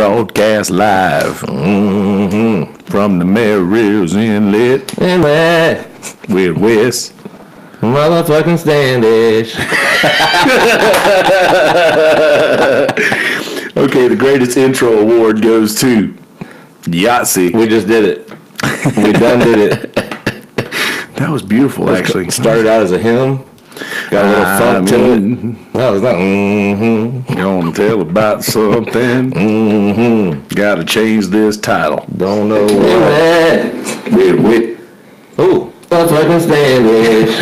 broadcast live from the Melrose Inlet with Wes motherfucking Standish. Okay, the greatest intro award goes to Yahtzee. We just did it. We done did it. That was beautiful, actually. Started out as a hymn. Got a little funk to it. That was not. Gonna tell about something. Gotta change this title. Don't know why. Wait. Oh, motherfucking Standish.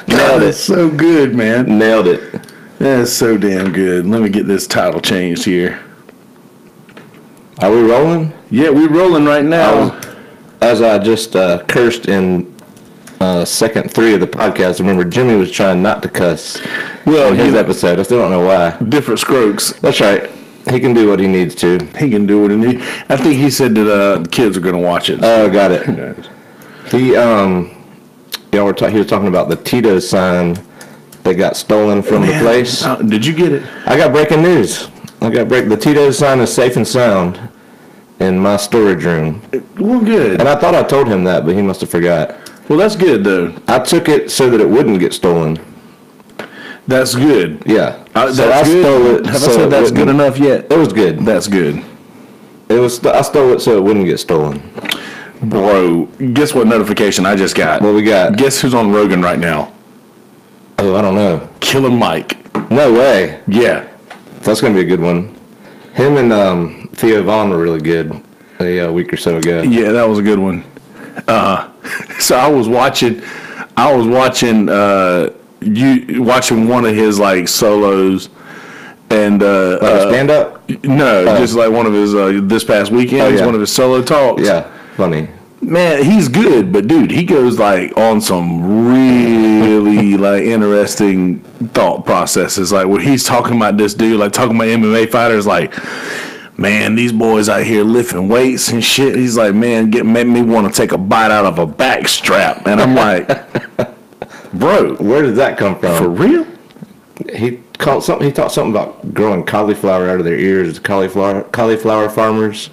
Nailed it. So good, man. Nailed it. That's so damn good. Let me get this title changed here. Are we rolling? Yeah, we're rolling right now. As I just cursed in second 3 of the podcast, remember Jimmy was trying not to cuss. Well, in his episode. I still don't know why. Different strokes. That's right. He can do what he needs to. He can do what he needs. I think he said that the kids are going to watch it. Oh, got it. He was talking about the Tito's sign that got stolen from the place. Did you get it? I got breaking news. The Tito's sign is safe and sound in my storage room. Well, good. And I thought I told him that, but he must have forgot. Well, that's good, though. I took it so that it wouldn't get stolen. That's good. Yeah. That's so I good. stole it. Have I said that's good enough yet? It was good. That's good. I stole it so it wouldn't get stolen. Bro, guess what notification I just got? What we got? Guess who's on Rogan right now? Oh, I don't know. Killer Mike. No way. Yeah. That's going to be a good one. Him and Theo Vaughn were really good a week or so ago. Yeah, that was a good one. So I was watching you watching one of his like solos and like a stand up? No, just like one of his this past weekend, one of his solo talks. Yeah, funny. Man, he's good, but dude, he goes like on some really like interesting thought processes. Like when he's talking about this dude, like talking about MMA fighters, like, man, these boys out here lifting weights and shit. He's like, man, made me want to take a bite out of a back strap. And I'm like, bro, where did that come from? For real? He talked something about growing cauliflower out of their ears. Cauliflower farmers.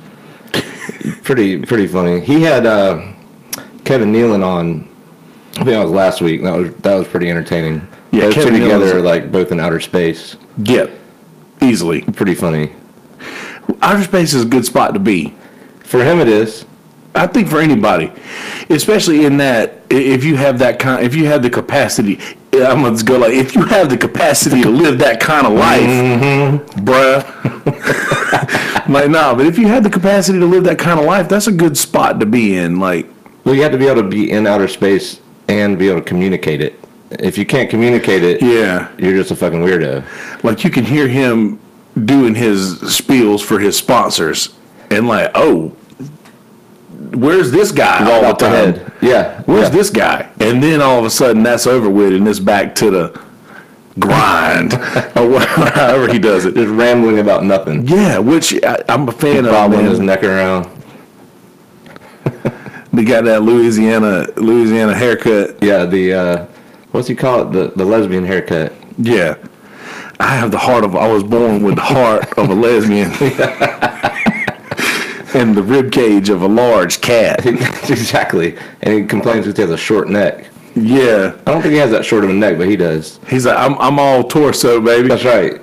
Pretty funny. He had Kevin Nealon on. I think that was last week. That was pretty entertaining. Yeah, those Kevin two together Nealon's are like both in outer space. Yeah, easily. Pretty funny. Outer space is a good spot to be. For him, it is. I think for anybody, especially in that, if you have the capacity, I'm gonna go like, if you have the capacity to live that kind of life, bruh. Like, nah, but if you have the capacity to live that kind of life, that's a good spot to be in. Like, well, you have to be able to be in outer space and be able to communicate it. If you can't communicate it, yeah, you're just a fucking weirdo. Like, you can hear him doing his spiels for his sponsors, and like, oh, where's this guy all the time? Yeah, where's this guy? And then all of a sudden, that's over with, and it's back to the grind or whatever, however he does it. Just rambling about nothing. Yeah, which I'm a fan of. Bobbling his neck around. They got that Louisiana haircut. Yeah, the what's he call it? The lesbian haircut. Yeah, I was born with the heart of a lesbian. And the rib cage of a large cat. Exactly. And he complains because he has a short neck. Yeah. I don't think he has that short of a neck, but he does. He's like, I'm all torso, baby. That's right.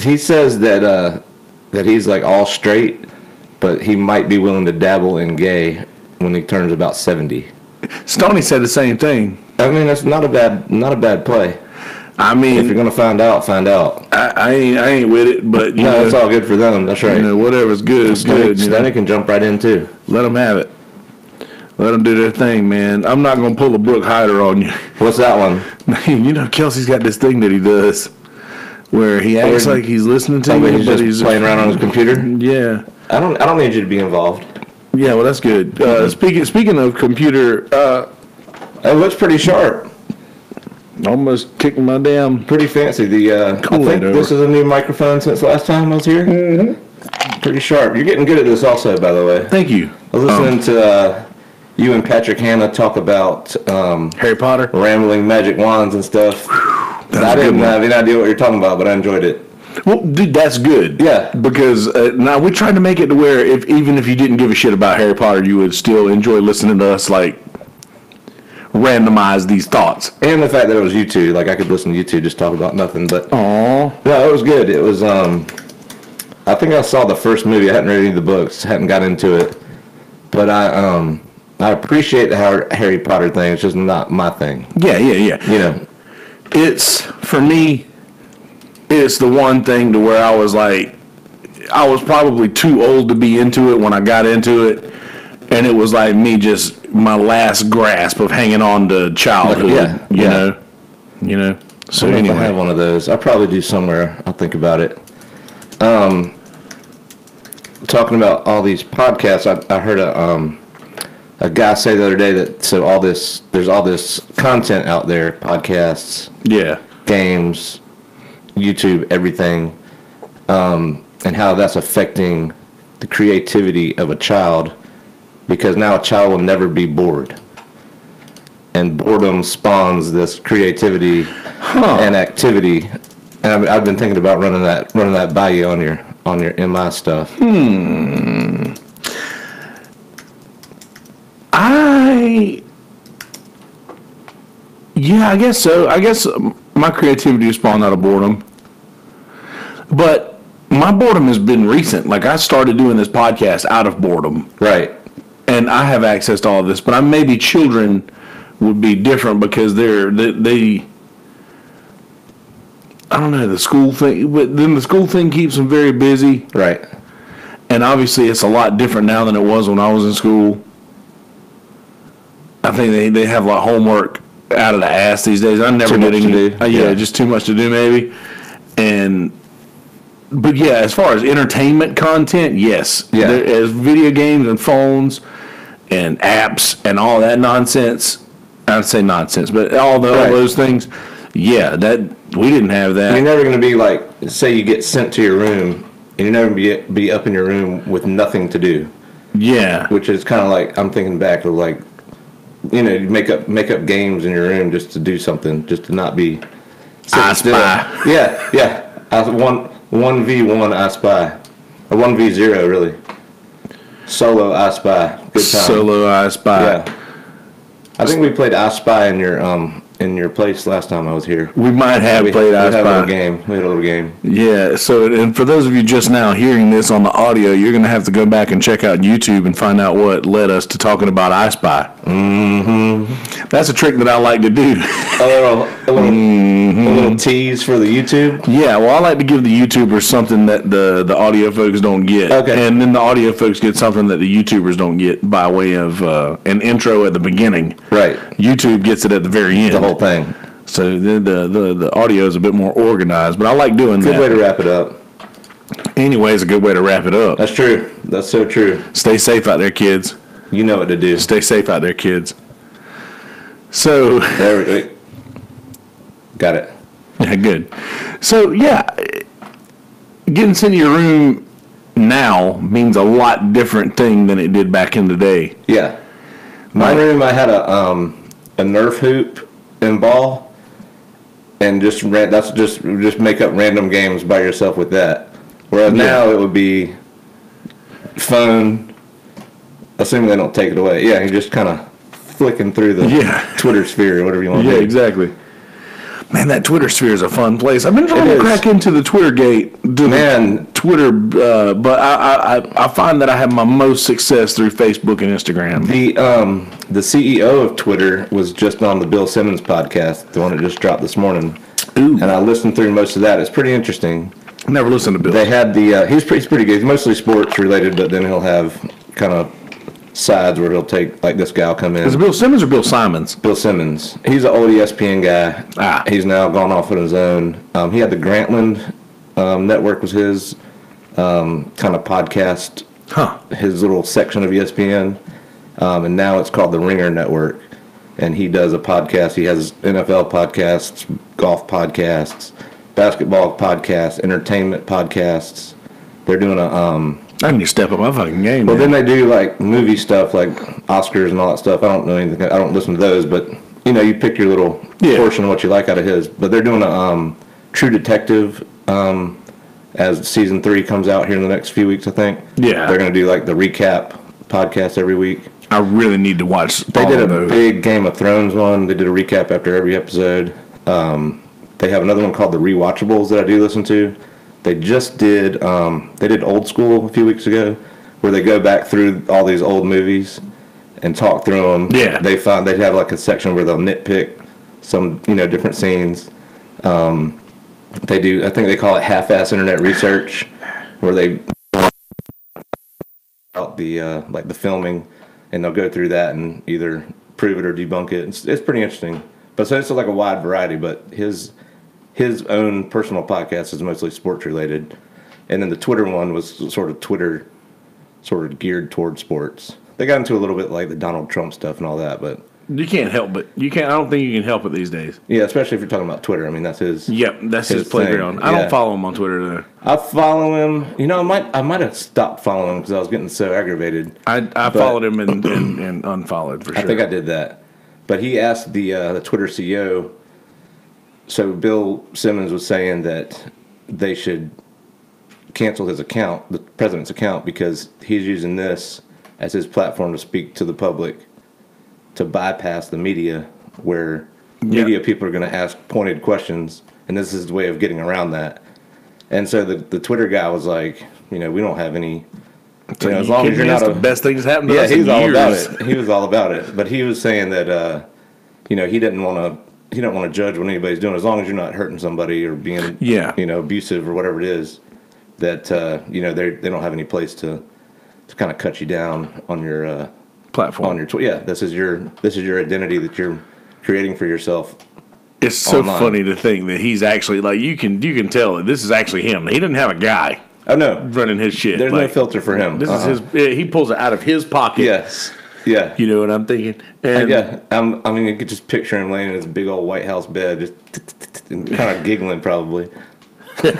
He says that he's like all straight, but he might be willing to dabble in gay when he turns about 70. Stoney said the same thing. I mean, that's not a bad play. I mean, if you're gonna find out, find out. I ain't with it, but no, it's all good for them. That's right. You know, whatever's good is good. Stoney can jump right in too. Let them have it. Let them do their thing, man. I'm not gonna pull a Brooke Hyder on you. What's that one? You know, Kelsey's got this thing that he does where he acts like he's listening to you, but he's playing around on his computer. Yeah. I don't need you to be involved. Yeah, well, that's good. Speaking of computer, it looks pretty sharp. Almost kicked my damn. Pretty fancy. I think this is a new microphone since last time I was here. Mm-hmm. Pretty sharp. You're getting good at this also, by the way. Thank you. I was listening to you and Patrick Hanna talk about Harry Potter, rambling magic wands and stuff. I didn't have any idea what you're talking about, but I enjoyed it. Well, dude, that's good. Yeah. Because now we tried to make it to where even if you didn't give a shit about Harry Potter, you would still enjoy listening to us, like, randomize these thoughts. And the fact that it was you two, like I could listen to you two just talk about nothing. But Aww. no, it was good. It was. I think I saw the first movie. I hadn't read any of the books. Hadn't got into it. But I appreciate the Harry Potter thing. It's just not my thing. Yeah. You know. It's, for me, it's the one thing to where I was like, I was probably too old to be into it when I got into it. And it was like me just my last grasp of hanging on to childhood. You know. So I anyway, have one of those. I probably do somewhere. I'll think about it. Talking about all these podcasts, I heard a guy say the other day that there's all this content out there, podcasts, games, YouTube, everything, and how that's affecting the creativity of a child. Because now a child will never be bored. And boredom spawns this creativity and activity. And I've been thinking about running that by you on your MI stuff. I guess so. I guess my creativity is spawned out of boredom. But my boredom has been recent. Like, I started doing this podcast out of boredom. Right. And I have access to all of this, but maybe children would be different because they I don't know, the school thing, but then the school thing keeps them very busy. Right. And obviously it's a lot different now than it was when I was in school. I think they have like homework out of the ass these days. I never did any. Just too much to do maybe. But yeah, as far as entertainment content, yes. Yeah. As video games and phones and apps and all that nonsense, I'd say nonsense, but all those things, yeah, that we didn't have that. You're never going to be like, say you get sent to your room, and you're never going to be up in your room with nothing to do. Yeah. Which is kind of like, I'm thinking back of like, you know, you make up games in your room just to do something, just to not be I Spy. Yeah. 1v1 I Spy. Or 1v0, really. Solo I Spy. Good time. Solo I Spy. Yeah. I think we played I Spy in your place last time I was here. We might have played I Spy. We had a little game. Yeah, so, and for those of you just now hearing this on the audio, you're going to have to go back and check out YouTube and find out what led us to talking about I Spy. Mm-hmm. That's a trick that I like to do. A little tease for the YouTube? Yeah, well, I like to give the YouTubers something that the audio folks don't get. Okay. And then the audio folks get something that the YouTubers don't get by way of an intro at the beginning. Right. YouTube gets it at the very end. The whole thing. So the audio is a bit more organized, but I like doing that. Good way to wrap it up. Anyway, it's a good way to wrap it up. That's true. That's so true. Stay safe out there, kids. You know what to do. Stay safe out there, kids. So. There we go. Got it. Yeah, good. So, yeah, getting sent to your room now means a lot different thing than it did back in the day. Yeah. My room, I had a Nerf hoop and ball, and just make up random games by yourself with that. Whereas now it would be phone, assuming they don't take it away. Yeah, you're just kind of flicking through the Twitter sphere or whatever you want to do. Yeah, exactly. Man, that Twitter sphere is a fun place. I've been trying to crack into the Twitter gate. Twitter, but I find that I have my most success through Facebook and Instagram. The CEO of Twitter was just on the Bill Simmons podcast, the one that just dropped this morning. Ooh. And I listened through most of that. It's pretty interesting. Never listened to Bill. They had he's pretty good. He's mostly sports related, but then he'll have kind of sides where he'll take, like, this guy will come in. Is it Bill Simmons or Bill Simons? Bill Simmons. He's an old ESPN guy. He's now gone off on his own. He had the Grantland network was his kind of podcast, his little section of ESPN, and now it's called the Ringer Network. And he does a podcast. He has NFL podcasts, golf podcasts, basketball podcasts, entertainment podcasts. They're doing I need to step up my fucking game. Well, then they do like movie stuff, like Oscars and all that stuff. I don't know anything. I don't listen to those, but you know, you pick your little portion of what you like out of his. But they're doing a True Detective as season 3 comes out here in the next few weeks, I think. Yeah. They're going to do like the recap podcast every week. I really need to watch. They did a big Game of Thrones one. They did a recap after every episode. They have another one called the Rewatchables that I do listen to. They just did they did Old School a few weeks ago, where they go back through all these old movies and talk through them. Yeah. They have like a section where they'll nitpick some different scenes. They do, I think they call it half-ass internet research, where they out the like the filming, and they'll go through that and either prove it or debunk it. It's pretty interesting. But so it's like a wide variety. But his own personal podcast is mostly sports related, and then the Twitter one was sort of geared towards sports. They got into a little bit like the Donald Trump stuff and all that, but you can't help it. You can't. I don't think you can help it these days. Yeah, especially if you're talking about Twitter. I mean, that's his. Yep, that's his playground. I don't follow him on Twitter though. I follow him. I might have stopped following him because I was getting so aggravated. I followed him and unfollowed for sure. I think I did that. But he asked the Twitter CEO. So Bill Simmons was saying that they should cancel his account, the president's account, because he's using this as his platform to speak to the public, to bypass the media, where media people are going to ask pointed questions, and this is the way of getting around that. And so the Twitter guy was like, we don't have any. As long as you're not the best things happened to us in he's all years. about it. He was all about it, but he was saying that he didn't want to judge what anybody's doing, as long as you're not hurting somebody or being abusive or whatever it is. That they don't have any place to kind of cut you down on your platform, on your this is your identity that you're creating for yourself. It's so online. funny to think that he's actually like you can tell that this is actually him. He doesn't have a guy. Oh no, running his shit. There's no filter for him. This is his. He pulls it out of his pocket. Yes. Yeah. You know what I'm thinking? And you could just picture him laying in his big old White House bed, just kind of giggling probably. I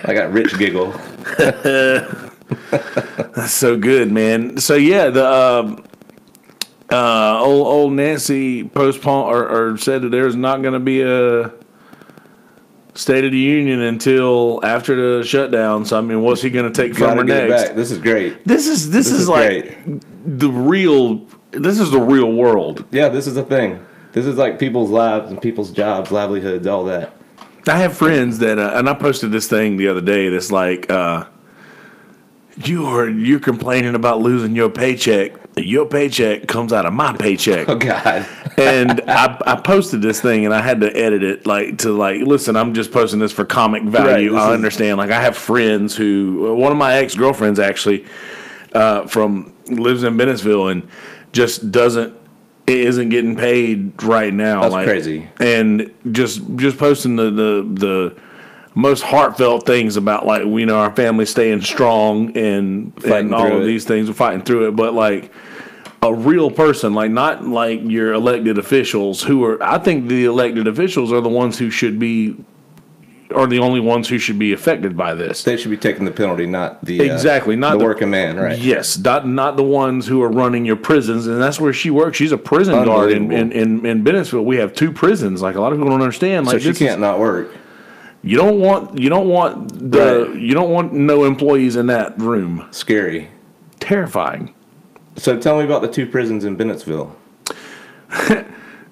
got rich giggle. That's so good, man. So yeah, the old Nancy postponed or said that there's not going to be a State of the Union until after the shutdown. So I mean, what's he going to take from her next? This is great. This is like great. The real. This is the real world. Yeah, this is the thing. This is like people's lives and people's jobs, livelihoods, all that. I have friends that, and I posted this thing the other day that's like, you're complaining about losing your paycheck. Your paycheck comes out of my paycheck. Oh God! And I posted this thing, and I had to edit it listen. I'm just posting this for comic value. Right, I understand. Like I have friends who, one of my ex-girlfriends actually, lives in Bennettsville and just isn't getting paid right now. That's crazy. And just posting the most heartfelt things about our family staying strong and all of these things, fighting through it. But like a real person, not like your elected officials I think the elected officials are the ones who should be, are the only ones who should be affected by this. They should be taking the penalty, not the not the working man, right? Yes, not the ones who are running your prisons, and that's where she works. She's a prison guard in Bennettsville. We have 2 prisons. Like a lot of people don't understand. So she can't not work. You don't want no employees in that room. Scary, terrifying. So tell me about the 2 prisons in Bennettsville.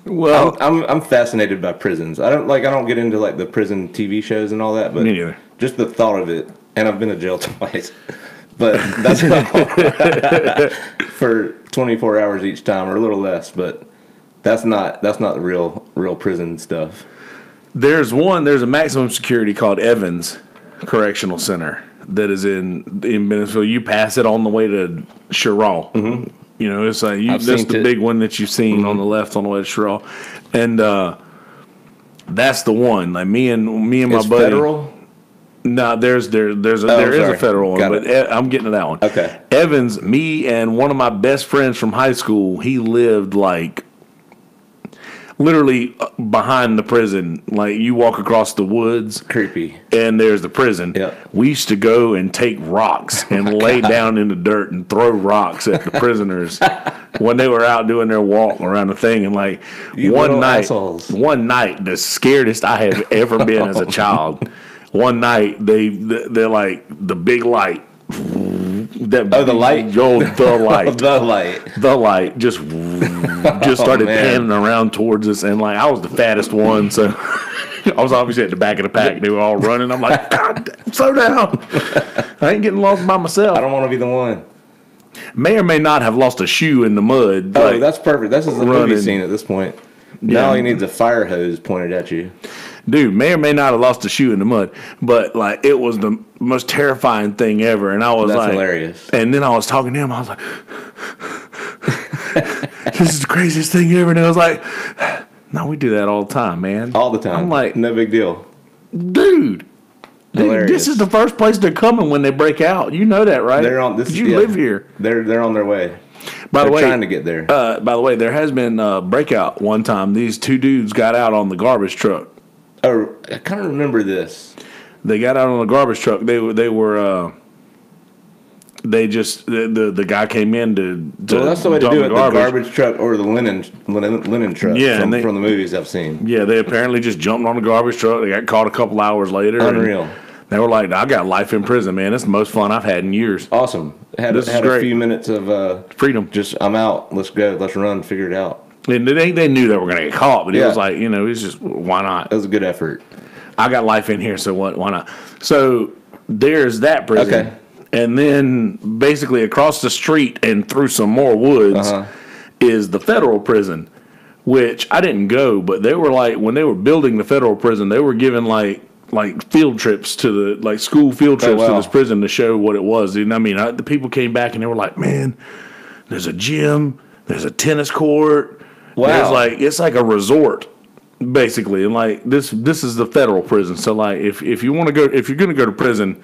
Well, I'm fascinated by prisons. I don't get into the prison TV shows and all that, but me neither. Just the thought of it, and I've been to jail twice, but that's for 24 hours each time or a little less. But that's not the real prison stuff. There's a maximum security called Evans Correctional Center that is in Bennettsville. You pass it on the way to Sherrill. Mm-hmm. It's that's the big one that you've seen on the left on the way to Sherrill, and that's the one. Like me and my buddy. Federal? No, there is a federal one, but I'm getting to that one. Okay. Evans, me and one of my best friends from high school. He lived literally behind the prison. Like you walk across the woods, creepy, and there's the prison. Yep. We used to go and take rocks and lay down in the dirt and throw rocks at the prisoners when they were out doing their walk around the thing. And one night, the scaredest I have ever been as a child. one night they're like the big light. That the light? The light. The light. Just started panning around towards us, and like I was the fattest one, so I was obviously at the back of the pack. They were all running. I'm like, God damn, slow down. I ain't getting lost by myself. I don't want to be the one. May or may not have lost a shoe in the mud. Oh, that's perfect. This is the movie scene at this point. Now all you need is a fire hose pointed at you. Dude, may or may not have lost a shoe in the mud, but like it was the most terrifying thing ever. And I was That's hilarious. And then I was talking to him. I was like, "This is the craziest thing ever." And I was like, "No, we do that all the time, man. All the time. I'm like, no big deal, dude. This is the first place they're coming when they break out. You know that, right? They're on. You live here. They're on their way. By the way, trying to get there. By the way, there has been a breakout one time. These two dudes got out on the garbage truck. Oh, I kind of remember this. They got out on the garbage truck. The guy came in to well, that's the way to do it. The garbage truck or the linen truck. Yeah, from the movies I've seen. Yeah, they apparently just jumped on the garbage truck. They got caught a couple hours later. Unreal. They were like, "I got life in prison, man. It's the most fun I've had in years." Awesome. Had a few minutes of freedom. Just I'm out. Let's go. Let's run. Figure it out. And they knew they were going to get caught, but it was like, it was just, why not? It was a good effort. I got life in here, so why not? So there's that prison. Okay. And then basically across the street and through some more woods is the federal prison, which I didn't go, but they were like, when they were building the federal prison, they were giving like field trips to the, school field trips to this prison to show what it was. And I mean, the people came back and they were like, man, there's a gym, there's a tennis court. Wow. It's like a resort, basically, and like this is the federal prison. So like if you want to go, if you're going to go to prison,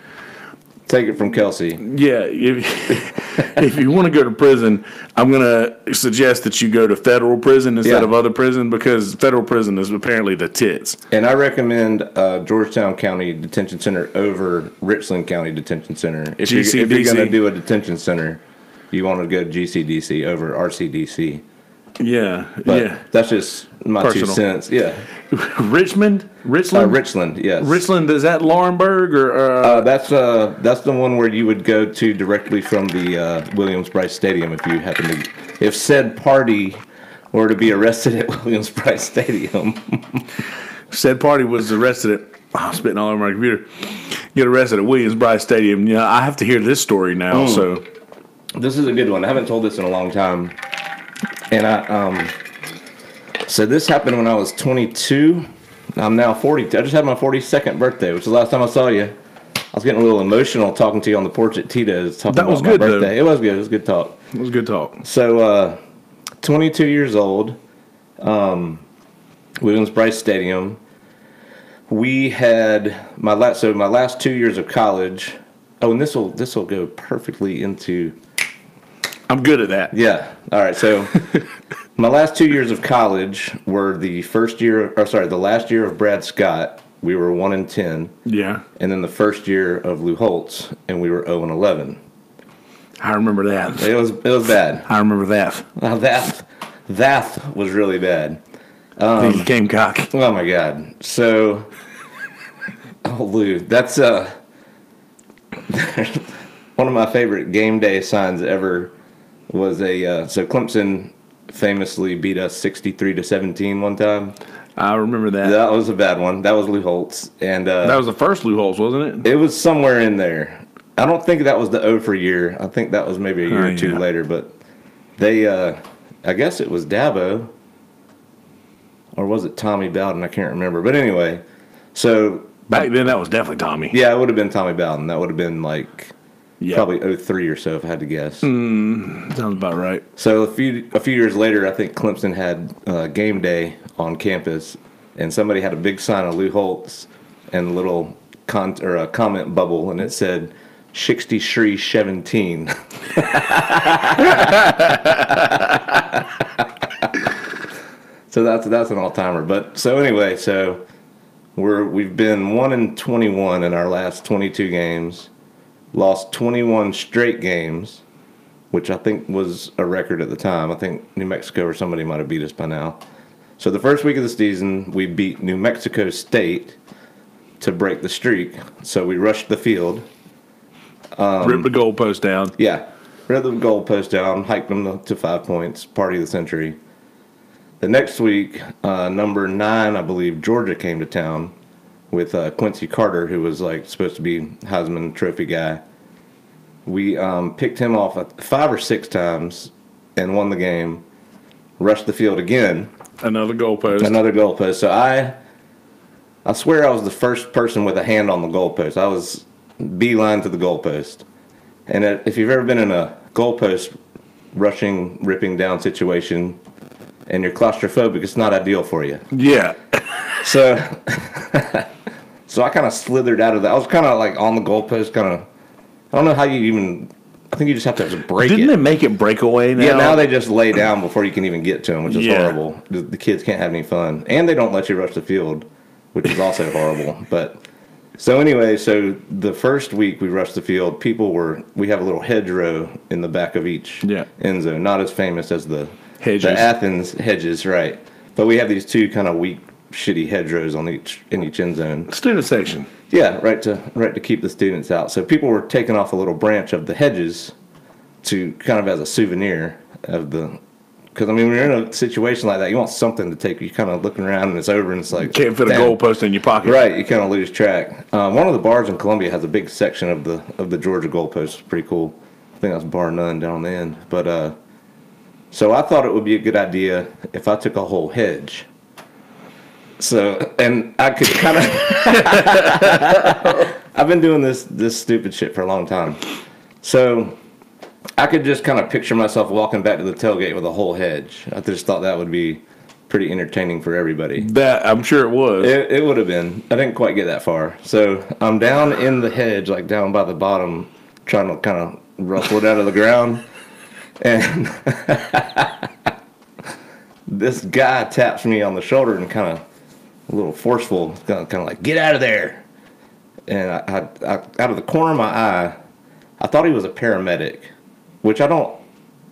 take it from Kelsey. Yeah, if you want to go to prison, I'm going to suggest that you go to federal prison instead of other prison, because federal prison is apparently the tits. And I recommend Georgetown County Detention Center over Richland County Detention Center. If you're going to do a detention center, you want to go to GCDC over RCDC. Yeah, but that's just my personal 2 cents. Yeah. Richland, yes. Richland, is that Laurinburg or? That's the one where you would go to directly from the Williams-Brice Stadium if said party were to be arrested at Williams-Brice Stadium. Said party was arrested at. I'm spitting all over my computer. Get arrested at Williams-Brice Stadium. Yeah, I have to hear this story now. So this is a good one. I haven't told this in a long time. And so this happened when I was 22. I'm now 40. I just had my 42nd birthday, which is the last time I saw you. I was getting a little emotional talking to you on the porch at Tito's. That was good, though. It was good. It was good talk. It was good talk. So, 22 years old, Williams-Brice Stadium. We had my last 2 years of college. Oh, and this will go perfectly into. I'm good at that. Yeah. All right. So my last 2 years of college were the last year of Brad Scott. We were 1-10. Yeah. And then the first year of Lou Holtz, and we were 0-11. I remember that. It was bad. I remember that. That was really bad. Gamecock. Oh my God. So, Lou, that's one of my favorite game day signs ever. Was so Clemson famously beat us 63-17 one time. I remember that. That was a bad one. That was Lou Holtz, and that was the first Lou Holtz, wasn't it? It was somewhere in there. I don't think that was the Ophir year. I think that was maybe a year or two later. But they, I guess it was Dabo, or was it Tommy Bowden? I can't remember. But anyway, so back then that was definitely Tommy. Yeah, it would have been Tommy Bowden. That would have been like. Yeah. Probably 03 or so, if I had to guess. Sounds about right. So a few years later, I think Clemson had game day on campus, and somebody had a big sign of Lou Holtz and a little a comment bubble, and it said 63-17. So that's an all timer. But so anyway, so we've been 1-21 in our last 22 games. Lost 21 straight games, which I think was a record at the time. I think New Mexico or somebody might have beat us by now. So the first week of the season, we beat New Mexico State to break the streak. So we rushed the field. Rip the goalpost down. Yeah. Ripped the goalpost down, hiked them to 5 points, party of the century. The next week, number 9, I believe, Georgia came to town with Quincy Carter, who was like supposed to be Heisman Trophy guy. We picked him off 5 or 6 times and won the game. Rushed the field again. Another goalpost. So I swear I was the first person with a hand on the goalpost. I was beeline to the goalpost. And if you've ever been in a goalpost rushing, ripping down situation, and you're claustrophobic, it's not ideal for you. Yeah. So I kind of slithered out of that. I was kind of like on the goalpost, I don't know how you even, I think you just have to break Didn't they make it breakaway now? Yeah, now they just lay down before you can even get to them, which is horrible. The kids can't have any fun. And they don't let you rush the field, which is also horrible. But so anyway, so the first week we rushed the field, we have a little hedgerow in the back of each end zone. Not as famous as the Athens hedges, right? But we have these 2 kind of weak, shitty hedgerows in each end zone. Student section. Yeah, right to keep the students out. So people were taking off a little branch of the hedges to kind of as a souvenir of the. Because I mean, when you're in a situation like that, you want something to take. You kind of looking around and it's over and it's like can't fit a goalpost in your pocket. Right, you kind of lose track. One of the bars in Columbia has a big section of the Georgia goalpost. It's pretty cool. I think that's bar none down on the end. But so I thought it would be a good idea if I took a whole hedge. So, and I could kind of, I've been doing this stupid shit for a long time. So I could just kind of picture myself walking back to the tailgate with a whole hedge. I just thought that would be pretty entertaining for everybody. That, I'm sure it was. It would have been. I didn't quite get that far. So I'm down in the hedge, like down by the bottom, trying to kind of rustle it out of the ground. And this guy taps me on the shoulder and kind of a little forceful, kind of like, get out of there. And I out of the corner of my eye, I thought he was a paramedic, which I don't,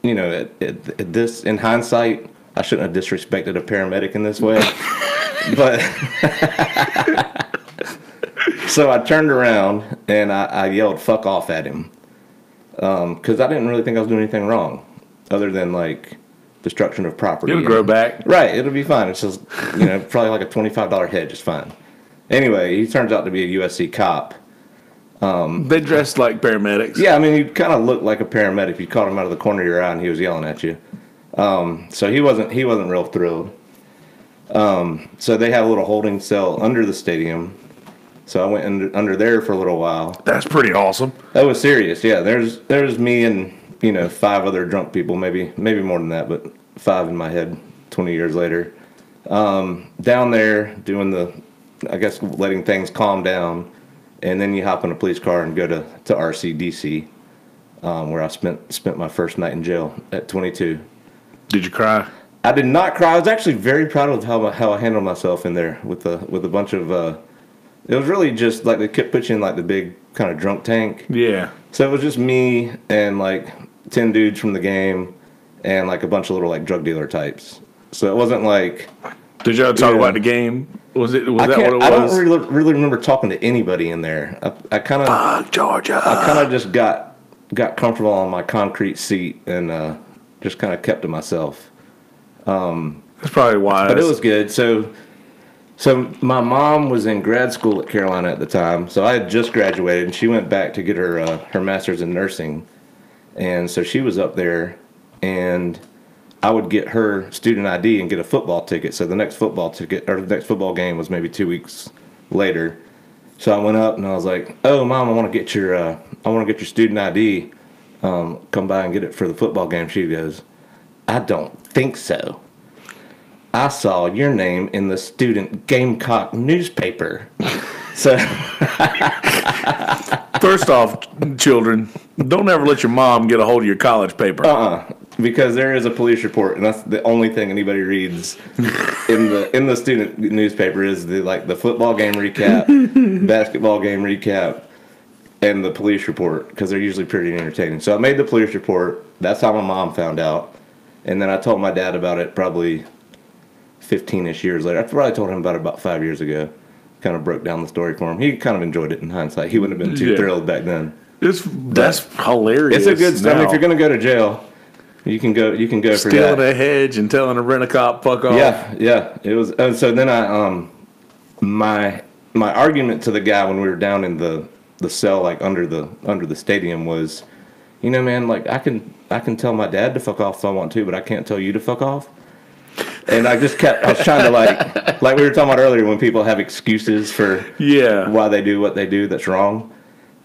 at this, in hindsight, I shouldn't have disrespected a paramedic in this way. But so I turned around and I yelled "fuck off" at him because I didn't really think I was doing anything wrong, other than like destruction of property. It'll grow back. Right, it'll be fine. It's just probably like a $25 hedge. It's fine. Anyway, he turns out to be a USC cop. They dressed like paramedics. Yeah, I mean, you kind of looked like a paramedic. You caught him out of the corner of your eye and he was yelling at you. So he wasn't real thrilled. So they have a little holding cell under the stadium. So I went under there for a little while. That's pretty awesome. That was serious. Yeah, there's me and 5 other drunk people, maybe more than that, but 5 in my head 20 years later. Down there doing letting things calm down. And then you hop in a police car and go to RCDC, where I spent my first night in jail at 22. Did you cry? I did not cry. I was actually very proud of how I handled myself in there with a bunch of. It was really just like they kept pushing like the big kind of drunk tank. Yeah. So it was just me and like 10 dudes from the game, and like a bunch of little like drug dealer types. So it wasn't like. Did y'all talk about the game? Was that what it was? I don't really remember talking to anybody in there. I kind of fuck Georgia. I kind of just got comfortable on my concrete seat and just kind of kept to myself. That's probably wise. But it was good. So my mom was in grad school at Carolina at the time. So I had just graduated, and she went back to get her master's in nursing, and so she was up there, and I would get her student ID and get a football ticket. So the next football game was maybe 2 weeks later. So I went up and I was like, "Oh, Mom, I want to get your student ID. Come by and get it for the football game." She goes, "I don't think so. I saw your name in the student Gamecock newspaper." So first off, children, don't ever let your mom get a hold of your college paper. Because there is a police report, and that's the only thing anybody reads in the student newspaper is the football game recap, basketball game recap, and the police report, because they're usually pretty entertaining. So I made the police report. That's how my mom found out, and then I told my dad about it probably 15-ish years later. I probably told him about it about 5 years ago. kind of broke down the story for him. He kind of enjoyed it in hindsight. He wouldn't have been too thrilled back then. That's hilarious. It's a good story. I mean, if you're going to go to jail, you can go for stealing a hedge and telling a rent-a-cop fuck off. Yeah. It was. And so then my argument to the guy when we were down in the cell, like under the stadium, was, you know, man, like I can tell my dad to fuck off if I want to, but I can't tell you to fuck off. And I was trying to like we were talking about earlier, when people have excuses for why they do what they do that's wrong.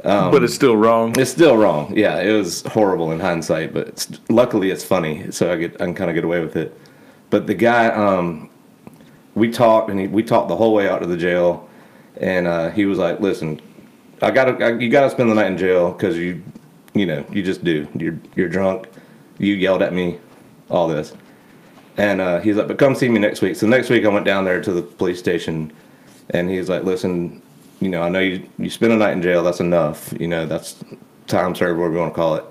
But it's still wrong. It's still wrong. Yeah, it was horrible in hindsight, but luckily it's funny, so I can kind of get away with it. But the guy, we talked the whole way out to the jail, and he was like, "Listen, you gotta spend the night in jail because you just do. You're drunk. You yelled at me, all this." And he's like, "But come see me next week." So next week I went down there to the police station, and he's like, "Listen, you know, I know you spend a night in jail. That's enough. You know, that's time served, whatever you want to call it."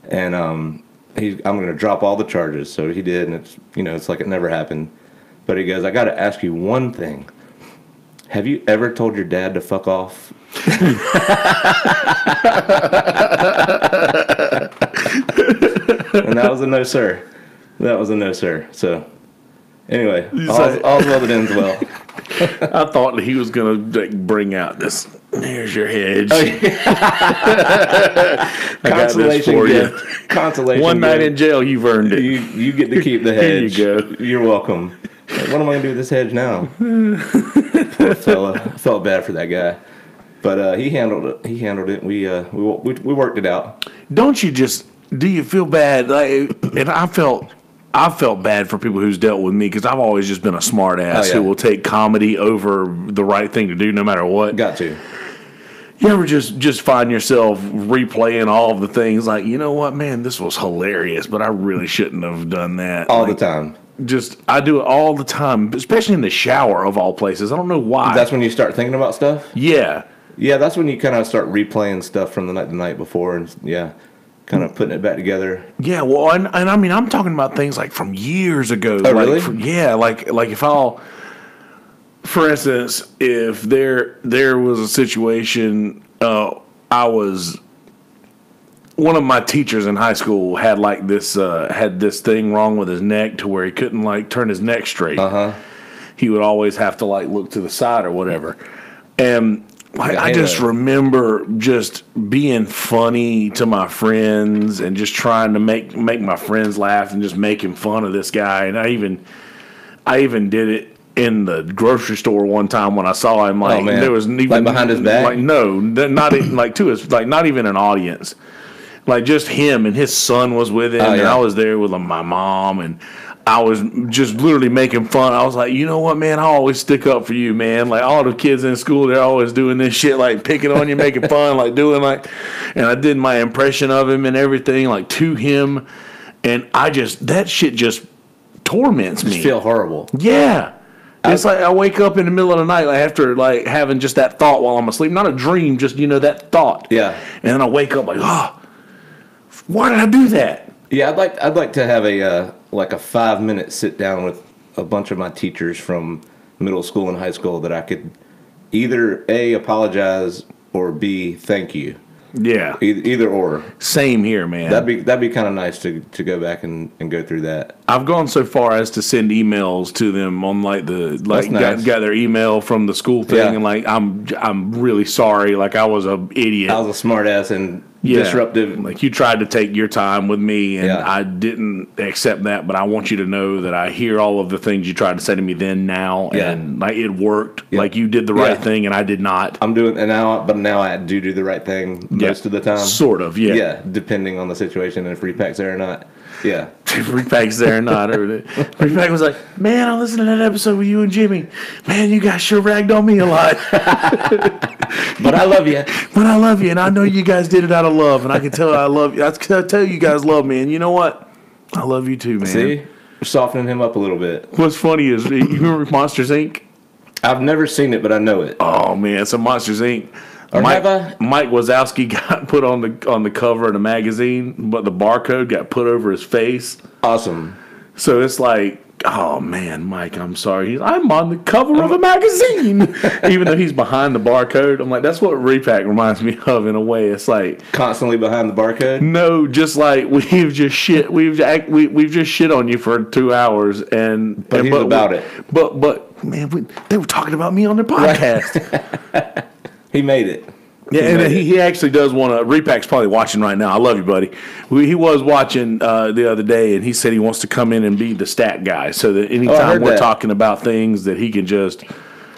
And I'm going to drop all the charges. So he did, and it's like it never happened. But he goes, "I got to ask you one thing. Have you ever told your dad to fuck off?" And that was a no, sir. That was a no, sir. So, anyway, all's well that ends well. I thought he was going to bring out this. Here's your hedge. Oh, yeah. Consolation for gift. You. Consolation. One night in jail, you've earned it. You get to keep the hedge. Here you go. You're welcome. Like, what am I going to do with this hedge now? Poor fella. I felt bad for that guy. But he handled it. We worked it out. Don't you just? Do you feel bad? And I felt bad for people who's dealt with me, because I've always just been a smart ass who will take comedy over the right thing to do no matter what. Got to. You ever just find yourself replaying all of the things like, you know what, man, this was hilarious, but I really shouldn't have done that. All the time. I do it all the time, especially in the shower of all places. I don't know why. That's when you start thinking about stuff? Yeah. Yeah, that's when you kind of start replaying stuff from the night before, and kind of putting it back together. Yeah, well, and I mean, I'm talking about things like from years ago. Oh, really? Like if for instance, if there was a situation, one of my teachers in high school had like this had this thing wrong with his neck to where he couldn't like turn his neck straight. He would always have to like look to the side or whatever, and. Like, I just remember just being funny to my friends and just trying to make my friends laugh and just making fun of this guy. And I even did it in the grocery store one time when I saw him. Like, there was even like behind his back. Like, no, not even, like to his, like not even an audience. Like just him, and his son was with him, and I was there with my mom, and I was just literally making fun. I was like, you know what, man? I always stick up for you, man. Like, all the kids in school, they're always doing this shit, like picking on you, making fun, like doing like, and I did my impression of him and everything, like to him. And that shit just torments me. You feel horrible. Yeah. It's like I wake up in the middle of the night like after like having just that thought while I'm asleep. Not a dream, just, that thought. Yeah. And then I wake up like, why did I do that? Yeah, I'd like to have a 5-minute sit down with a bunch of my teachers from middle school and high school that I could either A, apologize, or B, thank you. Yeah. Either or. Same here, man. That'd be kind of nice to go back and go through that. I've gone so far as to send emails to them on got their email from the school thing, and like I'm really sorry, like I was an idiot. I was a smart ass and disruptive. Like you tried to take your time with me, and I didn't accept that. But I want you to know that I hear all of the things you tried to say to me then, now, and like it worked. Yeah. Like you did the right thing, and I did not. I'm doing it now, but now I do the right thing most of the time. Sort of, yeah. Yeah, depending on the situation and if Repac's there or not. Yeah. Repac's there or not. Repac was like, man, I listened to that episode with you and Jimmy. Man, you guys sure ragged on me a lot. But I love you. But I love you, and I know you guys did it out of love, and I can tell I love you. I can tell you guys love me, and you know what? I love you too, man. See? We're softening him up a little bit. What's funny is, you remember Monsters, Inc.? I've never seen it, but I know it. Oh, man, so Monsters, Inc., Mike Wazowski got put on the cover of the magazine, but the barcode got put over his face. Awesome. So it's like oh man, Mike, I'm sorry. I'm on the cover of a magazine, even though he's behind the barcode. I'm like, that's what repack reminds me of in a way. It's like Constantly behind the barcode. no, just like we've just shit on you for 2 hours, But he's about it. But man, they were talking about me on their podcast. He made it. Yeah, and he actually does want to. Repack's probably watching right now. I love you, buddy. He was watching the other day, and he said he wants to come in and be the stat guy, so that anytime we're talking about things, that he can just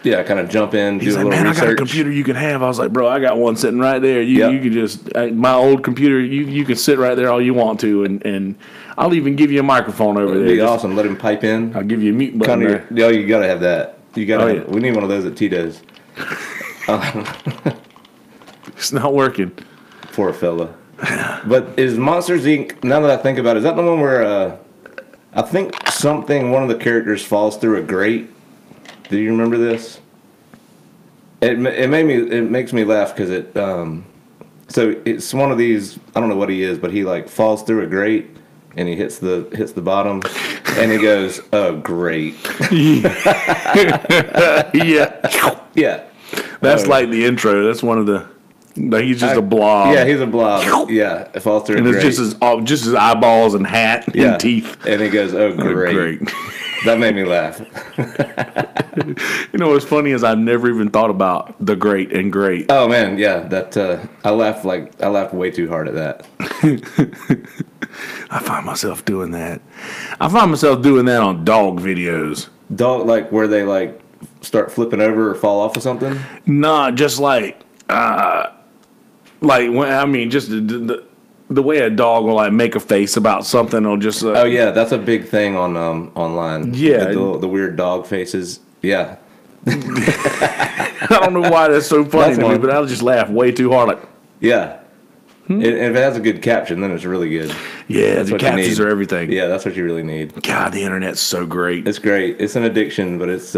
kind of jump in. He's do like, a little man, research. I got a computer you can have. I was like, bro, I got one sitting right there. You can just my old computer. You can sit right there all you want to, and I'll even give you a microphone over there. It'd be awesome. Let him pipe in. I'll give you a mute button there. You gotta have that. You gotta. We need one of those at Tito's. It's not working. Poor fella. But is Monsters Inc. Now that I think about it, is that the one where I think one of the characters falls through a grate? Do you remember this? It makes me laugh because so it's one of these. I don't know what he is, but he like falls through a grate and he hits the bottom and he goes, "Oh, great." Yeah. That's like the intro. That's one of the. He's just a blob. Yeah, he's a blob. Yeah, it falls through. And it's just his eyeballs and hat and teeth. And he goes, "Oh, great." That made me laugh. You know what's funny is I've never even thought about the great and great. Oh man, yeah, that I laughed way too hard at that. I find myself doing that. I find myself doing that on dog videos. Dog, like where they like start flipping over or fall off of something? Nah, just like when just the way a dog will like make a face about something or just oh yeah, that's a big thing on online. Yeah, the weird dog faces. Yeah. I don't know why that's so funny to me, but I'll just laugh way too hard. Like, yeah. If it has a good caption, then it's really good. Yeah, that's the captions are everything. Yeah, that's what you really need. God, the internet's so great. It's great. It's an addiction, but it's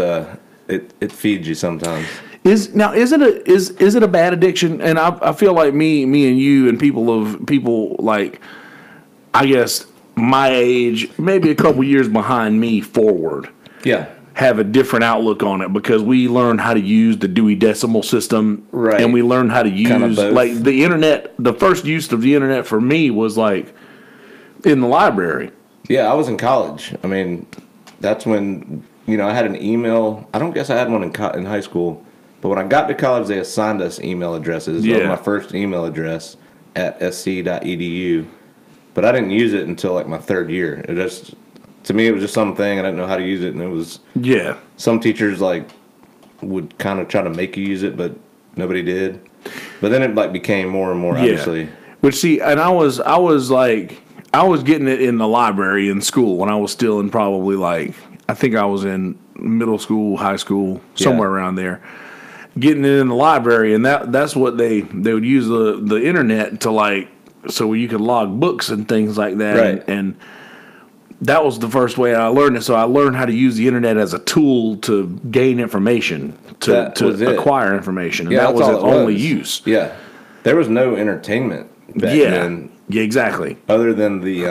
it feeds you sometimes. Is it a bad addiction? And I feel like me and you and people like, I guess my age, maybe a couple years behind me forward. Yeah. Have a different outlook on it because we learned how to use the Dewey Decimal System, right? And we learned how to use like the internet. The first use of the internet for me was like in the library. Yeah, I was in college. I mean, that's when I had an email. I don't guess I had one in high school, but when I got to college, they assigned us email addresses. Yeah, my first email address at sc.edu, but I didn't use it until like my third year. To me, it was just something I didn't know how to use it, and it was some teachers like would kind of try to make you use it, but nobody did. But then it like became more and more obviously. Which see, and I was getting it in the library in school when I was still in probably like I think I was in middle school, high school, somewhere around there. Getting it in the library, and that's what they would use the internet to like so you could log books and things like that, right. and that was the first way I learned it. So I learned how to use the internet as a tool to gain information, to acquire information. And that was its only use. Yeah. There was no entertainment back then. Yeah, exactly. Other than the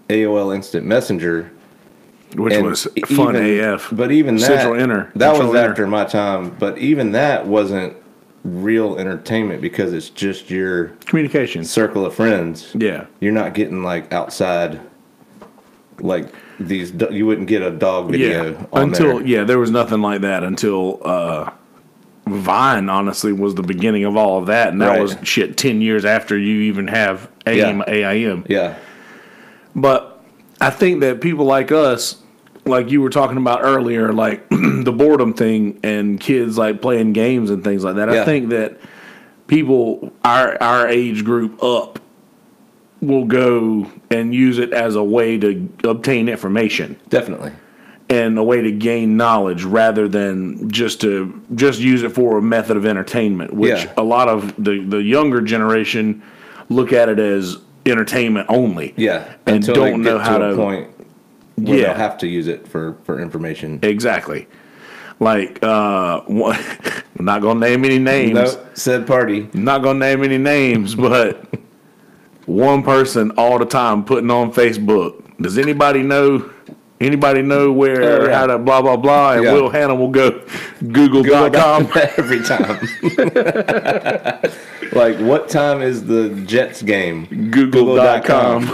AOL Instant Messenger. Which was fun AF. But even that, Central Inter. That was after my time. But even that wasn't real entertainment because it's just your communication circle of friends. Yeah. You're not getting like outside. Like these, you wouldn't get a dog video on there. Yeah, there was nothing like that until Vine. Honestly, was the beginning of all of that, and that was 10 years after you even have AIM. Yeah, but I think that people like us, like you were talking about earlier, like the boredom thing and kids like playing games and things like that. I think that people our age group up will go and use it as a way to obtain information. Definitely. And a way to gain knowledge rather than just use it for a method of entertainment, which a lot of the younger generation look at it as entertainment only. Yeah. And don't know how to a point where they'll have to use it for information. Exactly. Like, I'm not going to name any names. No, said party. I'm not going to name any names, but one person all the time putting on Facebook. Does anybody know Anybody know where how to blah blah blah? And Will Hanna will go Google.com every time. Like, what time is the Jets game? Google.com.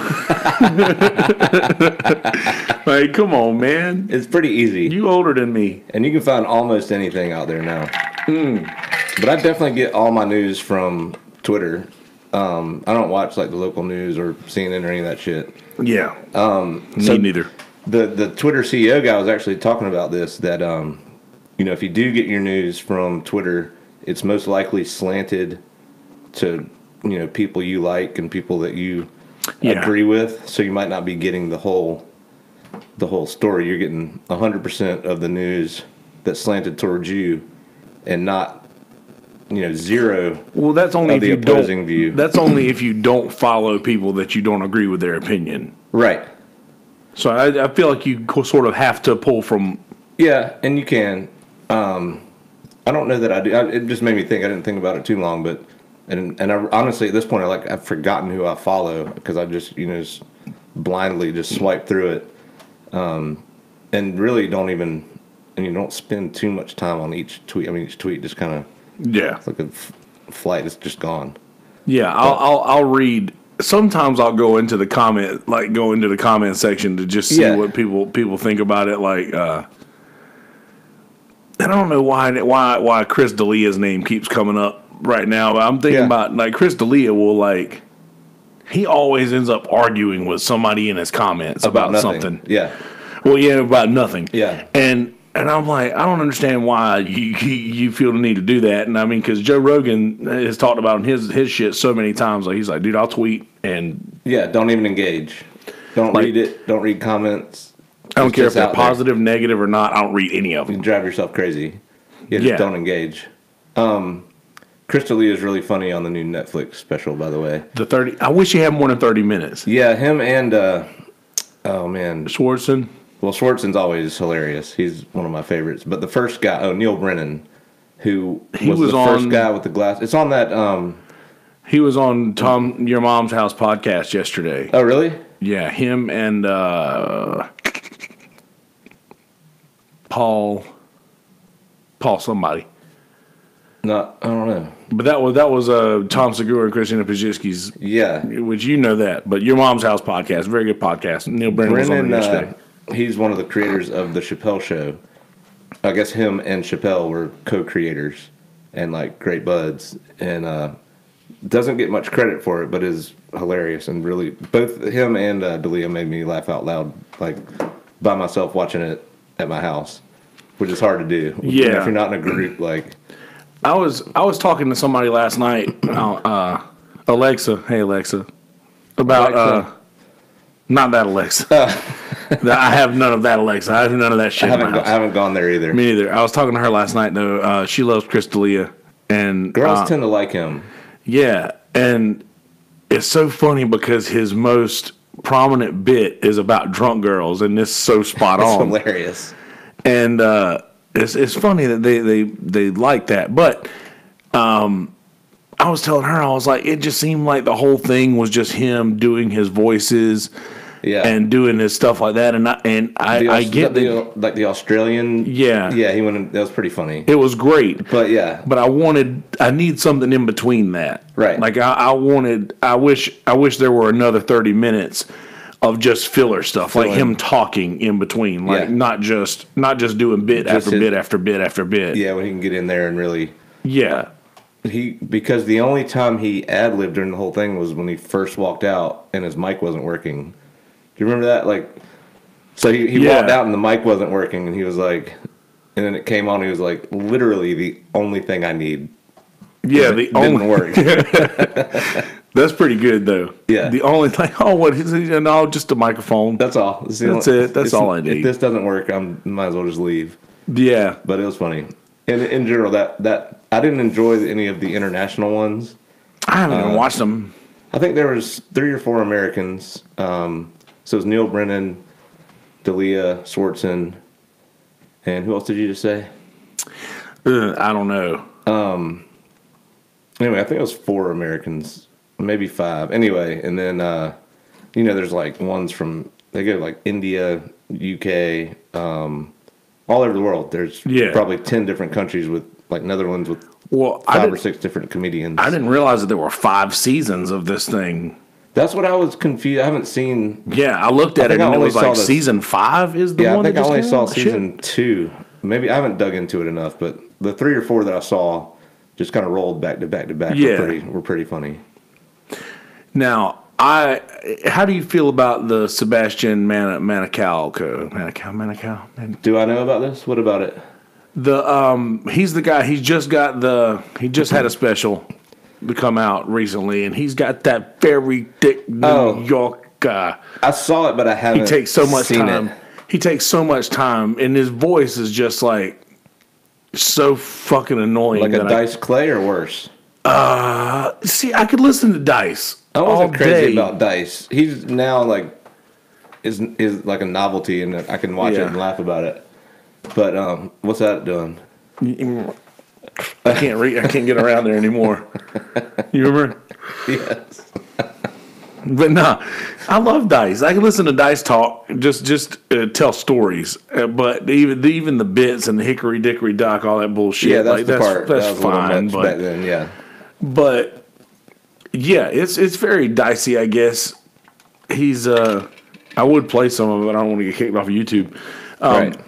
Like, come on, man. It's pretty easy. You older than me. And you can find almost anything out there now. But I definitely get all my news from Twitter. I don't watch like the local news or CNN or any of that shit. Yeah. Me neither. The Twitter CEO guy was actually talking about this, that if you do get your news from Twitter, it's most likely slanted to people you like and people that you agree with. So you might not be getting the whole story. You're getting 100% of the news that's slanted towards you, and not zero. Well, that's only of the opposing view. That's only if you don't follow people that you don't agree with their opinion. Right. So I feel like you sort of have to pull from. Yeah, and you can. I don't know that I do. It just made me think. I didn't think about it too long, but and I, honestly, at this point, I've forgotten who I follow, because I just just blindly just swipe through it, and really don't even, and you don't spend too much time on each tweet. I mean, each tweet just kind of it's like a flight. It's just gone. Yeah, I'll read. Sometimes I'll go into the comment section to just see what people think about it. Like, and I don't know why Chris D'Elia's name keeps coming up right now, but I'm thinking about, like, Chris D'Elia will, like, he always ends up arguing with somebody in his comments about something. Yeah. Well, yeah, about nothing. Yeah. And I'm like, I don't understand why you feel the need to do that. And I mean, because Joe Rogan has talked about his shit so many times. Like, he's like, dude, I'll tweet and don't even engage. Don't read it. Don't read comments. I don't care if they're positive, negative, or not. I don't read any of them. You can drive yourself crazy. Just don't engage. Chris D'Elia is really funny on the new Netflix special, by the way. I wish he had more than 30 minutes. Yeah, him and Schwartzen. Well, Schwartzen's always hilarious. He's one of my favorites. But the first guy, Neil Brennan, who was the first guy with the glass. It's on that. He was on Your Mom's House podcast yesterday. Oh, really? Yeah, him and Paul somebody. No, I don't know. But that was Tom Segura and Christina Pajitsky's. Yeah, which you know that. But Your Mom's House podcast, very good podcast. Neil Brennan was on there yesterday. He's one of the creators of the Chappelle Show. I guess him and Chappelle were co-creators and like great buds, and doesn't get much credit for it, but is hilarious, and really both him and D'Elia made me laugh out loud, like by myself watching it at my house, which is hard to do. Yeah, if you're not in a group. Like, I was talking to somebody last night, Alexa. Hey Alexa, about Alexa. Not that Alexa. I have none of that, Alexa. I have none of that shit. I haven't gone there either. Me neither. I was talking to her last night though. She loves Chris D'Elia, and girls tend to like him. Yeah, and it's so funny because his most prominent bit is about drunk girls, and this is so spot on. It's hilarious. And it's funny that they like that, but I was telling her, I was like, it just seemed like the whole thing was just him doing his voices. Yeah, and doing his stuff like that, and I get like the Australian. Yeah, he went in, that was pretty funny. It was great, but but I need something in between that. Right, like I wish there were another 30 minutes of just filler stuff, like him talking in between, like not just doing bit after bit after bit after bit. Yeah, when he can get in there and really. Yeah, because the only time he ad-libbed during the whole thing was when he first walked out and his mic wasn't working. Do you remember that? Like, so he walked out and the mic wasn't working, and he was like, and then it came on. And he was like, literally the only thing I need. Yeah, didn't work. That's pretty good though. Yeah, the only thing. Oh, what is it? No, just a microphone. That's all. That's it. That's all I need. If this doesn't work, I might as well just leave. Yeah, but it was funny. And in general, that I didn't enjoy any of the international ones. I haven't even watched them. I think there was 3 or 4 Americans. So it was Neil Brennan, D'Elia, Schwartzen, and who else did you just say? I don't know. Anyway, I think it was 4 Americans, maybe 5. Anyway, and then there's like ones from, they go like India, UK, all over the world. There's probably 10 different countries with like Netherlands with 5 or 6 different comedians. I didn't realize that there were 5 seasons of this thing. That's what I was confused. I haven't seen. Yeah, I looked at it and it was like season 5 is the one. Yeah, I think I only saw out? season 2. Maybe I haven't dug into it enough, but the 3 or 4 that I saw just kind of rolled back to back to back. Yeah, were pretty funny. Now, how do you feel about the Sebastian Maniscalco? Do I know about this? What about it? He's the guy. He just had a special to come out recently, and he's got that very thick New York. I saw it, but I haven't. He takes so much seen time. It. He takes so much time, and his voice is just like so fucking annoying. Like a Dice Clay or worse. See, I could listen to Dice. I wasn't crazy about Dice. He's now like is like a novelty, and I can watch it and laugh about it. But what's that doing? I can't read. I can't get around there anymore. You remember? Yes. But no, I love Dice. I can listen to Dice talk, just tell stories. But even the bits and the hickory dickory dock, all that bullshit. Yeah, that's the part. That's fine. But back then, yeah. But yeah, it's very dicey, I guess. He's I would play some of it, but I don't want to get kicked off of YouTube. Right.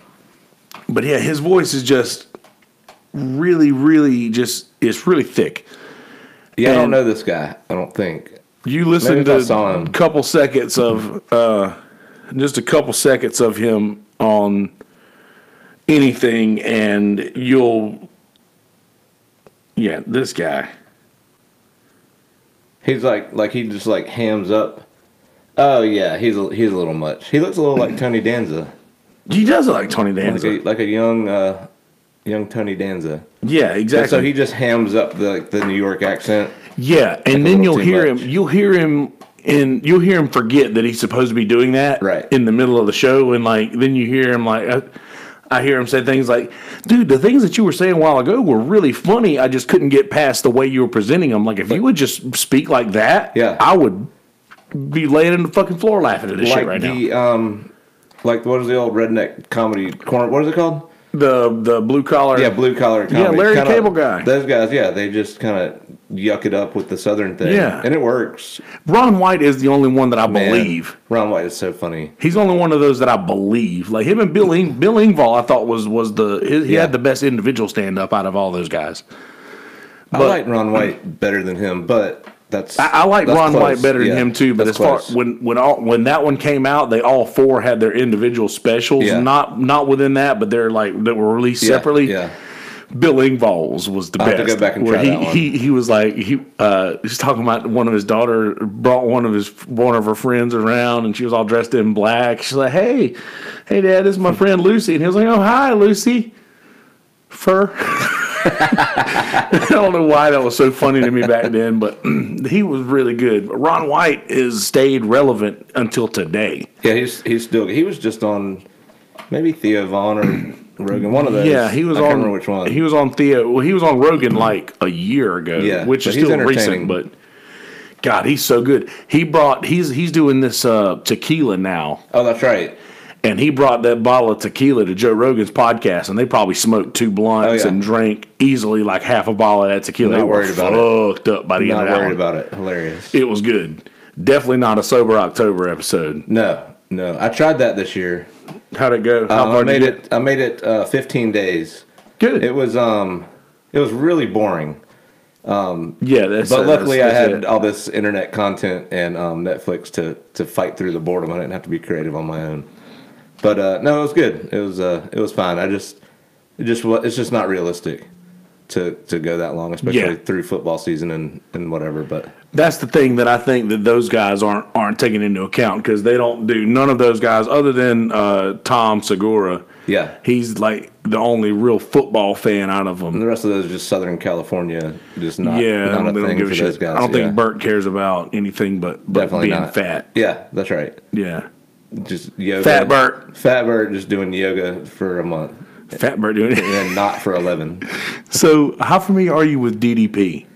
But yeah, his voice is just really, really it's really thick. Yeah, and I don't know this guy. I don't think. You listen to a couple seconds of just a couple seconds of him on anything, and this guy. He's like he just like hams up. Oh yeah, he's a little much. He looks a little like Tony Danza. He does look like Tony Danza, like a young Tony Danza. Yeah, exactly. And so he just hams up the New York accent. Yeah, and then you'll hear him forget that he's supposed to be doing that in the middle of the show, and like then you hear him like I hear him say things like, "Dude, the things that you were saying a while ago were really funny. I just couldn't get past the way you were presenting them. Like if you would just speak like that, I would be laying in the fucking floor laughing at this shit right now." Like what is the old redneck comedy corner? What is it called? The blue collar. Yeah, blue collar comedy. Yeah, Larry Cable Guy. Those guys, they just kind of yuck it up with the Southern thing. Yeah. And it works. Ron White is the only one that I believe. Ron White is so funny. He's the only one of those that I believe. Like him and Bill Engvall, I thought was he had the best individual stand up out of all those guys. I like Ron White better than him, but I like Ron close. White better than him too. But as far when that one came out, they all 4 had their individual specials. Yeah. Not within that, but they're like that were released separately. Yeah. Bill Engvall's was the best. I have to go back and try that one. He was like he's talking about one of his daughter brought one of her friends around, and she was all dressed in black. She's like, hey Dad, this is my friend Lucy, and he was like, oh hi Lucy, fur. I don't know why that was so funny to me back then, but he was really good. Ron White has stayed relevant until today. Yeah, he's still. He was just on maybe Theo Vaughn or Rogan, one of those. Yeah, he was I on. can't remember which one. He was on Theo. Well, he was on Rogan like a year ago. Yeah, which is still recent, but God, he's so good. He's doing this tequila now. Oh, that's right. And he brought that bottle of tequila to Joe Rogan's podcast, and they probably smoked 2 blunts and drank easily like half a bottle of that tequila. Not worried about it. Fucked up by the end of that. Not worried about it. Hilarious. It was good. Definitely not a sober October episode. No. I tried that this year. How'd it go? How far did you get? I made it 15 days. Good. It was really boring. But luckily I had all this internet content and Netflix to fight through the boredom. I didn't have to be creative on my own. But no, it was good. It was fine. It's just not realistic to go that long, especially through football season and whatever. But that's the thing that I think that those guys aren't taking into account, because they don't do none of those guys other than Tom Segura. Yeah, he's like the only real football fan out of them. And the rest of those are just Southern California, just not they a don't thing give for a those shit. guys. I don't think Bert cares about anything but definitely being not. fat. Yeah, that's right. Yeah. Just yoga. Fat Bert just doing yoga for a month. Fat Bert doing it. And not for 11. So, how familiar are you with DDP?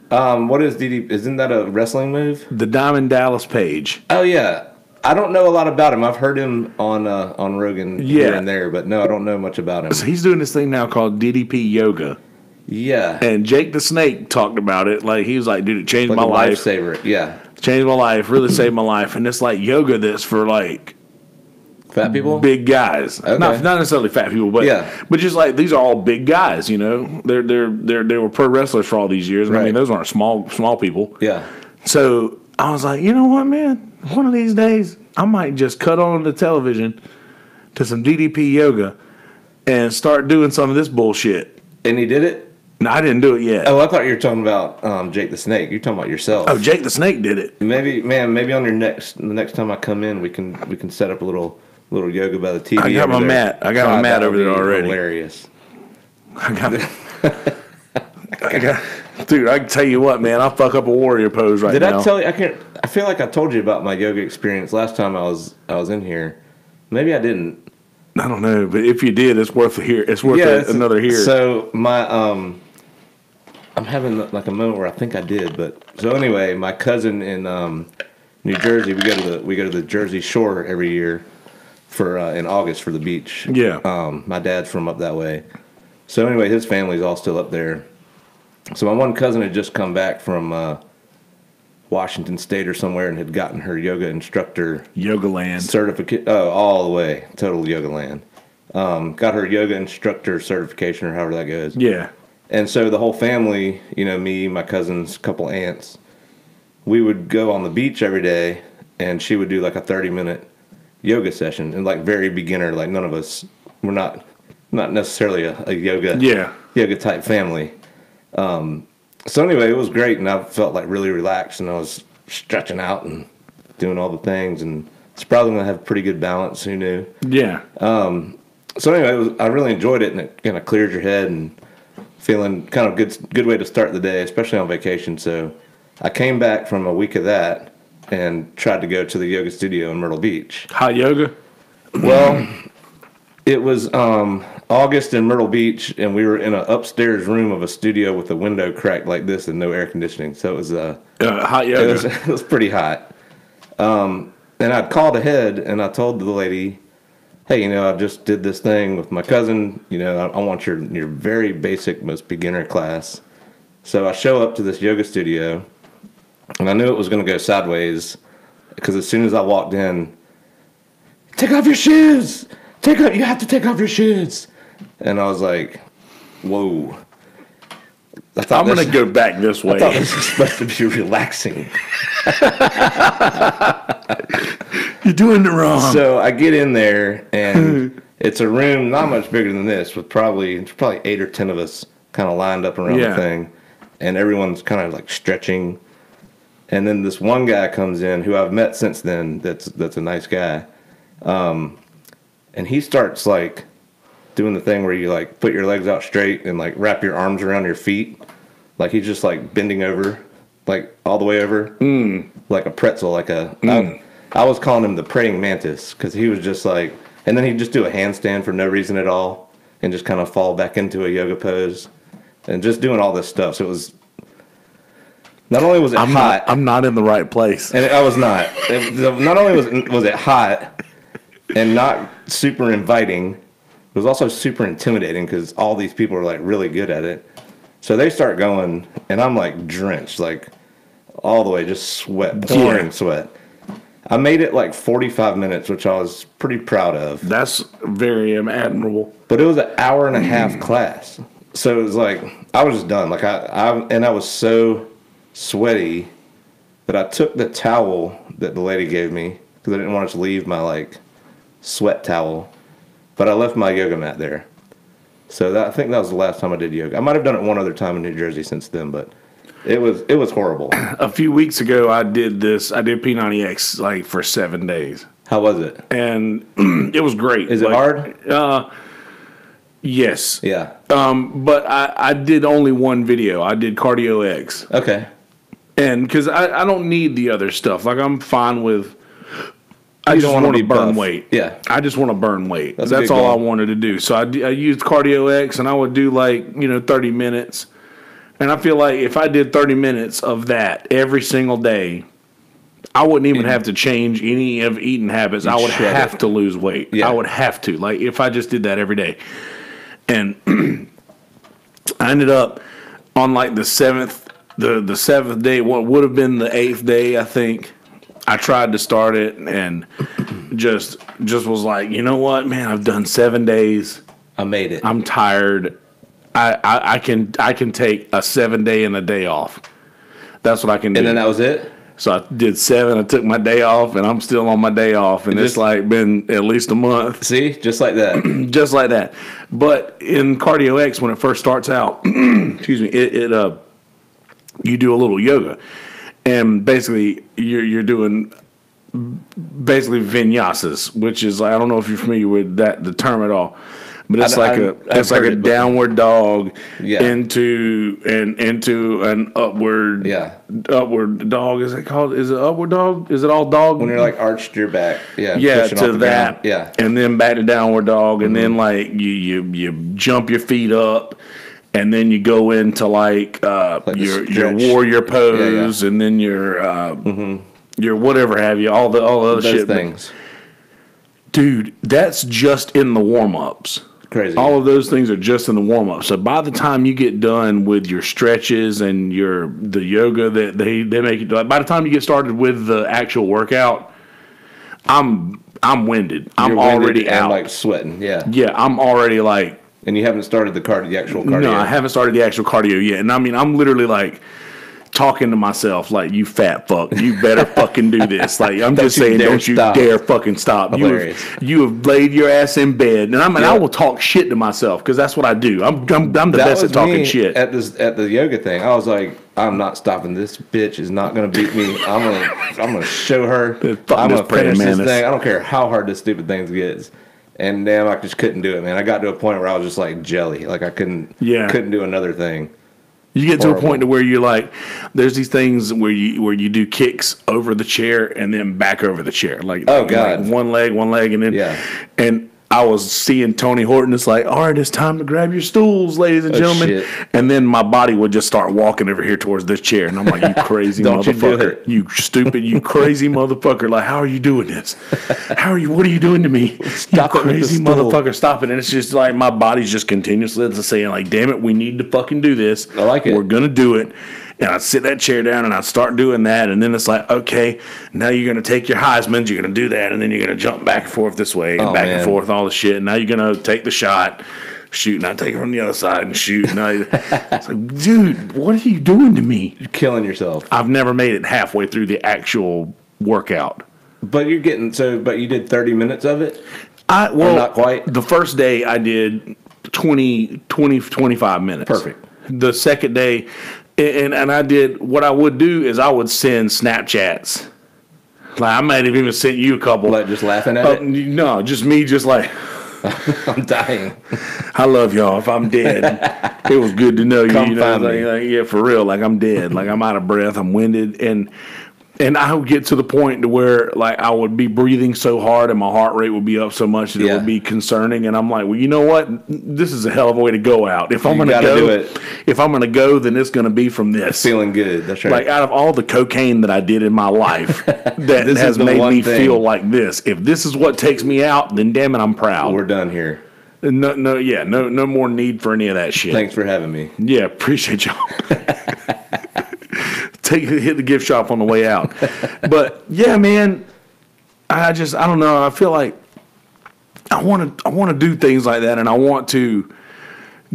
What is DDP? Isn't that a wrestling move? The Diamond Dallas Page. Oh, yeah. I don't know a lot about him. I've heard him on Rogan here and there, but no, I don't know much about him. So he's doing this thing now called DDP Yoga. Yeah. And Jake the Snake talked about it. Like, he was like, dude, it changed like my life. Lifesaver. Yeah. Changed my life. Really saved my life. And it's like yoga that's for like fat people, big guys. Okay. Not necessarily fat people, but just like these are all big guys. You know, they were pro wrestlers for all these years. Right. I mean, those aren't small people. Yeah. So I was like, you know what, man? One of these days, I might just cut on the television to some DDP yoga and start doing some of this bullshit. And he did it? No, I didn't do it yet. Oh, I thought you were talking about Jake the Snake. You're talking about yourself. Oh, Jake the Snake did it. Maybe on the next time I come in, we can set up a little yoga by the TV. I got my mat. I got my mat over there already. Hilarious. Dude, I can tell you what, man. I'll fuck up a warrior pose right now. Did I tell you? I feel like I told you about my yoga experience last time I was in here. Maybe I didn't. I don't know, but if you did, it's worth another hear. So my I'm having like a moment where I think I did, but so anyway, my cousin in New Jersey, we go to the Jersey Shore every year for in August for the beach. Yeah. My dad's from up that way, so anyway, his family's all still up there. So my one cousin had just come back from Washington State or somewhere and had gotten her yoga instructor Yoga Land certificate. Oh, all the way, total Yoga Land. Got her yoga instructor certification or however that goes. Yeah. And so the whole family, you know, me, my cousins, couple aunts, we would go on the beach every day, and she would do like a 30-minute yoga session, and like very beginner, like none of us, we're not necessarily a yoga type family. So anyway, it was great, and I felt like really relaxed, and I was stretching out and doing all the things, and it's probably going to have pretty good balance. Who knew? Yeah. So anyway, I really enjoyed it, and it kind of cleared your head and feeling kind of good way to start the day, especially on vacation. So I came back from a week of that and tried to go to the yoga studio in Myrtle Beach. Hot yoga? Well, it was August in Myrtle Beach, and we were in an upstairs room of a studio with a window cracked like this and no air conditioning. So it was hot yoga. It was pretty hot. And I'd called ahead, and I told the lady, hey, you know, I just did this thing with my cousin. You know, I want your very basic, most beginner class. So I show up to this yoga studio, and I knew it was going to go sideways because as soon as I walked in, take off your shoes. You have to take off your shoes. And I was like, whoa. I'm going to go back this way. I thought this was supposed to be relaxing. You're doing it wrong. So I get in there, and it's a room not much bigger than this, with probably 8 or 10 of us kind of lined up around the thing, and everyone's kind of like stretching. And then this one guy comes in who I've met since then. That's a nice guy, and he starts like doing the thing where you like put your legs out straight and like wrap your arms around your feet, like he's just like bending over, like all the way over, like a pretzel, like a. I was calling him the praying mantis because he was just like, and then he'd just do a handstand for no reason at all and just kind of fall back into a yoga pose and just doing all this stuff. So it was, not only was it hot. I'm not in the right place. And I was not. Not only was it hot and not super inviting, it was also super intimidating because all these people are like really good at it. So they start going, and I'm like drenched, like all the way, just sweat, pouring sweat. I made it like 45 minutes, which I was pretty proud of. That's very admirable. But it was an hour and a half class. So it was like, I was just done. Like I was so sweaty that I took the towel that the lady gave me because I didn't want to leave my like sweat towel. But I left my yoga mat there. So I think that was the last time I did yoga. I might have done it one other time in New Jersey since then, but it was horrible. A few weeks ago, I did P90X like for 7 days. How was it? And it was great. Is it hard? Yes. Yeah. But I did only one video. I did Cardio X. Okay. And because I don't need the other stuff. Like I'm fine with. I just want to burn weight. Yeah. I just want to burn weight. That's all I wanted to do. So I used Cardio X, and I would do 30 minutes. And I feel like if I did 30 minutes of that every single day, I wouldn't even have to change any of eating habits. I would have to lose weight. Yeah. I would have to. Like, if I just did that every day. And I ended up on like the seventh day, what would have been the 8th day, I think. I tried to start it and just was like, you know what, man, I've done 7 days. I made it. I'm tired. I can take a 7-day and a day off. That's what I can do. And then that was it? So I did 7. I took my day off, and I'm still on my day off, and it's like been at least a month. See, just like that, just like that. But in Cardio X, when it first starts out, excuse me, you do a little yoga, and basically you're doing basically vinyasas, which is, I don't know if you're familiar with the term at all. But it's like a downward dog into an upward dog. Is it called? Is it upward dog? Is it all dog? When you're like arched your back, to that, ground. and then back to downward dog, and then like you jump your feet up, and then you go into like your warrior pose, and then your whatever have you, all the other those shit things. Dude, that's just in the warm-ups. Crazy. All of those things are just in the warm-up. So by the time you get done with your stretches and the yoga that they make you do, by the time you get started with the actual workout, I'm winded. I'm already out. And like sweating, yeah. Yeah, I'm already like. And you haven't started the actual cardio. No, I haven't started the actual cardio yet. And I mean, I'm literally like talking to myself like, you fat fuck, you better fucking do this. Like, I'm just saying, don't you dare fucking stop. You have laid your ass in bed, and I will talk shit to myself because that's what I do. I'm the best at talking shit. At the yoga thing, I was like, I'm not stopping. This bitch is not gonna beat me. I'm gonna show her. I'm gonna finish this thing. I don't care how hard this stupid thing gets. And damn, I just couldn't do it, man. I got to a point where I was just like jelly. Like I couldn't do another thing. You get to a point to where you're like, there's these things where you do kicks over the chair and then back over the chair. Like, like one leg, and then and I was seeing Tony Horton. It's like, all right, it's time to grab your stools, ladies and gentlemen. Shit. And then my body would just start walking over here towards this chair, and I'm like, you crazy motherfucker, you stupid, you crazy motherfucker. Like, how are you doing this? What are you doing to me? Stop you it, crazy motherfucker, stop it. And it's just like my body's just continuously saying, like, damn it, we need to fucking do this. I like it. We're gonna do it. And I'd sit that chair down and I'd start doing that. And then it's like, okay, now you're going to take your Heisman's, you're going to do that. And then you're going to jump back and forth this way and back and forth, all the shit. And now you're going to take the shot, shoot, and I take it from the other side and shoot. And it's like, dude, what are you doing to me? You're killing yourself. I've never made it halfway through the actual workout. But you did 30 minutes of it? Well, not quite? The first day I did 25 minutes. Perfect. The second day... And I did, what I would do is I would send Snapchats. Like, I might have even sent you a couple. Like, just laughing at it? No, just me, just like. I'm dying. I love y'all. If I'm dead, it was good to know you. Come You know, find me. like, yeah, for real. Like, I'm dead. Like, I'm out of breath. I'm winded. And I would get to the point to where, like, I would be breathing so hard and my heart rate would be up so much that it would be concerning. And I'm like, well, you know what? This is a hell of a way to go out. If I'm going to go, then it's going to be from this. Feeling good. That's right. Like, out of all the cocaine that I did in my life that has made me feel like this, if this is what takes me out, then damn it, I'm proud. We're done here. No more need for any of that shit. Thanks for having me. Yeah, appreciate y'all. Hit the gift shop on the way out. But yeah, man, I don't know. I feel like I want to do things like that, and I want to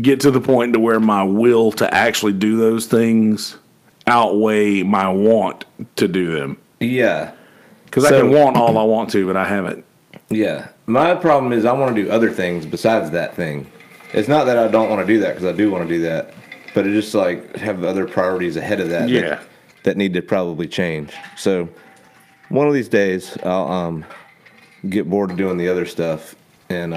get to the point to where my will to actually do those things outweigh my want to do them. Yeah, because I can want all I want to, but I haven't. Yeah, my problem is I want to do other things besides that thing. It's not that I don't want to do that, because I do want to do that, but it's just like have other priorities ahead of that. Yeah. That need to probably change. So one of these days I'll get bored of doing the other stuff, and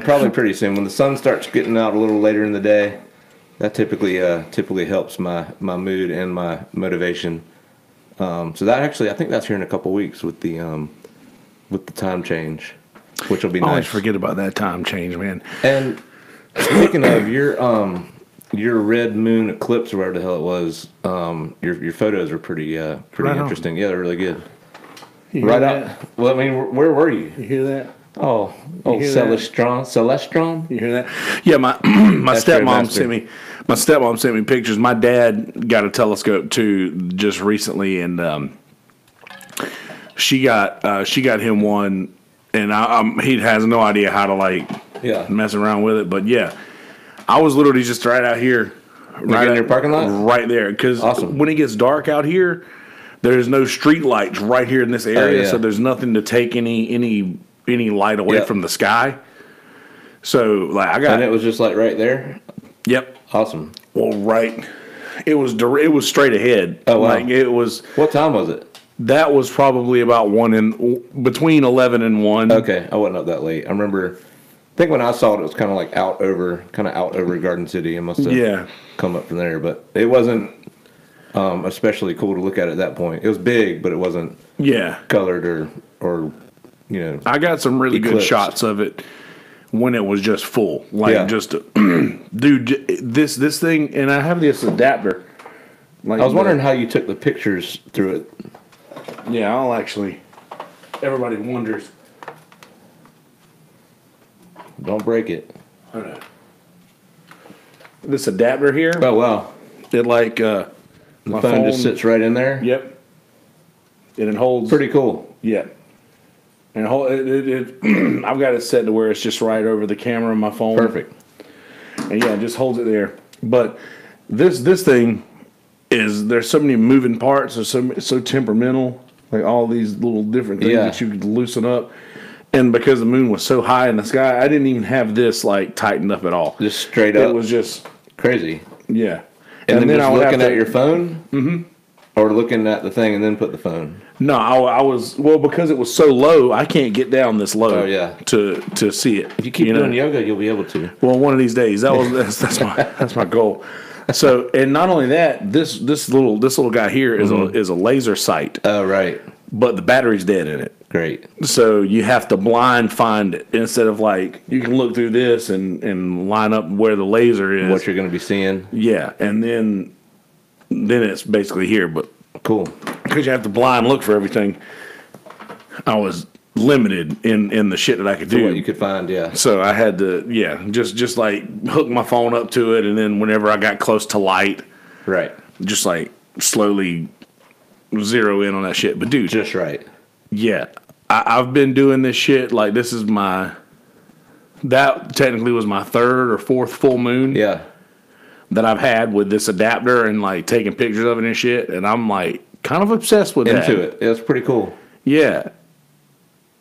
probably pretty soon when the sun starts getting out a little later in the day, that typically helps my mood and my motivation. So that actually, I think that's here in a couple weeks with the time change, which will be nice. I always forget about that time change, man. And speaking of, your red moon eclipse, or whatever the hell it was. Your photos are pretty Right interesting. Yeah, they're really good. You hear Right that? out. Well, I mean, where were you? You hear that? Oh, hear that? Celestron. You hear that? Yeah, my my stepmom Master. sent me. My stepmom sent me pictures. My dad got a telescope too just recently, and she got him one, and he has no idea how to mess around with it. But yeah, I was literally just right out here, Right in your parking lot, right there, because awesome. When it gets dark out here, there's no street lights right here in this area, so there's nothing to take any light away from the sky. So I got, and it was just right there. Yep. Awesome. Well, right. It was straight ahead. Oh wow. It was. What time was it? That was probably about between 11 and 1. Okay, I wasn't up that late. I remember. I think when I saw it was kind of out over Garden City. It must have come up from there, but it wasn't especially cool to look at that point. It was big, but it wasn't colored or I got some really good shots of it when it was just full. Dude, this thing, and I have this adapter. I was wondering how you took the pictures through it. Yeah, I'll actually. Everybody wonders. Don't break it. Okay. This adapter here. Oh wow! It my phone just sits right in there. Yep. And it holds. Pretty cool. Yeah. And I've got it set to where it's just right over the camera on my phone. Perfect. And yeah, it just holds it there. But this thing there's so many moving parts. It's so temperamental. Like all these little different things that you could loosen up. And because the moon was so high in the sky, I didn't even have this tightened up at all. Just straight up. It was just crazy. Yeah. And then I was looking at your phone? Mm-hmm. Or looking at the thing and then put the phone? No, I was, because it was so low, I can't get down this low to see it. If you keep doing yoga, you'll be able to. Well, one of these days. That's my goal. So, and not only that, this little guy here is a laser sight. Oh, right. But the battery's dead in it. Great. So you have to blind find it instead of you can look through this and line up where the laser is. What you're going to be seeing. Yeah, and then it's basically here. But cool. Because you have to blind look for everything, I was limited in the shit that I could do. What you could find, yeah. So I had to, just hook my phone up to it, and then whenever I got close to light, right, just slowly zero in on that shit. But dude, just right. Yeah, I've been doing this shit. This is that technically was my third or fourth full moon. Yeah. That I've had with this adapter and taking pictures of it and shit, and I'm kind of obsessed with that. Into it. It's pretty cool. Yeah.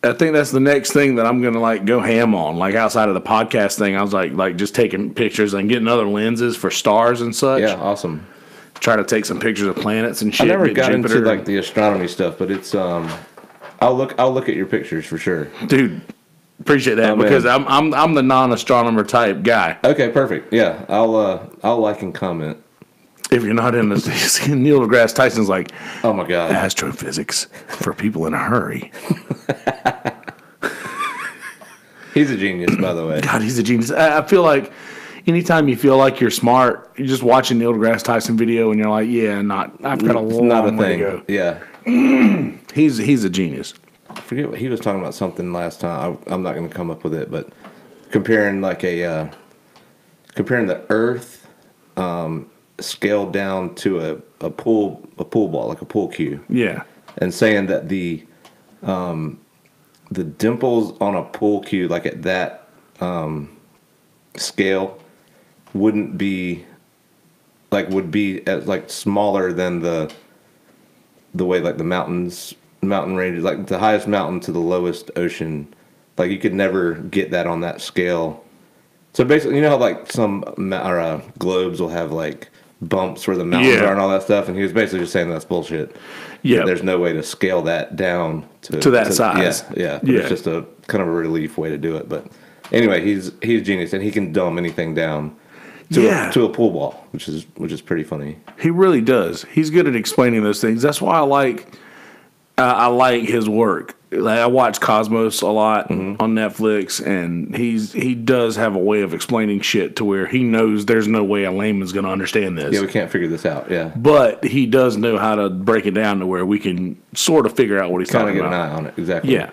I think that's the next thing that I'm gonna go ham on. Outside of the podcast thing, I was just taking pictures and getting other lenses for stars and such. Yeah, awesome. Try to take some pictures of planets and shit. I never got into the astronomy stuff, but it's I'll look at your pictures for sure, dude. Appreciate that because I'm the non-astronomer type guy. Okay, perfect. Yeah, I'll like and comment. If you're not in the Neil deGrasse Tyson's oh my god, astrophysics for people in a hurry. He's a genius, by the way. God, he's a genius. I feel like anytime you feel like you're smart, you're just watching Neil deGrasse Tyson video and you're I've got a long way to go. Yeah. He's a genius. I forget what he was talking about something last time. I'm not going to come up with it, but comparing comparing the Earth scaled down to a pool ball, like a pool cue. Yeah. And saying that the dimples on a pool cue, at that scale, wouldn't be would be at smaller than the way the mountain ranges, the highest mountain to the lowest ocean, you could never get that on that scale. So basically, you know how some globes will have bumps where the mountains are and all that stuff, and he was basically just saying that's bullshit. Yeah, there's no way to scale that down to that size. Yeah. It's just a kind of a relief way to do it. But anyway, he's genius, and he can dumb anything down to a pool ball, which is pretty funny. He really does. He's good at explaining those things. That's why I like his work. like, I watch Cosmos a lot on Netflix, and he does have a way of explaining shit to where he knows there's no way a layman's going to understand this. Yeah, we can't figure this out. Yeah, but he does know how to break it down to where we can sort of figure out what he's talking about. Kind of get an eye on it. Exactly. Yeah,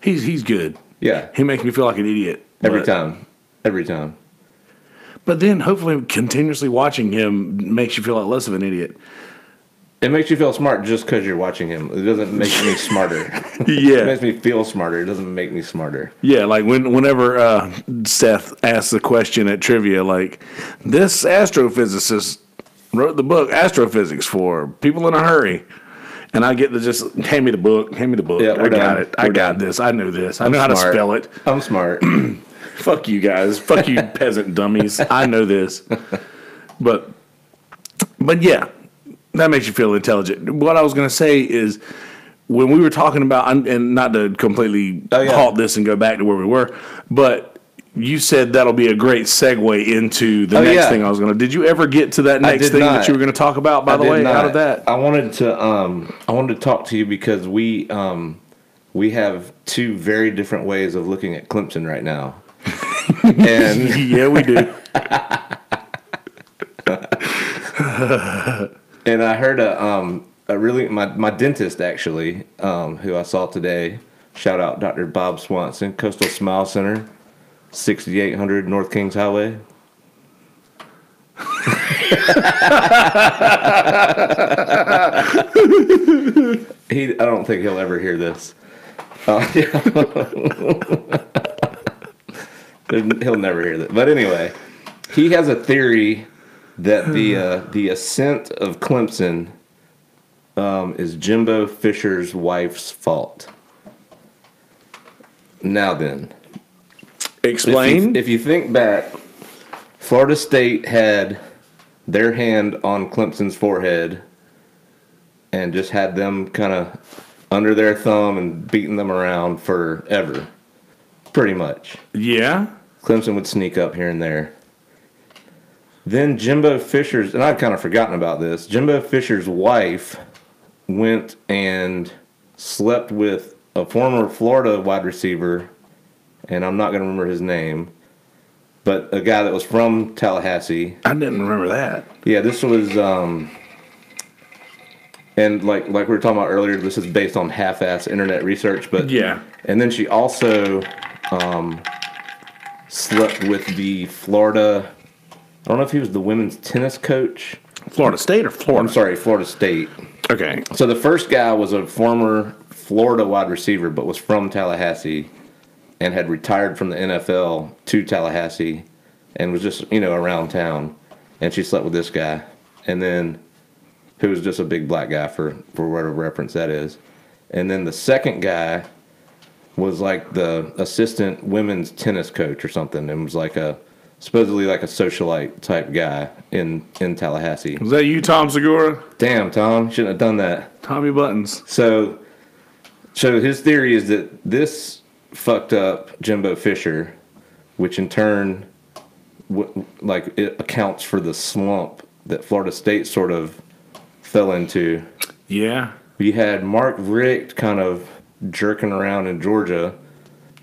he's good. Yeah, he makes me feel like an idiot every time. But then, hopefully, continuously watching him makes you feel like less of an idiot. It makes you feel smart just because you're watching him. It doesn't make me smarter. Yeah. It makes me feel smarter. It doesn't make me smarter. Yeah, like whenever Seth asks a question at trivia, like, this astrophysicist wrote the book Astrophysics for People in a Hurry. And I get to just, hand me the book. Yeah, I got it. I got this. I know this. I know how to spell it. I'm smart. Fuck you guys. Fuck you peasant dummies. I know this. But yeah. That makes you feel intelligent. What I was going to say is, when we were talking about, and not to completely halt this and go back to where we were, but you said that'll be a great segue into the next thing I was going to. Did you ever get to that next thing that you were going to talk about? By the way, out of that, I wanted to talk to you because we have two very different ways of looking at Clemson right now, and yeah, we do. And I heard a really my dentist actually, who I saw today. Shout out Dr. Bob Swanson, Coastal Smile Center, 6800 North Kings Highway. I don't think he'll ever hear this. He'll never hear that. But anyway, he has a theory that the ascent of Clemson is Jimbo Fisher's wife's fault. Now then, explain. If you think back, Florida State had their hand on Clemson's forehead and just had them kind of under their thumb and beating them around forever, pretty much. Yeah. Clemson would sneak up here and there. Then Jimbo Fisher's, and I'd kind of forgotten about this, Jimbo Fisher's wife went and slept with a former Florida wide receiver, and I'm not going to remember his name, but a guy that was from Tallahassee. I didn't remember that. Yeah, this was, and like we were talking about earlier, this is based on half-ass internet research, but yeah. And then she also slept with the Florida, I don't know if he was the women's tennis coach. Florida State or Florida? I'm sorry, Florida State. Okay. So the first guy was a former Florida wide receiver, but was from Tallahassee and had retired from the NFL to Tallahassee and was just, around town. And she slept with this guy. And then, who was just a big black guy for whatever reference that is. And then the second guy was like the assistant women's tennis coach or something, and was like supposedly like a socialite type guy in Tallahassee. Was that you, Tom Segura? Damn, Tom, shouldn't have done that. Tommy Buttons. So his theory is that this fucked up Jimbo Fisher, which in turn, it accounts for the slump that Florida State sort of fell into. Yeah. We had Mark Richt kind of jerking around in Georgia.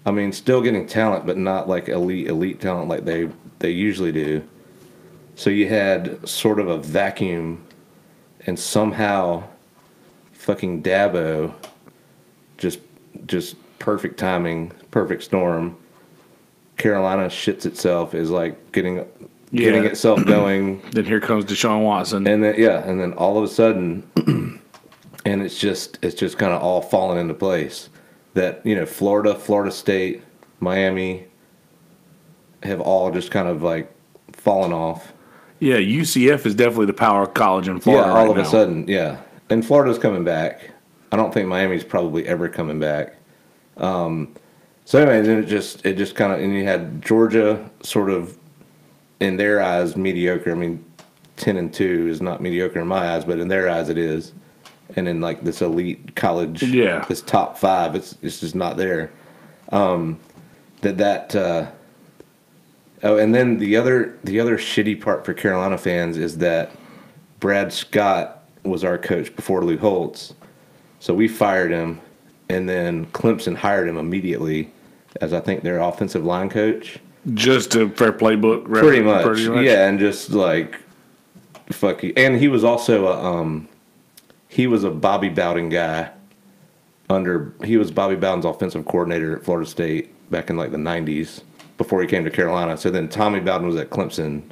I mean, still getting talent, but not like elite talent like they usually do. So you had sort of a vacuum, and somehow fucking Dabo, just perfect timing, perfect storm. Carolina shits itself, is like getting itself going. Then here comes Deshaun Watson. And then all of a sudden, and it's just kind of all falling into place. That, Florida State, Miami have all just kind of like fallen off. Yeah, UCF is definitely the power college in Florida. Yeah, all of a sudden, yeah. And Florida's coming back. I don't think Miami's probably ever coming back. So anyway, then it just kind of, and you had Georgia sort of, in their eyes, mediocre. I mean, 10-2 is not mediocre in my eyes, but in their eyes it is. And in like this elite college, this top five, it's just not there. And then the other shitty part for Carolina fans is that Brad Scott was our coach before Lou Holtz, so we fired him, and then Clemson hired him immediately as I think their offensive line coach. Just a fair playbook, Pretty much. Yeah, and just like fuck you. And he was also a Bobby Bowden guy. He was Bobby Bowden's offensive coordinator at Florida State back in like the 90s before he came to Carolina. So then Tommy Bowden was at Clemson.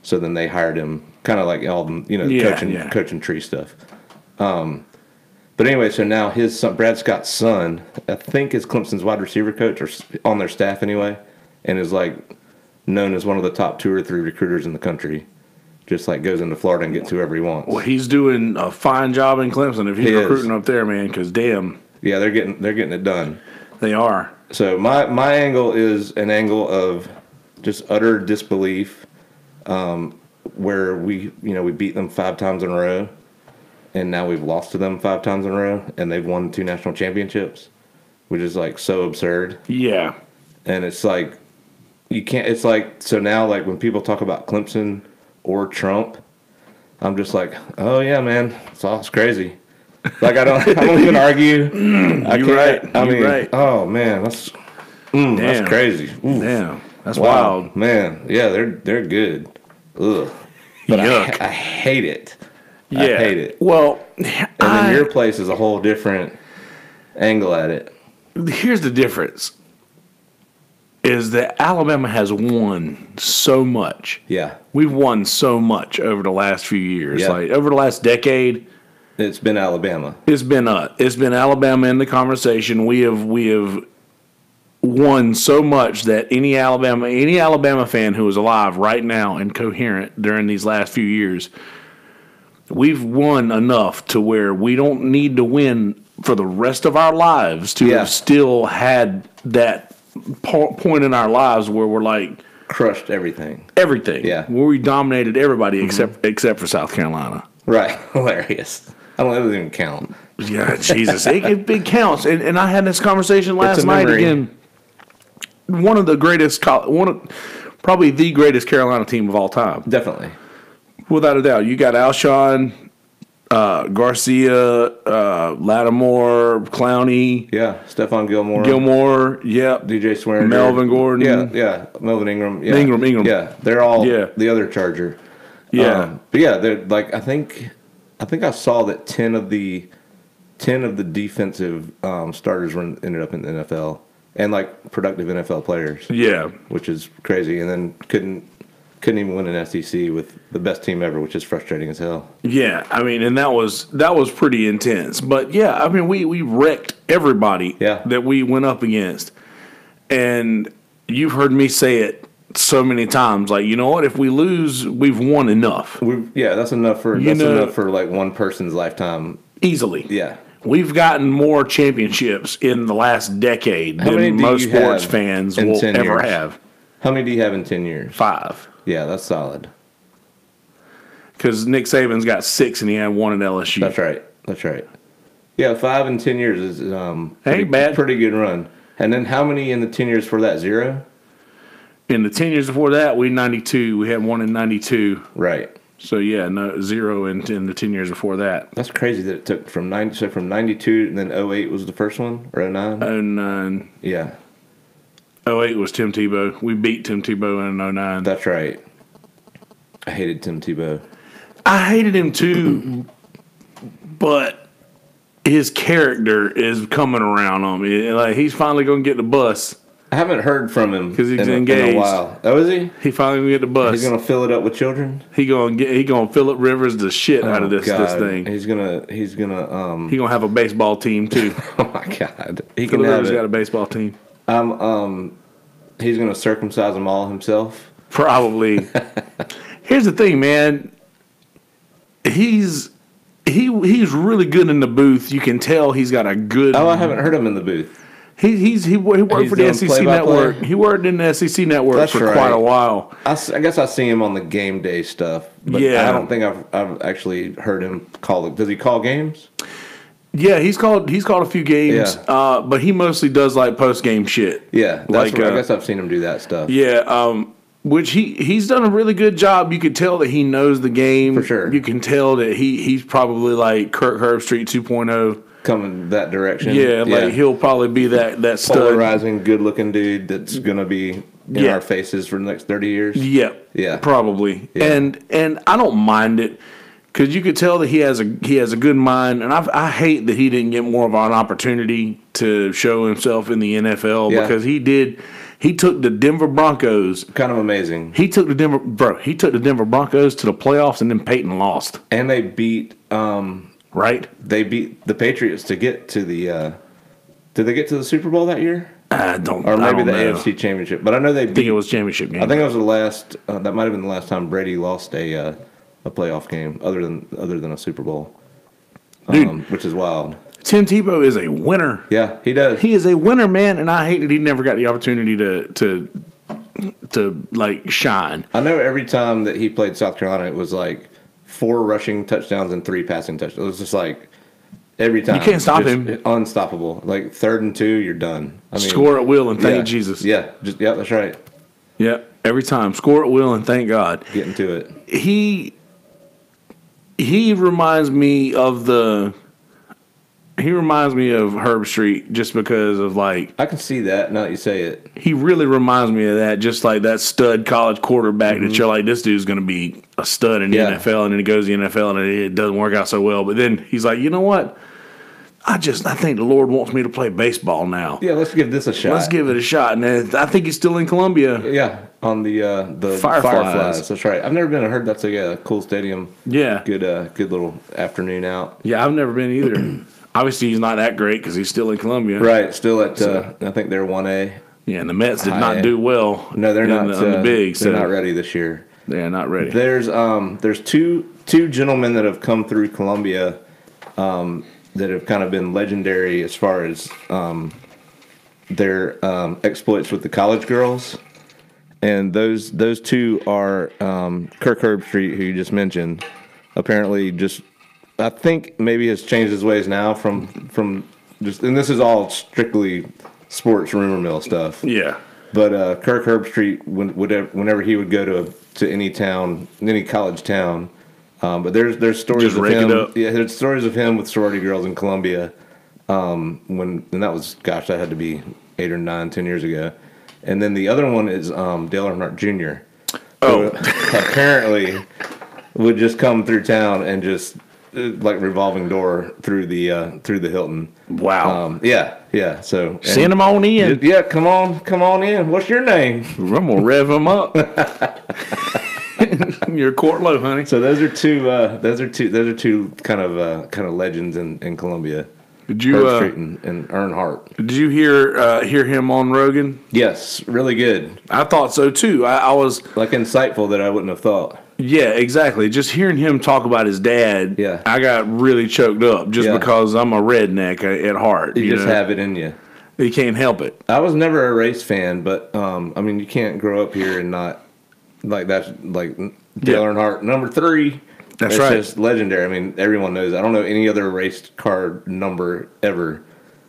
So then they hired him, kind of like all the coaching tree stuff. But anyway, so now his son, Brad Scott's son, I think is Clemson's wide receiver coach, or on their staff anyway, and is like known as one of the top 2 or 3 recruiters in the country. Just like goes into Florida and gets whoever he wants. Well, he's doing a fine job in Clemson if he's recruiting up there, man. Because damn, yeah, they're getting it done. They are. So my angle is an angle of just utter disbelief, where we beat them 5 times in a row, and now we've lost to them 5 times in a row, and they've won 2 national championships, which is like so absurd. Yeah, and it's like you can't. It's like so now like when people talk about Clemson or Trump, I'm just like, oh yeah, man, it's crazy. Like I don't even argue. I can't. Right. I mean, right. Oh man, that's crazy. Ooh. Damn, that's wild, man. Yeah, they're good. Ugh. But I hate it. Yeah. I hate it. Well, and then your place is a whole different angle at it. Here's the difference. Is that Alabama has won so much. Yeah. We've won so much over the last few years. Yeah. Like over the last decade. It's been Alabama. It's been Alabama in the conversation. We have won so much that any Alabama fan who is alive right now and coherent during these last few years, we've won enough to where we don't need to win for the rest of our lives to have still had that point in our lives where we're like crushed everything, where we dominated everybody except for South Carolina. Right. Hilarious. I don't even count. Yeah, Jesus, it counts. And I had this conversation last night again. One of the greatest, probably the greatest Carolina team of all time. Definitely, without a doubt. You got Alshon, Garcia, Lattimore, Clowney. Yeah, Stephon Gilmore. Yeah. DJ Swearinger. Melvin Gordon. Yeah. Melvin Ingram. Yeah. Ingram. Yeah, they're all the other Charger. Yeah. But yeah, they're like I think I saw that 10 of the defensive starters ended up in the NFL and like productive NFL players. Yeah, which is crazy. And then couldn't even win an SEC with the best team ever, which is frustrating as hell. Yeah, I mean, and that was pretty intense. But yeah, I mean, we wrecked everybody that we went up against, and you've heard me say it so many times. Like, you know what? If we lose, we've won enough. That's enough for enough for like one person's lifetime easily. Yeah. We've gotten more championships in the last decade than most sports fans will ever have. How many do you have in 10 years? 5. Yeah, that's solid. Because Nick Saban's got 6 and he had 1 at LSU. That's right. Yeah, 5 in 10 years is ain't bad. Pretty good run. And then how many in the 10 years for that? 0? In the 10 years before that, we 92. We had 1 in 92. Right. So yeah, 0 in the 10 years before that. That's crazy that it took from 92 and then 08 was the first one, or 09? 09. Yeah. 08 was Tim Tebow. We beat Tim Tebow in 09. That's right. I hated Tim Tebow. I hated him too, but his character is coming around on me. Like, he's finally going to get the bus. I haven't heard from him because he's engaged. In a while. Oh, is he? He finally gonna get the bus. He's gonna fill it up with children. He gonna Phillip Rivers the shit out of this thing. He's gonna have a baseball team too. Oh my God. Phillip Rivers got a baseball team. He's gonna circumcise them all himself. Probably. Here's the thing, man. He's really good in the booth. You can tell he's got a good. Oh, I haven't heard him in the booth. He worked for the SEC network. He worked in the SEC network for quite a while. I guess I see him on the game day stuff. But I don't think I've actually heard him call it. Does he call games? Yeah, he's called a few games. Yeah. But he mostly does like post game shit. Yeah, I guess I've seen him do that stuff. Yeah, which he's done a really good job. You could tell that he knows the game for sure. You can tell that he's probably like Kirk Herbstreit 2.0. coming that direction. Yeah, like he'll probably be that stud. Polarizing, good-looking dude that's going to be in our faces for the next 30 years. Yeah, probably. Yeah. And I don't mind it because you could tell that he has a good mind, and I hate that he didn't get more of an opportunity to show himself in the NFL because he did. He took the Denver Broncos. Kind of amazing. He took the Denver Broncos to the playoffs, and then Peyton lost. And they beat. Right. They beat the Patriots to get to the. Did they get to the Super Bowl that year? I don't. Or maybe the AFC Championship. But I know they beat. I think it was championship game. I think it was the last. That might have been the last time Brady lost a playoff game, other than a Super Bowl. Dude, which is wild. Tim Tebow is a winner. Yeah, he does. He is a winner, man, and I hate that he never got the opportunity to like shine. I know every time that he played South Carolina, it was like 4 rushing touchdowns and 3 passing touchdowns. It was just like every time. You can't stop him. Unstoppable. Like 3rd and 2, you're done. I mean, score at will and thank Jesus. Yeah, that's right. Yeah, every time. Score at will and thank God. Getting to it. He reminds me of Herb Street just because of like. I can see that now that you say it. He really reminds me of that, just like that stud college quarterback that you're like, this dude's going to be a stud in the NFL, and then he goes to the NFL and it doesn't work out so well. But then he's like, you know what? I think the Lord wants me to play baseball now. Yeah, let's give this a shot. Let's give it a shot. And I think he's still in Columbia. Yeah, on the Fireflies. That's right. I've never been. I heard that's a cool stadium. Yeah. Good little afternoon out. Yeah, I've never been either. Obviously, he's not that great because he's still in Columbia. Right, still at, I think they're 1A. Yeah, and the Mets did not do well. No, they're not. On the big, they're not ready this year. They're not ready. There's two gentlemen that have come through Columbia that have kind of been legendary as far as their exploits with the college girls. And those two are Kirk Herbstreit, who you just mentioned, apparently just – I think maybe has changed his ways now from just, and this is all strictly sports rumor mill stuff. Yeah. But Kirk Herbstreit, whenever he would go to any town, any college town, but there's stories just of him. Yeah, there's stories of him with sorority girls in Columbia. And that was, gosh, that had to be 8 or 9, 10 years ago. And then the other one is Dale Earnhardt Jr. Oh, apparently would just come through town and just. Like revolving door through the Hilton. Wow. Yeah. So send him on in. Yeah, come on in. What's your name? I'm gonna rev him up. You're Court Low, honey. So those are two kind of legends in Columbia. Did you Herbstreit and Earnhardt? Did you hear him on Rogan? Yes, really good. I thought so too. I was like insightful that I wouldn't have thought. Yeah, exactly. Just hearing him talk about his dad, I got really choked up just because I'm a redneck at heart. You just have it in you. You can't help it. I was never a race fan, but I mean, you can't grow up here and not like that's like Dale Earnhardt number 3. That's right. It's just legendary. I mean, everyone knows. I don't know any other race car number ever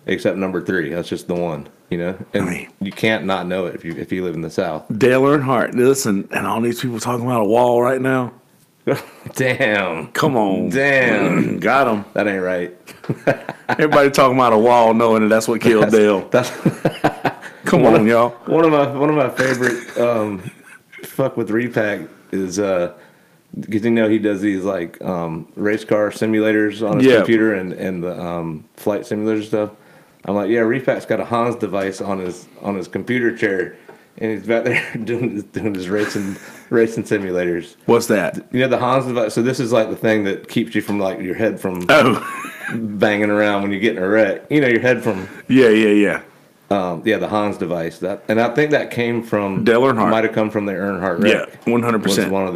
except number 3. That's just the one. You know, and you can't not know it if you live in the South. Dale Earnhardt, listen, and all these people talking about a wall right now. Damn. Come on. Damn. Got him. That ain't right. Everybody talking about a wall knowing that that's what killed Dale. Come on, y'all. One of my favorite fuck with Repack is because he does these like race car simulators on his computer and the flight simulator stuff. I'm like, yeah, Repack's got a Hans device on his computer chair, and he's back there doing his racing simulators. What's that? You know, the Hans device. So this is like the thing that keeps you from like your head from banging around when you get in a wreck. You know, your head from the Hans device. And I think that came from Dale Earnhardt. Might have come from the Earnhardt wreck. Yeah, 100%. Was one of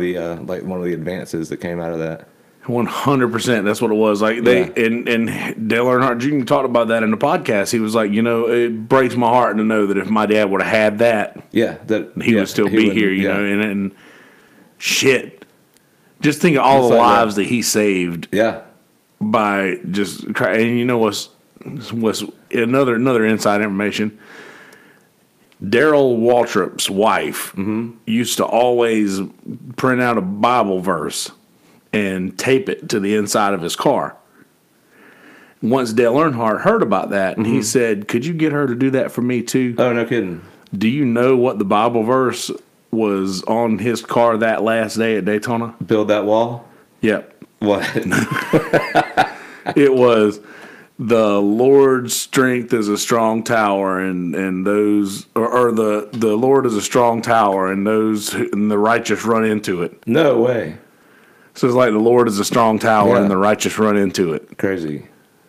the advances that came out of that. 100%. That's what it was. Like and Dale Earnhardt Jr. talked about that in the podcast. He was like, it breaks my heart to know that if my dad would have had that, he would still be here. You know, and shit. Just think of all the lives that he saved. Yeah. By just and you know what's another inside information. Daryl Waltrip's wife used to always print out a Bible verse and tape it to the inside of his car. once Dale Earnhardt heard about that, and he said, "Could you get her to do that for me too?" Oh, no kidding. Do you know what the Bible verse was on his car that last day at Daytona? Build that wall? Yep. What? It was, the Lord's strength is a strong tower, and those, or the Lord is a strong tower, and and the righteous run into it. No way. So it's like the Lord is a strong tower, and the righteous run into it. Crazy.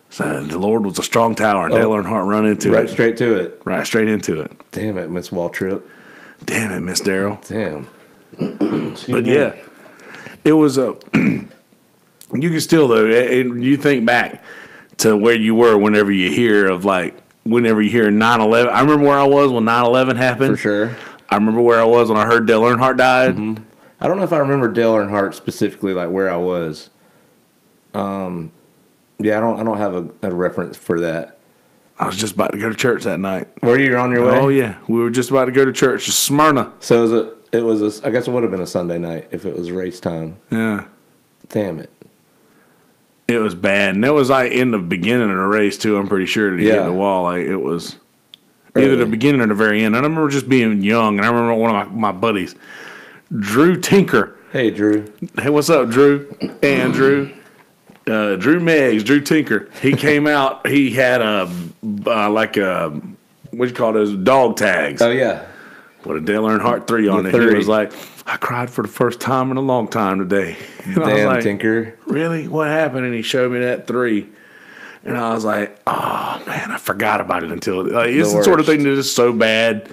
So the Lord was a strong tower, and Dale Earnhardt run into it. Right straight to it. Right straight into it. Damn it, Miss Waltrip. Damn it, Miss Darrell. Damn. But yeah, it was a. You can still though. You think back to where you were whenever you hear 9/11. I remember where I was when 9/11 happened. For sure. I remember where I was when I heard Dale Earnhardt died. Mm-hmm. I don't know if I remember Dale Earnhardt specifically, like where I was. Yeah, I don't have a reference for that. I was just about to go to church that night. Were you on your way? Oh yeah, we were just about to go to church, Smyrna. So I guess it would have been a Sunday night if it was race time. Yeah. Damn it. It was bad, and it was like in the beginning of the race too. I'm pretty sure to hit the wall. Like it was either the beginning or the very end. I remember just being young, and I remember one of my buddies, Drew Tinker. Hey, Drew. Hey, what's up, Drew? Andrew. Drew Meggs, Drew Tinker. He came out. He had what do you call those, dog tags? Oh yeah. With a Dale Earnhardt 3 on it. 3. He was like, I cried for the first time in a long time today. And I was Damn, like, Tinker. Really? What happened? And he showed me that 3. And I was like, oh, man, I forgot about it until... it's the sort of thing that is so bad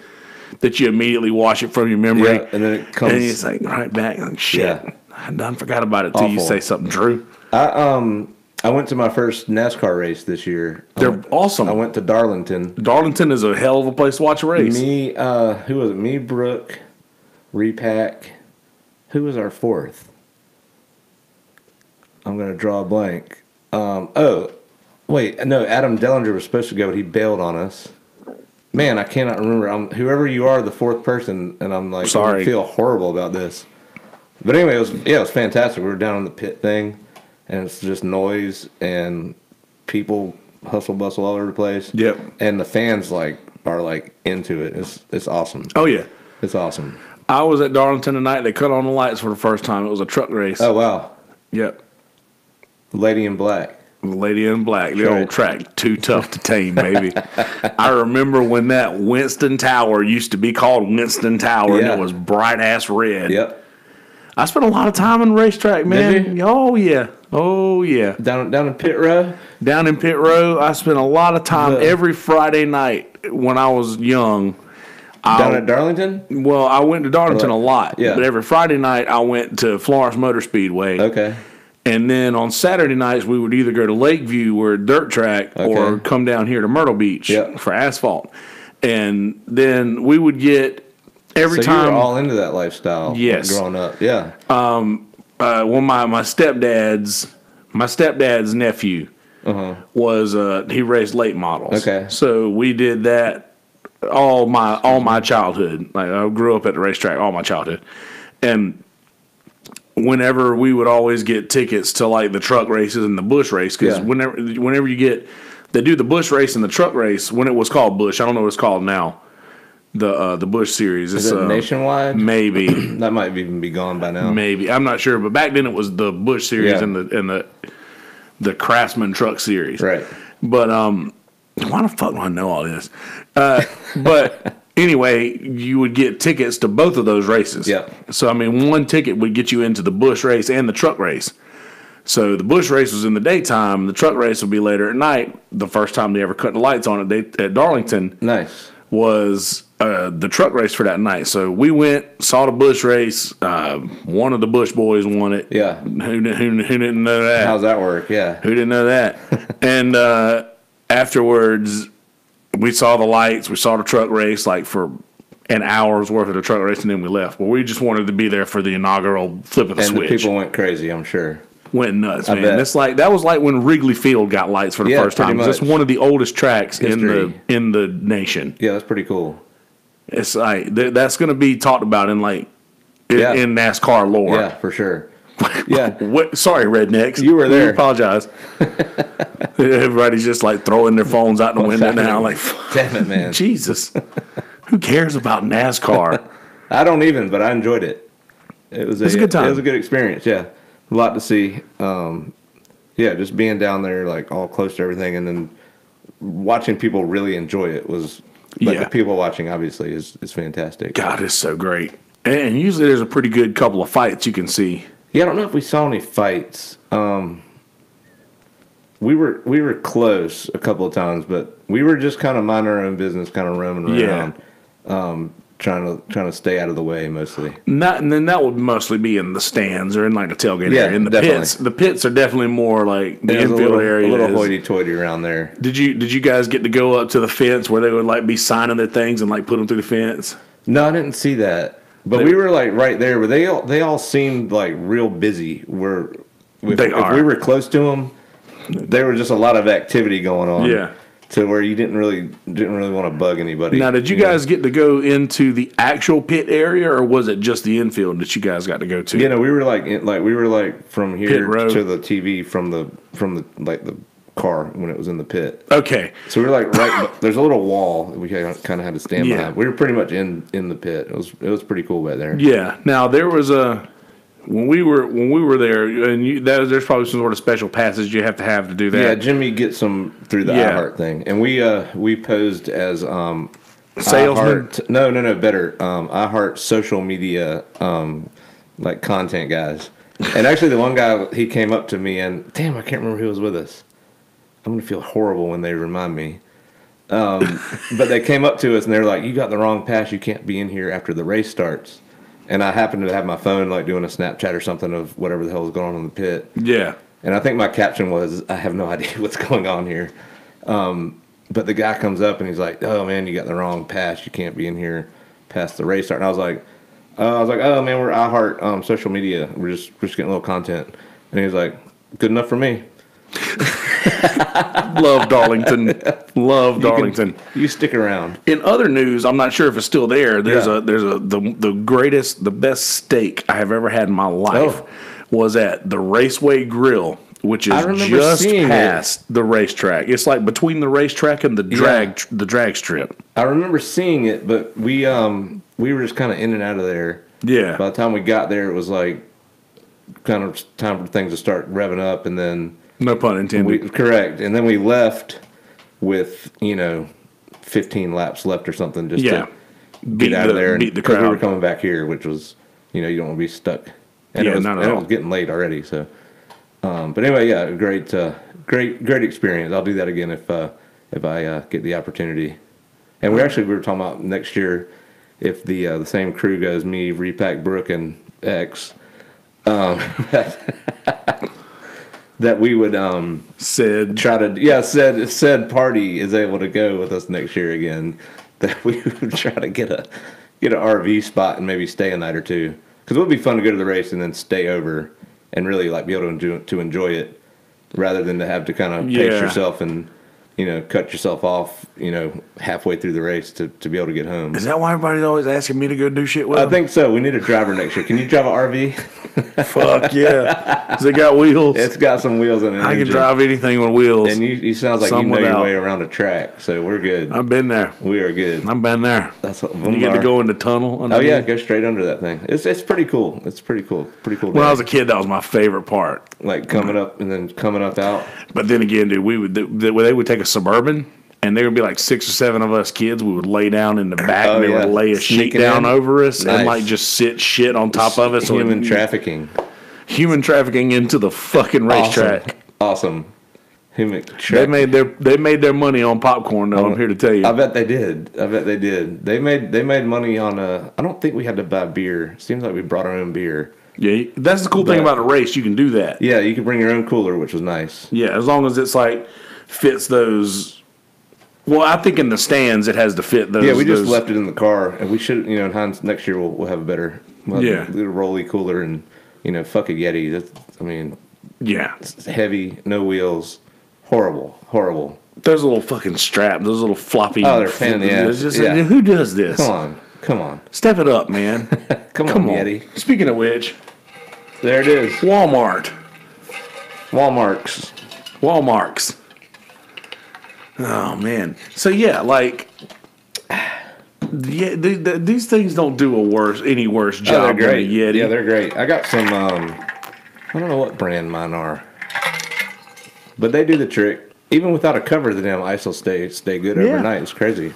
that you immediately wash it from your memory. Yeah, and then it comes... And it's like, right back. Like, shit. Yeah. I done forgot about it until you say something, Drew. I went to my first NASCAR race this year. They're awesome. I went to Darlington. Darlington is a hell of a place to watch a race. Who was it? Me, Brooke, Repack. Who was our 4th? I'm going to draw a blank. Wait, no, Adam Dellinger was supposed to go, but he bailed on us. Man, I cannot remember. Whoever you are, the 4th person, and I'm like, sorry. I feel horrible about this. But anyway, it was fantastic. We were down in the pit thing, and it's just noise and people hustle bustle all over the place. Yep. And the fans are into it. It's awesome. Oh yeah, it's awesome. I was at Darlington tonight. They cut on the lights for the first time. It was a truck race. Oh wow. Yep. Lady in Black. Lady in Black, the old track, Too Tough to Tame, baby. I remember when that Winston Tower used to be called Winston Tower, and it was bright ass red. Yep. I spent a lot of time on the racetrack, man. Did you? Oh yeah, oh yeah. Down in pit row. Down in pit row, I spent a lot of time every Friday night when I was young. Down at Darlington? Well, I went to Darlington a lot, yeah. But every Friday night I went to Florence Motor Speedway. Okay. And then on Saturday nights, we would either go to Lakeview, where dirt track, or come down here to Myrtle Beach for asphalt. And then we would get every time. You were all into that lifestyle. Yes. Growing up, yeah. Well, my stepdad's nephew was he raced late models. Okay. So we did that all my childhood. Like I grew up at the racetrack all my childhood, and whenever we would always get tickets to like the truck races and the bush race, because whenever you get, they do the bush race and the truck race when it was called Bush. I don't know what it's called now. The Bush series. Is it nationwide? Maybe that might even be gone by now. Maybe, I'm not sure, but back then it was the Bush series and the Craftsman Truck series. Right. But why the fuck do I know all this? But anyway, you would get tickets to both of those races. Yeah. So I mean, one ticket would get you into the Bush race and the truck race. So the Bush race was in the daytime. The truck race would be later at night. The first time they ever cut the lights on it at Darlington. Nice. Was the truck race for that night. So we went, saw the Bush race. One of the Bush boys won it. Yeah. Who didn't know that? How's that work? Yeah. Who didn't know that? And afterwards, we saw the lights. We saw the truck race like for an hour's worth of the truck race, and then we left. But we just wanted to be there for the inaugural flip of the switch. And the people went crazy, I'm sure. Went nuts, I man. bet. It's like that was like when Wrigley Field got lights for the first time. It's one of the oldest tracks in the nation. Yeah, that's pretty cool. It's like that's going to be talked about in in NASCAR lore. Yeah, for sure. Yeah. What? Sorry, rednecks. You were there. We apologize. Everybody's just like throwing their phones out the window now. Like, damn it, man. Jesus. Who cares about NASCAR? I don't even, but I enjoyed it. It was a good time. It was a good experience. Yeah, a lot to see. Yeah, just being down there, like all close to everything, and then watching people really enjoy it was. Like the people watching, obviously, is fantastic. God, it's so great. And usually there's a pretty good couple of fights you can see. Yeah, I don't know if we saw any fights. We were close a couple of times, but we were just kind of minding our own business, kind of roaming around, trying to stay out of the way mostly. And then that would mostly be in the stands or in like the tailgate area. In the definitely. pits, the pits are definitely more like the There's infield area. A little hoity-toity around there. Did you guys get to go up to the fence where they would like be signing their things and like put them through the fence? No, I didn't see that. But we were like right there, but they all seemed like real busy. If we were close to them, there was just a lot of activity going on. Yeah. To where you didn't really want to bug anybody. Now, did you guys get to go into the actual pit area, or was it just the infield that you guys got to go to? You know, we were like from here to the TV from the car when it was in the pit. Okay. So we were like right. There's a little wall that we kind of had to stand behind. We were pretty much in the pit. It was pretty cool back there. Yeah. Now there was when we were there, and there's probably some sort of special passage you have to do that. Yeah, Jimmy gets some through the iHeart thing, and we posed as salesman. No, better iHeart social media like content guys. And actually, the one guy, he came up to me and damn, I can't remember who was with us. I'm gonna feel horrible when they remind me. But they came up to us and they're like, "You got the wrong pass. You can't be in here after the race starts." And I happened to have my phone like doing a Snapchat or something of whatever the hell was going on in the pit. Yeah. And I think my caption was, "I have no idea what's going on here." But the guy comes up and he's like, "Oh man, you got the wrong pass. You can't be in here past the race start." And I was like, "Oh man, we're iHeart social media. We're just getting a little content." And he was like, "Good enough for me." Love Darlington. Love Darlington. You stick around. In other news, I'm not sure if it's still there. There's the best steak I have ever had in my life was at the Raceway Grill, which is just past the racetrack. It's like between the racetrack and the drag strip. I remember seeing it, but we were just kind of in and out of there. Yeah. By the time we got there, it was like kind of time for things to start revving up, and then. No pun intended. Correct. And then we left with, 15 laps left or something just to get out of there. Beat the crowd. We were coming back here, which was, you don't want to be stuck. And it was getting late already. So, but anyway, yeah, great experience. I'll do that again if I get the opportunity. And we were talking about next year if the same crew goes, me, Repack, Brooke, and X. That we would said party is able to go with us next year again. That we would try to get an RV spot and maybe stay a night or two, because it would be fun to go to the race and then stay over and really like be able to enjoy it, rather than to have to kind of pace yourself and cut yourself off halfway through the race to be able to get home. Is that why everybody's always asking me to go do shit with them? I think so. We need a driver next year. Can you drive an RV? Fuck yeah. Has it got wheels? It's got some wheels in it. I can drive anything with wheels. And you sounds like you know your way around a track, so we're good. I've been there. We are good. I've been there. That's what you get to go in the tunnel. Oh yeah, go straight under that thing. It's pretty cool. It's pretty cool. Pretty cool. When I was a kid, that was my favorite part. Like coming up and then coming up out. But then again, dude, they would take a Suburban. And there would be like 6 or 7 of us kids. We would lay down in the back, and they would lay a sheet down over us and like just sit shit on top of us. Human trafficking into the fucking racetrack. Awesome. They made their money on popcorn, though. I'm here to tell you. I bet they did. They made money on. I don't think we had to buy beer. Seems like we brought our own beer. Yeah, that's the cool thing about a race. You can do that. Yeah, you can bring your own cooler, which was nice. Yeah, as long as it's like fits those. Well, I think in the stands it has to fit those. Yeah, we just left it in the car, and we should, in Heinz, next year we'll have a better, little rolly cooler, and fuck a Yeti. It's heavy, no wheels, horrible. Those little fucking straps, those little floppy. Oh, they're pain in the ass. Who does this? Come on, step it up, man. Come on, Yeti. Speaking of which, There it is. Walmart. Walmart's. Oh man. So yeah, like, yeah, these things don't do any worse job they're than great. a Yeti. Yeah, they're great. I got some. I don't know what brand mine are, but they do the trick. Even without a cover, the damn ice will stay good overnight. It's crazy. I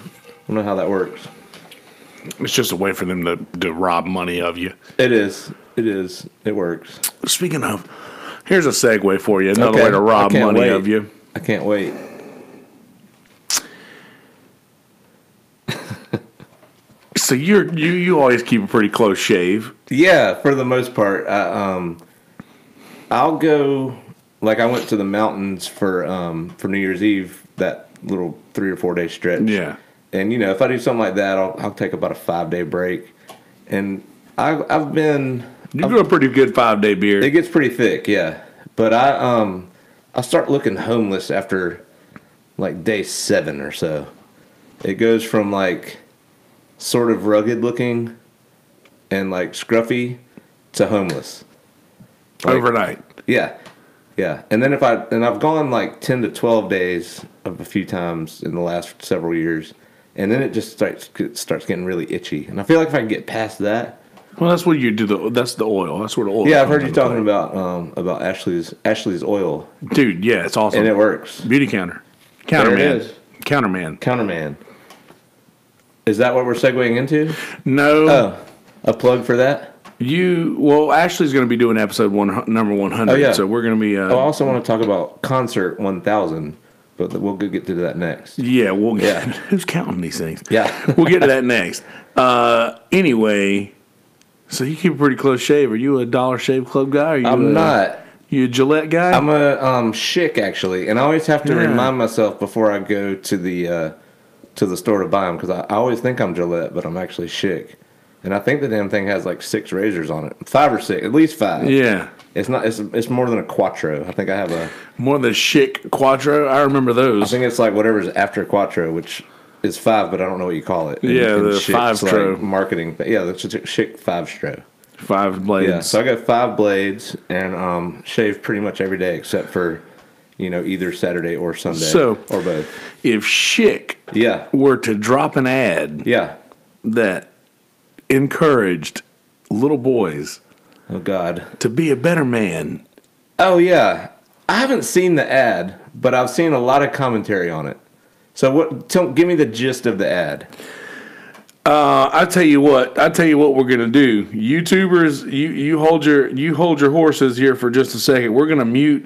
don't know how that works. It's just a way for them to rob money of you. It is. It works. Speaking of, here's a segue for you. Another way to rob money of you. I can't wait. So you always keep a pretty close shave. Yeah, for the most part. I'll go. Like I went to the mountains for New Year's Eve, that little 3 or 4 day stretch. Yeah. And if I do something like that, I'll take about a 5-day break. And I've been. You grew a pretty good 5-day beard. It gets pretty thick, yeah. But I start looking homeless after like day 7 or so. It goes from like sort of rugged looking and like scruffy to homeless. Like, overnight. Yeah. Yeah. And then I've gone like 10 to 12 days of a few times in the last several years, and then it just starts getting really itchy. And I feel like if I can get past that. Well, that's what you do. That's the oil. That's where the oil. Yeah, I've heard you talking about Ashley's oil. Dude, yeah, it's awesome. And it works. Beauty counterman. Counterman. Is that what we're segueing into? No. Oh, a plug for that? Ashley's going to be doing episode number 100. Oh, yeah. So we're going to be. I also want to talk about Concert 1000, but we'll get to that next. Yeah, who's counting these things? Yeah. We'll get to that next. Anyway, so you keep a pretty close shave. Are you a Dollar Shave Club guy? I'm not. You a Gillette guy? I'm a Schick, actually, and I always have to remind myself before I go to the store to buy them, because I always think I'm Gillette, but I'm actually Schick. And I think the damn thing has like 6 razors on it, 5 or 6, at least 5. Yeah, it's not. It's more than a Quattro. I think I have a more than a Schick Quattro. I remember those. I think it's like whatever's after Quattro, which is 5, but I don't know what you call it. Yeah, the Schick's 5-stro like marketing. Yeah, that's a Schick 5-stro. 5 blades. Yeah, so I got 5 blades and shave pretty much every day except for either Saturday or Sunday, or both. If Schick were to drop an ad that encouraged little boys to be a better man. Oh, yeah. I haven't seen the ad, but I've seen a lot of commentary on it. So give me the gist of the ad. I tell you what we're gonna do. YouTubers, you hold your horses here for just a second. We're gonna mute.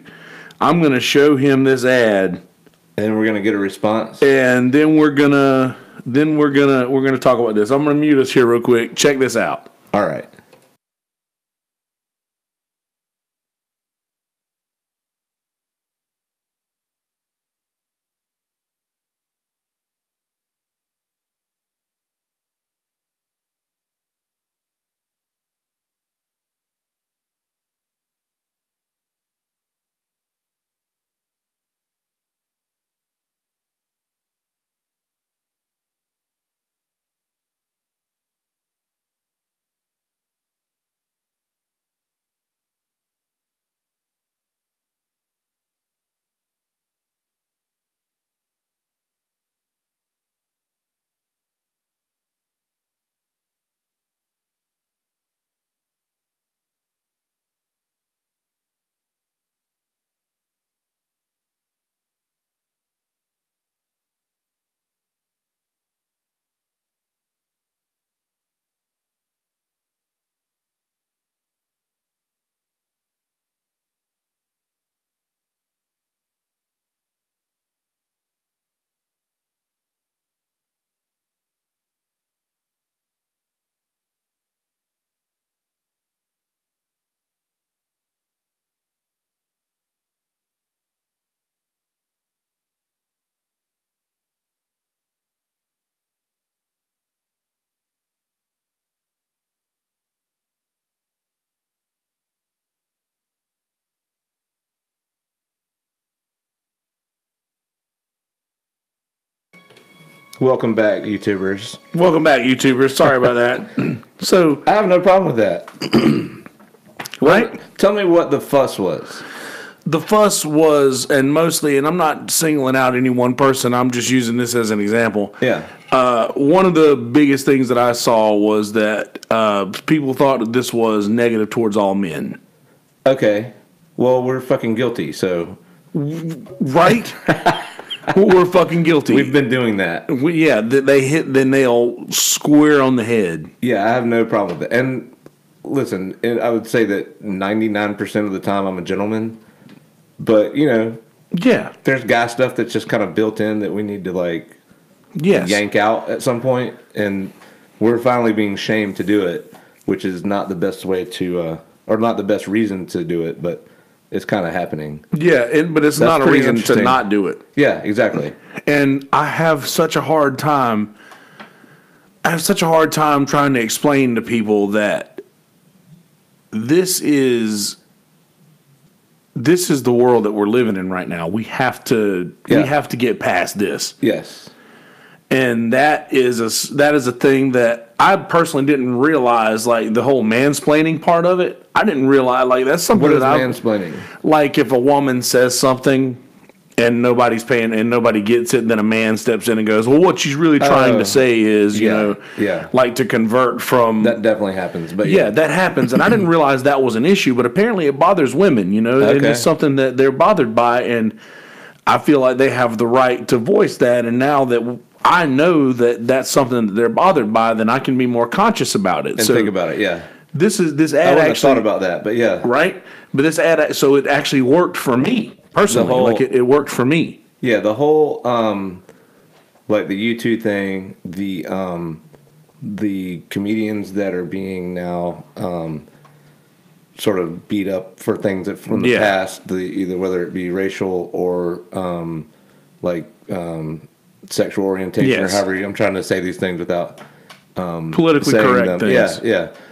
I'm gonna show him this ad, and we're gonna get a response. And then we're gonna talk about this. I'm gonna mute us here real quick. Check this out. All right. Welcome back, YouTubers. Sorry about that. So I have no problem with that. right? Tell me what the fuss was. The fuss was, and mostly, and I'm not singling out any one person, I'm just using this as an example. Yeah. One of the biggest things that I saw was that people thought that this was negative towards all men. Okay. Well, we're fucking guilty, so. Right? We're fucking guilty. We've been doing that. They hit the nail square on the head. Yeah, I have no problem with it. And listen, I would say that 99% of the time I'm a gentleman. But, Yeah. there's guy stuff that's just kind of built in that we need to, Yes. yank out at some point. And we're finally being shamed to do it, which is not the best way to, or not the best reason to do it, but it's kind of happening. Yeah, but it's not a reason to not do it. Yeah, exactly. And I have such a hard time. Trying to explain to people that this is the world that we're living in right now. We have to get past this. Yes. And that is a thing that I personally didn't realize, like the whole mansplaining part of it. I didn't realize, like, that's something What is that mansplaining? Like if a woman says something and nobody's paying and nobody gets it, then a man steps in and goes, well, what she's really trying to say is, like to convert from. That definitely happens. But yeah, that happens. And I didn't realize that was an issue, but apparently it bothers women, and it's something that they're bothered by. And I feel like they have the right to voice that. And now that I know that that's something that they're bothered by, then I can be more conscious about it. And think about it, yeah. This ad I wouldn't actually have thought about that, but yeah. Right? But this ad, so it actually worked for me personally. It worked for me. Yeah, the whole like the U2 thing, the comedians that are being now sort of beat up for things that from the past, either whether it be racial or sexual orientation or however I'm trying to say these things without politically correct things.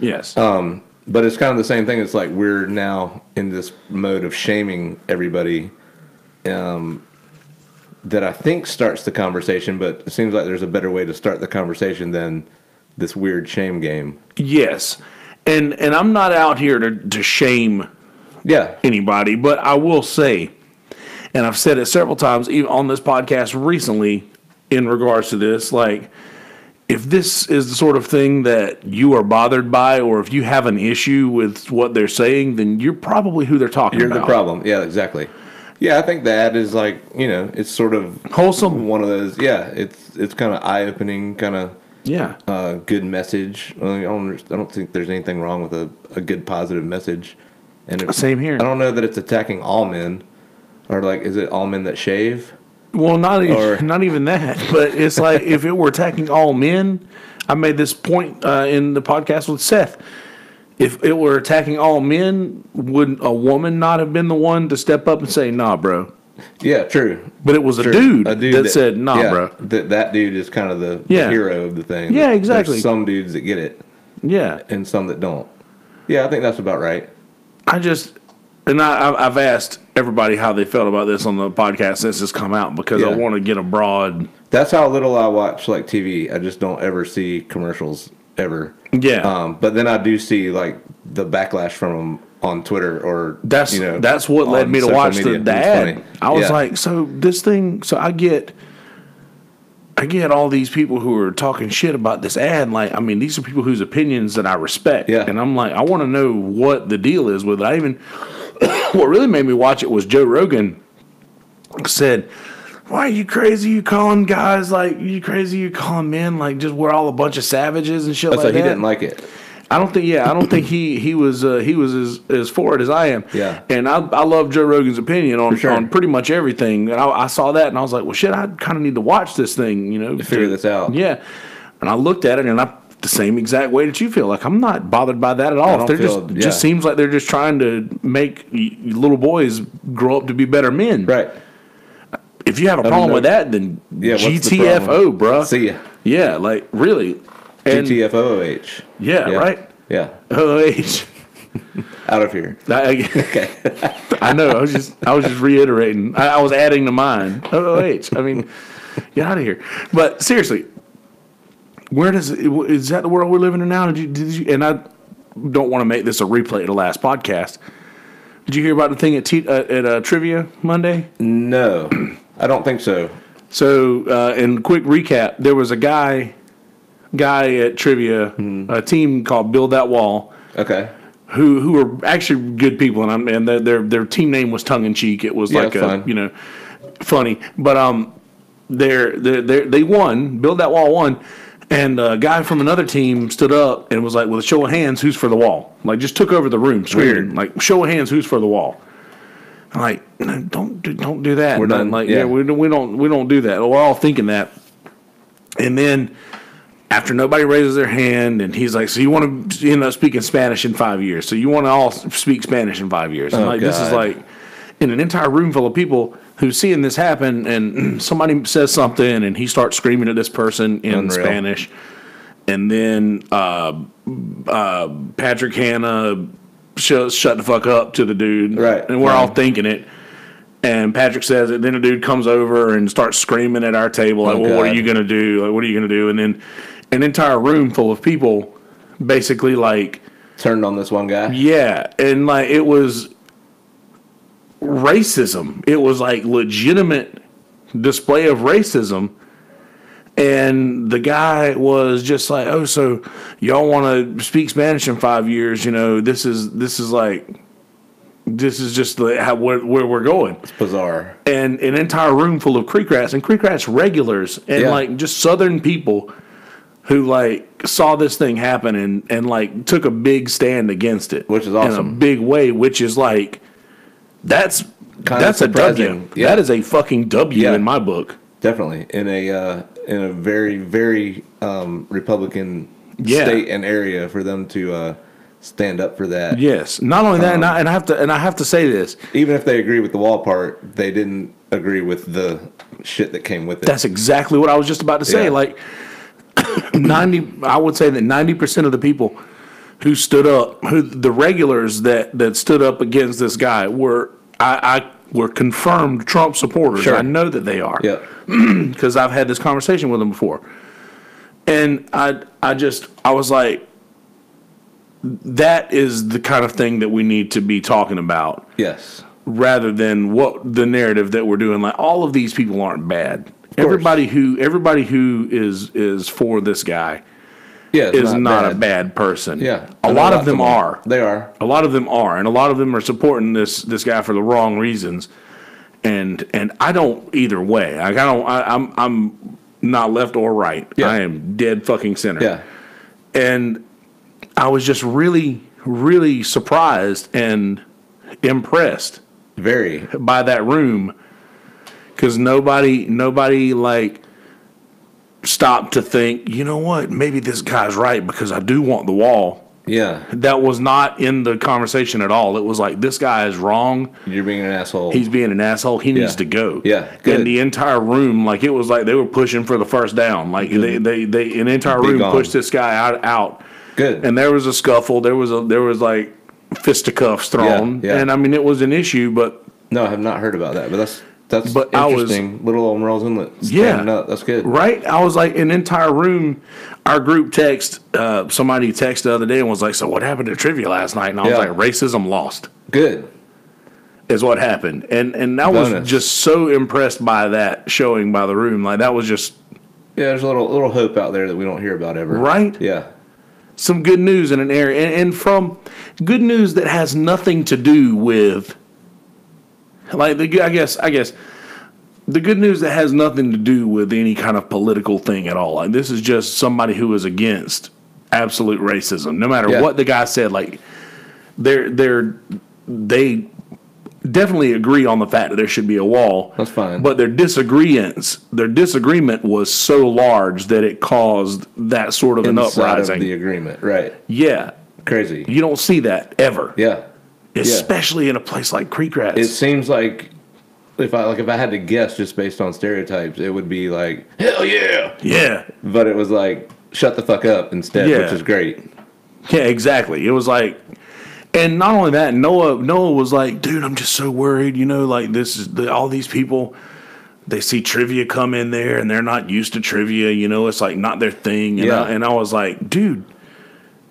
Yes. But it's kind of the same thing. It's like we're now in this mode of shaming everybody that I think starts the conversation, but it seems like there's a better way to start the conversation than this weird shame game. Yes. And I'm not out here to shame anybody, but I will say, and I've said it several times even on this podcast recently in regards to this, like, if this is the sort of thing that you are bothered by, or if you have an issue with what they're saying, then you're probably who they're talking about. You're the problem. Yeah, exactly. Yeah, I think that is like, it's sort of wholesome. One of those, it's kind of eye-opening, kind of good message. I don't think there's anything wrong with a good positive message. And same here. I don't know that it's attacking all men, or like, is it all men that shave? Well, not even that, but it's like if it were attacking all men, I made this point in the podcast with Seth. If it were attacking all men, would a woman not have been the one to step up and say, nah, bro? Yeah, true. But it was a dude that said, nah, bro. That dude is kind of the hero of the thing. Yeah, exactly. There's some dudes that get it. Yeah. And some that don't. Yeah, I think that's about right. I've asked everybody how they felt about this on the podcast since it's come out because I want to get a broad. That's how little I watch like TV. I just don't ever see commercials ever. Yeah. But then I do see like the backlash from them on Twitter or that's what led me to watch the ad. Funny. I was like, so this thing. So I get all these people who are talking shit about this ad. Like, I mean, these are people whose opinions that I respect. Yeah. And I'm like, I want to know what the deal is with it. What really made me watch it was Joe Rogan said, why are you crazy? You calling guys like, you crazy? You calling men like just we're all a bunch of savages and shit like that? So he didn't like it. I don't think he was as for it as I am. Yeah. And I love Joe Rogan's opinion on pretty much everything. And I saw that and I was like, well, shit, I kind of need to watch this thing, to figure this out. Yeah. And I looked at it and the same exact way that you feel. Like, I'm not bothered by that at all. Just seems like they're just trying to make little boys grow up to be better men. Right. If you have a problem with that, then GTFO, bro. See ya. Yeah, like, really. GTFOOH. Yeah, right? Yeah. OH. Out of here. Okay. I know. I was just reiterating. I was adding to mine. OH. I mean, get out of here. But seriously, is that the world we're living in now? Did you? And don't want to make this a replay of the last podcast. Did you hear about the thing at Trivia Monday? No, I don't think so. So, in quick recap, there was a guy at Trivia, a team called Build That Wall. Okay. Who were actually good people, and their team name was tongue in cheek. It was like funny, but they won. Build That Wall won, and a guy from another team stood up and was like, with a show of hands, who's for the wall? Like, just took over the room, screaming, like, show of hands, who's for the wall? I'm like, no, don't do that. We're done. Like, we don't do that. We're all thinking that, and then. After nobody raises their hand, and he's like, so you want to end up speaking Spanish in 5 years. So you want to all speak Spanish in 5 years. And this is like in an entire room full of people who's seeing this happen, and somebody says something, and he starts screaming at this person in Spanish. And then Patrick Hanna shut the fuck up to the dude. Right. And we're all thinking it. And Patrick says it. Then a dude comes over and starts screaming at our table. Like, well, what are you going to do? Like, what are you going to do? And then an entire room full of people basically like turned on this one guy. Yeah, and like it was racism. It was like legitimate display of racism. And the guy was just like, "Oh, so y'all want to speak Spanish in 5 years? You know, this is just where we're going." It's bizarre. And an entire room full of Creek Rats and Creek Rats regulars and like just Southern people who like saw this thing happen and like took a big stand against it, which is awesome, in a big way. Which is like that's a W. Yeah. That is a fucking W in my book. Definitely in a very very Republican state and area for them to stand up for that. Yes. Not only that, and I have to say this. Even if they agree with the wall part, they didn't agree with the shit that came with it. That's exactly what I was just about to say. Like I would say that 90% of the people who stood up, the regulars that stood up against this guy were confirmed Trump supporters. Sure. I know that they are. Yeah. Because I've had this conversation with them before. And I was like, that is the kind of thing that we need to be talking about. Yes. Rather than what the narrative that we're doing. Like, all of these people aren't bad. Everybody who is for this guy is not a bad person. Yeah. A lot of them are. They are. A lot of them are. And a lot of them are supporting this guy for the wrong reasons. And I don't either way. Like, I'm not left or right. Yeah. I am dead fucking center. Yeah. And I was just really, really surprised and impressed by that room, because nobody like stopped to think, you know what, maybe this guy's right because I do want the wall. Yeah. That was not in the conversation at all. It was like, this guy is wrong. You're being an asshole. He's being an asshole. He needs to go. Yeah. Good. And the entire room, like, it was like they were pushing for the first down. Like they an entire room pushed this guy out. Good. And there was a scuffle. There was like fisticuffs thrown. Yeah. And I mean, it was an issue, but no, I have not heard about that. But that's interesting. Little Old Merle's Inlet. Up. That's good. Right? I was like, an entire room. Our group somebody texted the other day and was like, so what happened to trivia last night? And I was like, racism lost. Good. Is what happened. And I was just so impressed by that showing by the room. Like, that was just... Yeah, there's a little hope out there that we don't hear about ever. Right? Yeah. Some good news in an area. And from good news that has nothing to do with... Like, I guess the good news that has nothing to do with any kind of political thing at all. Like, this is just somebody who is against absolute racism. No matter what the guy said, like, they definitely agree on the fact that there should be a wall. That's fine. But their disagreement was so large that it caused that sort of an uprising. Of the agreement, right? Yeah. Crazy. You don't see that ever. Yeah. Especially in a place like Creek Rats. It seems like if I had to guess just based on stereotypes, it would be like, hell yeah. Yeah. But it was like, shut the fuck up instead, which is great. Yeah, exactly. It was like, and not only that, Noah was like, dude, I'm just so worried, like, this is all these people, they see trivia come in there and they're not used to trivia, it's like not their thing. And I was like, dude,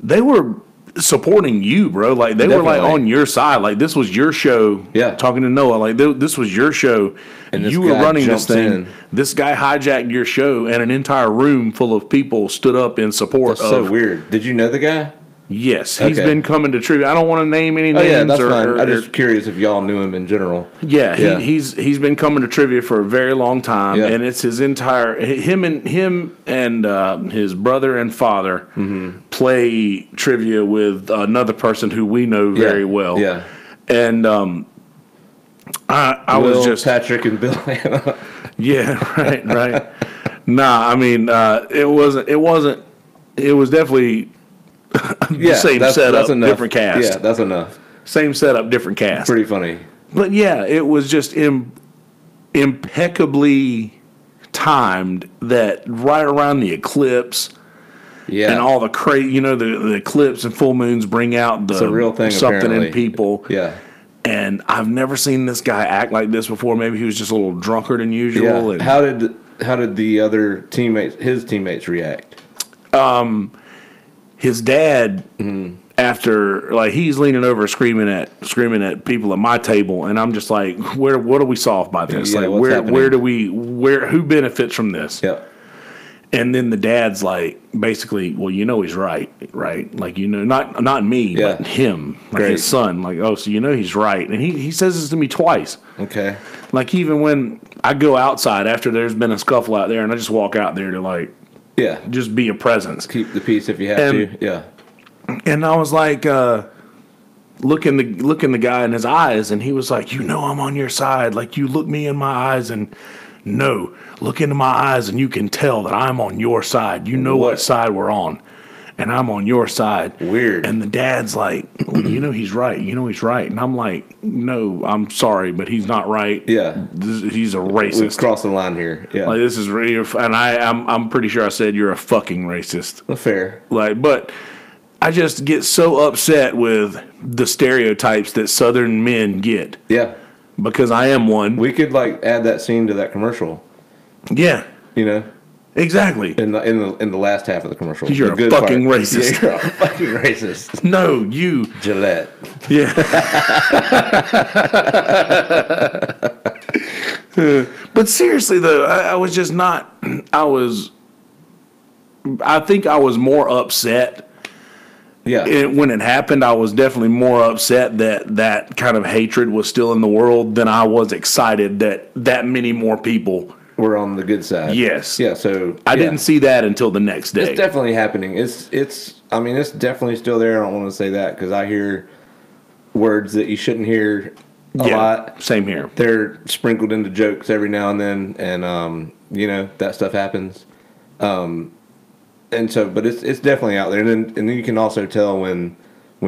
they were supporting you, bro. Like they were like on your side. Like this was your show. Yeah. Talking to Noah, like this was your show. And this you were guy running this jumps thing. in. This guy hijacked your show, and an entire room full of people stood up in support That's of. so weird. Did you know the guy? Yes, he's Okay. been coming to trivia. I don't want to name any names. Oh yeah, that's fine. Or, I'm just curious if y'all knew him in general. yeah, he's been coming to trivia for a very long time, Yeah. and it's his entire him and his brother and father play trivia with another person who we know very well. Yeah. And I Will, was just Patrick and Bill. yeah, right. Nah, I mean it was definitely the same setup, that's enough. different cast. Yeah, that's enough. Same setup, different cast. Pretty funny. But yeah, it was just impeccably timed that right around the eclipse Yeah. and all the the eclipse and full moons bring out the It's a real thing, something apparently. in people. Yeah. And I've never seen this guy act like this before. Maybe he was just a little drunker than usual. Yeah. And How did the other his teammates react? his dad, after he's leaning over screaming at people at my table, and I'm just like, what do we solve by this? Yeah, like what's happening? who benefits from this? Yeah. And then the dad's like, basically, well, he's right? Like, not me, Yeah. but him, like Great. his son. Like, oh, so he's right. And he says this to me twice. Okay. Like, even when I go outside after there's been a scuffle out there, and I just walk out there to, like, Yeah. just be a presence. Keep the peace if you have And- to. Yeah. And I was like, looking the guy in his eyes, and he was like, I'm on your side. Like, you look me in my eyes and no, look into my eyes, and you can tell that I'm on your side. You know what side we're on, and I'm on your side. Weird. And the dad's like, well, he's right. He's right. And I'm like, no, I'm sorry, but he's not right. Yeah. He's a We've racist. crossed the line here. Yeah. Like, this is really, and I'm pretty sure I said you're a fucking racist. Fair. Like, but I just get so upset with the stereotypes that Southern men get Yeah. because I am one. We could add that scene to that commercial. Yeah, exactly. In the last half of the commercial. You're The a good fucking part. racist. Yeah, you're a fucking racist. No, you. Gillette. Yeah. But seriously, though, I was just not. I think I was more upset. Yeah. When it happened, I was definitely more upset that kind of hatred was still in the world than I was excited that many more people. We're on the good side. Yes. Yeah. So I didn't see that until the next day. It's definitely happening. It's definitely still there. I don't want to say that because I hear words that you shouldn't hear a lot. Same here. They're sprinkled into jokes every now and then, and that stuff happens. And so, but it's definitely out there. And then you can also tell when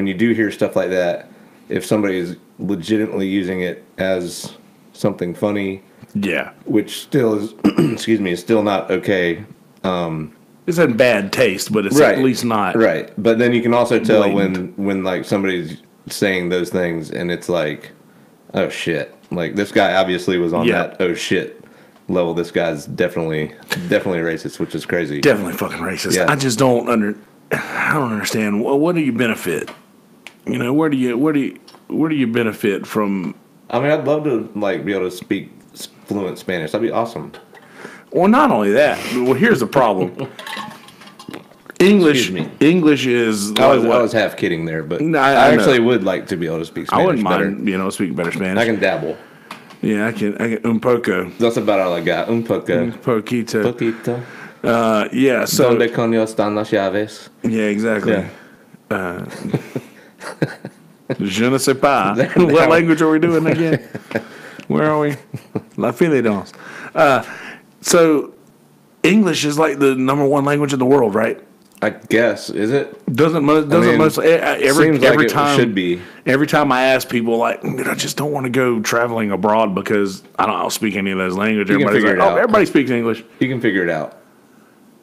you do hear stuff like that, if somebody is legitimately using it as something funny. Yeah. Which still is, excuse me, is still not okay. It's in bad taste, but it's Right. at least not. Right. But then you can also tell blatant. when somebody's saying those things and it's like, oh shit. Like this guy obviously was on that oh shit level. This guy's definitely racist, which is crazy. Definitely fucking racist. Yeah. I just don't understand. What do you benefit? Where do you benefit from? I mean, I'd love to be able to speak fluent Spanish. That'd be awesome. Well, not only that. Well, here's the problem. English is. I was half kidding there, but No, I I know. actually would like to be able to speak Spanish. I wouldn't better. mind, speaking better Spanish. I can dabble. Yeah, I can un poco. That's about all I got. Un poco. Poquito. Poquito. Yeah, so. Donde coño están las llaves? Yeah, exactly. Yeah. Je ne sais pas. What language are we doing again? Where are we? La Filidons. So, English is like the number one language in the world, right? I guess. Is it? Doesn't seems every like time it should be. Every time I ask people, I just don't want to go traveling abroad because I don't speak any of those languages. You can Everybody's figure like, it out. everybody speaks English. You can figure it out.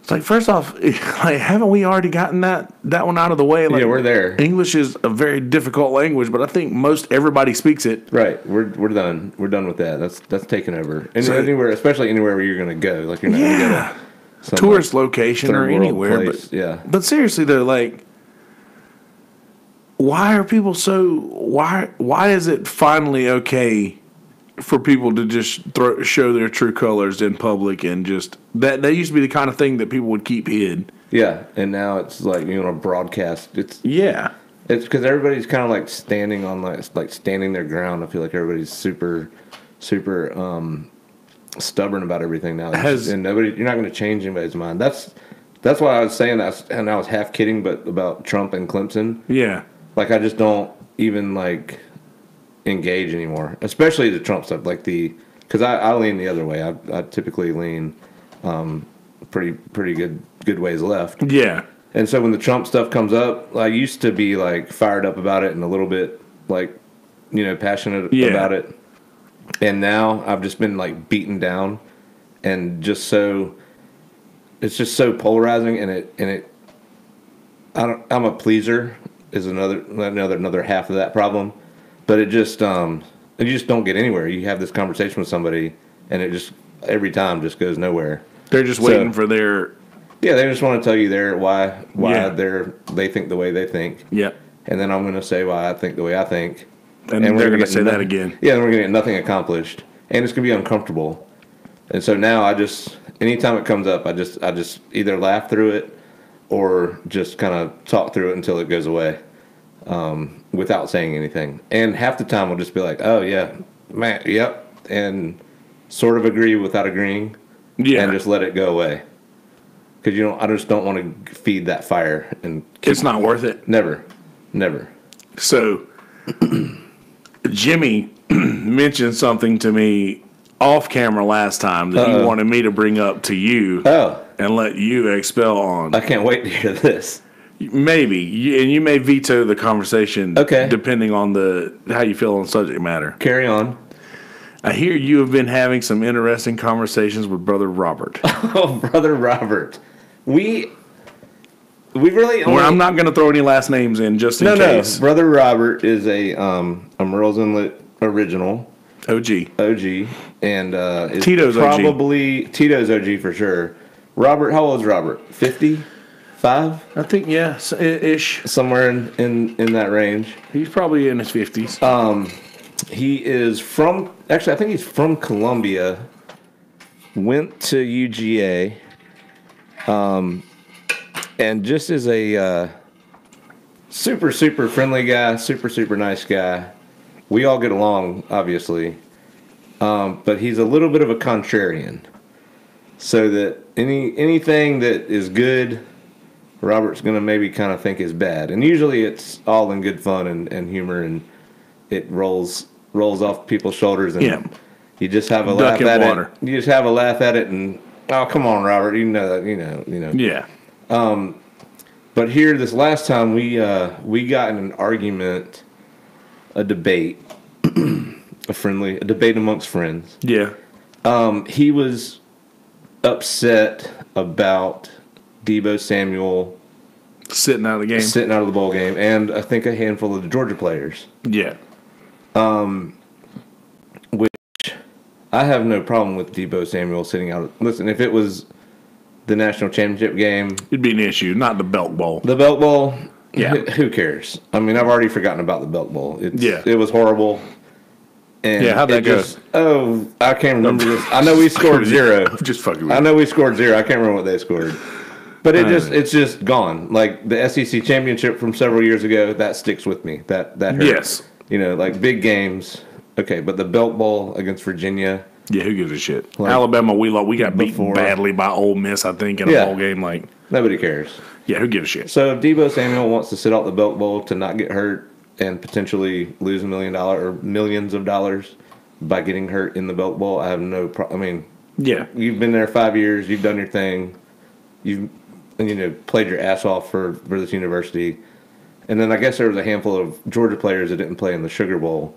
It's like, first off, haven't we already gotten that one out of the way? Like, Yeah, we're there. English is a very difficult language, but I think most everybody speaks it. Right. We're done. We're done with that. That's taken over. And So- anywhere, especially anywhere where you're going to go. Like you're not going to go to some Tourist location third or world anywhere. place. But Yeah. But seriously though, like, why are people so why is it finally okay for people to just show their true colors in public and just that used to be the kind of thing that people would keep hid. Yeah, and now it's like broadcast. It's because everybody's kind of like standing on like standing their ground. I feel like everybody's super stubborn about everything now, and you're not going to change anybody's mind. That's why I was saying that, and I was half kidding, but about Trump and Clemson. Yeah, like I just don't even like engage anymore, especially the Trump stuff. Like because I lean the other way. I typically lean pretty good ways left. Yeah. And so when the Trump stuff comes up, I used to be like fired up about it and a little bit like passionate about it. And now I've just been like beaten down, and it's just so polarizing, and I'm a pleaser is another half of that problem, but you just don't get anywhere. You have this conversation with somebody, and it just every time just goes nowhere. They're just waiting for their. Yeah, they just want to tell you why they think the way they think. Yeah. And then I'm going to say why I think the way I think. And they're going to say that again. Yeah, and we're going to get nothing accomplished. And it's going to be uncomfortable. And so now anytime it comes up, I just either laugh through it or just kind of talk through it until it goes away without saying anything. And half the time we'll just be like, oh, yeah, man, yep, and sort of agree without agreeing. Yeah. And just let it go away. Because I just don't want to feed that fire, and it's not worth it. Never. So, Jimmy mentioned something to me off camera last time that he wanted me to bring up to you. And let you expel on. I can't wait to hear this. Maybe, and you may veto the conversation. Okay. Depending on how you feel on subject matter. Carry on. I hear you have been having some interesting conversations with Brother Robert. Oh, Brother Robert. We really only... I'm not going to throw any last names in just in case. No. Brother Robert is a Merle's Inlet original. OG. And is Tito's probably OG. Tito's OG for sure. Robert, how old is Robert? 55? I think, yeah, ish. Somewhere in that range. He's probably in his 50s. He is I think he's from Columbia. Went to UGA. And just is a super friendly guy, super nice guy. We all get along, obviously. But he's a little bit of a contrarian. So that anything that is good, Robert's going to maybe kind of think is bad. And usually it's all in good fun and humor, and it rolls off people's shoulders, and you just have a laugh at it. You just have a laugh at it, and oh, come on, Robert, you know that. Yeah. But here, this last time, we got in an argument, a debate, a debate amongst friends. Yeah. He was upset about Deebo Samuel sitting out of the bowl game, and I think a handful of the Georgia players. Yeah. Which I have no problem with Deebo Samuel sitting out. Listen, if it was the national championship game, it'd be an issue, not the Belk Bowl. The Belk Bowl, yeah. Who cares? I mean, I've already forgotten about the Belk Bowl. It was horrible. And how'd that go? I can't remember this. I know we scored 0. Just fucking with I know we scored 0. I can't remember what they scored. But it's just gone. Like the SEC championship from several years ago, that sticks with me. That hurt. Yes. Like big games. Okay, but the Belk Bowl against Virginia. Yeah, who gives a shit? Like, Alabama, we got beaten badly by Ole Miss, I think, in a bowl game. Like nobody cares. Yeah, who gives a shit? So if Deebo Samuel wants to sit out the Belk Bowl to not get hurt and potentially lose $1 million or millions of dollars by getting hurt in the Belk Bowl, I have no problem. I mean, yeah, you've been there 5 years, you've done your thing, you've played your ass off for this university, and then I guess there was a handful of Georgia players that didn't play in the Sugar Bowl.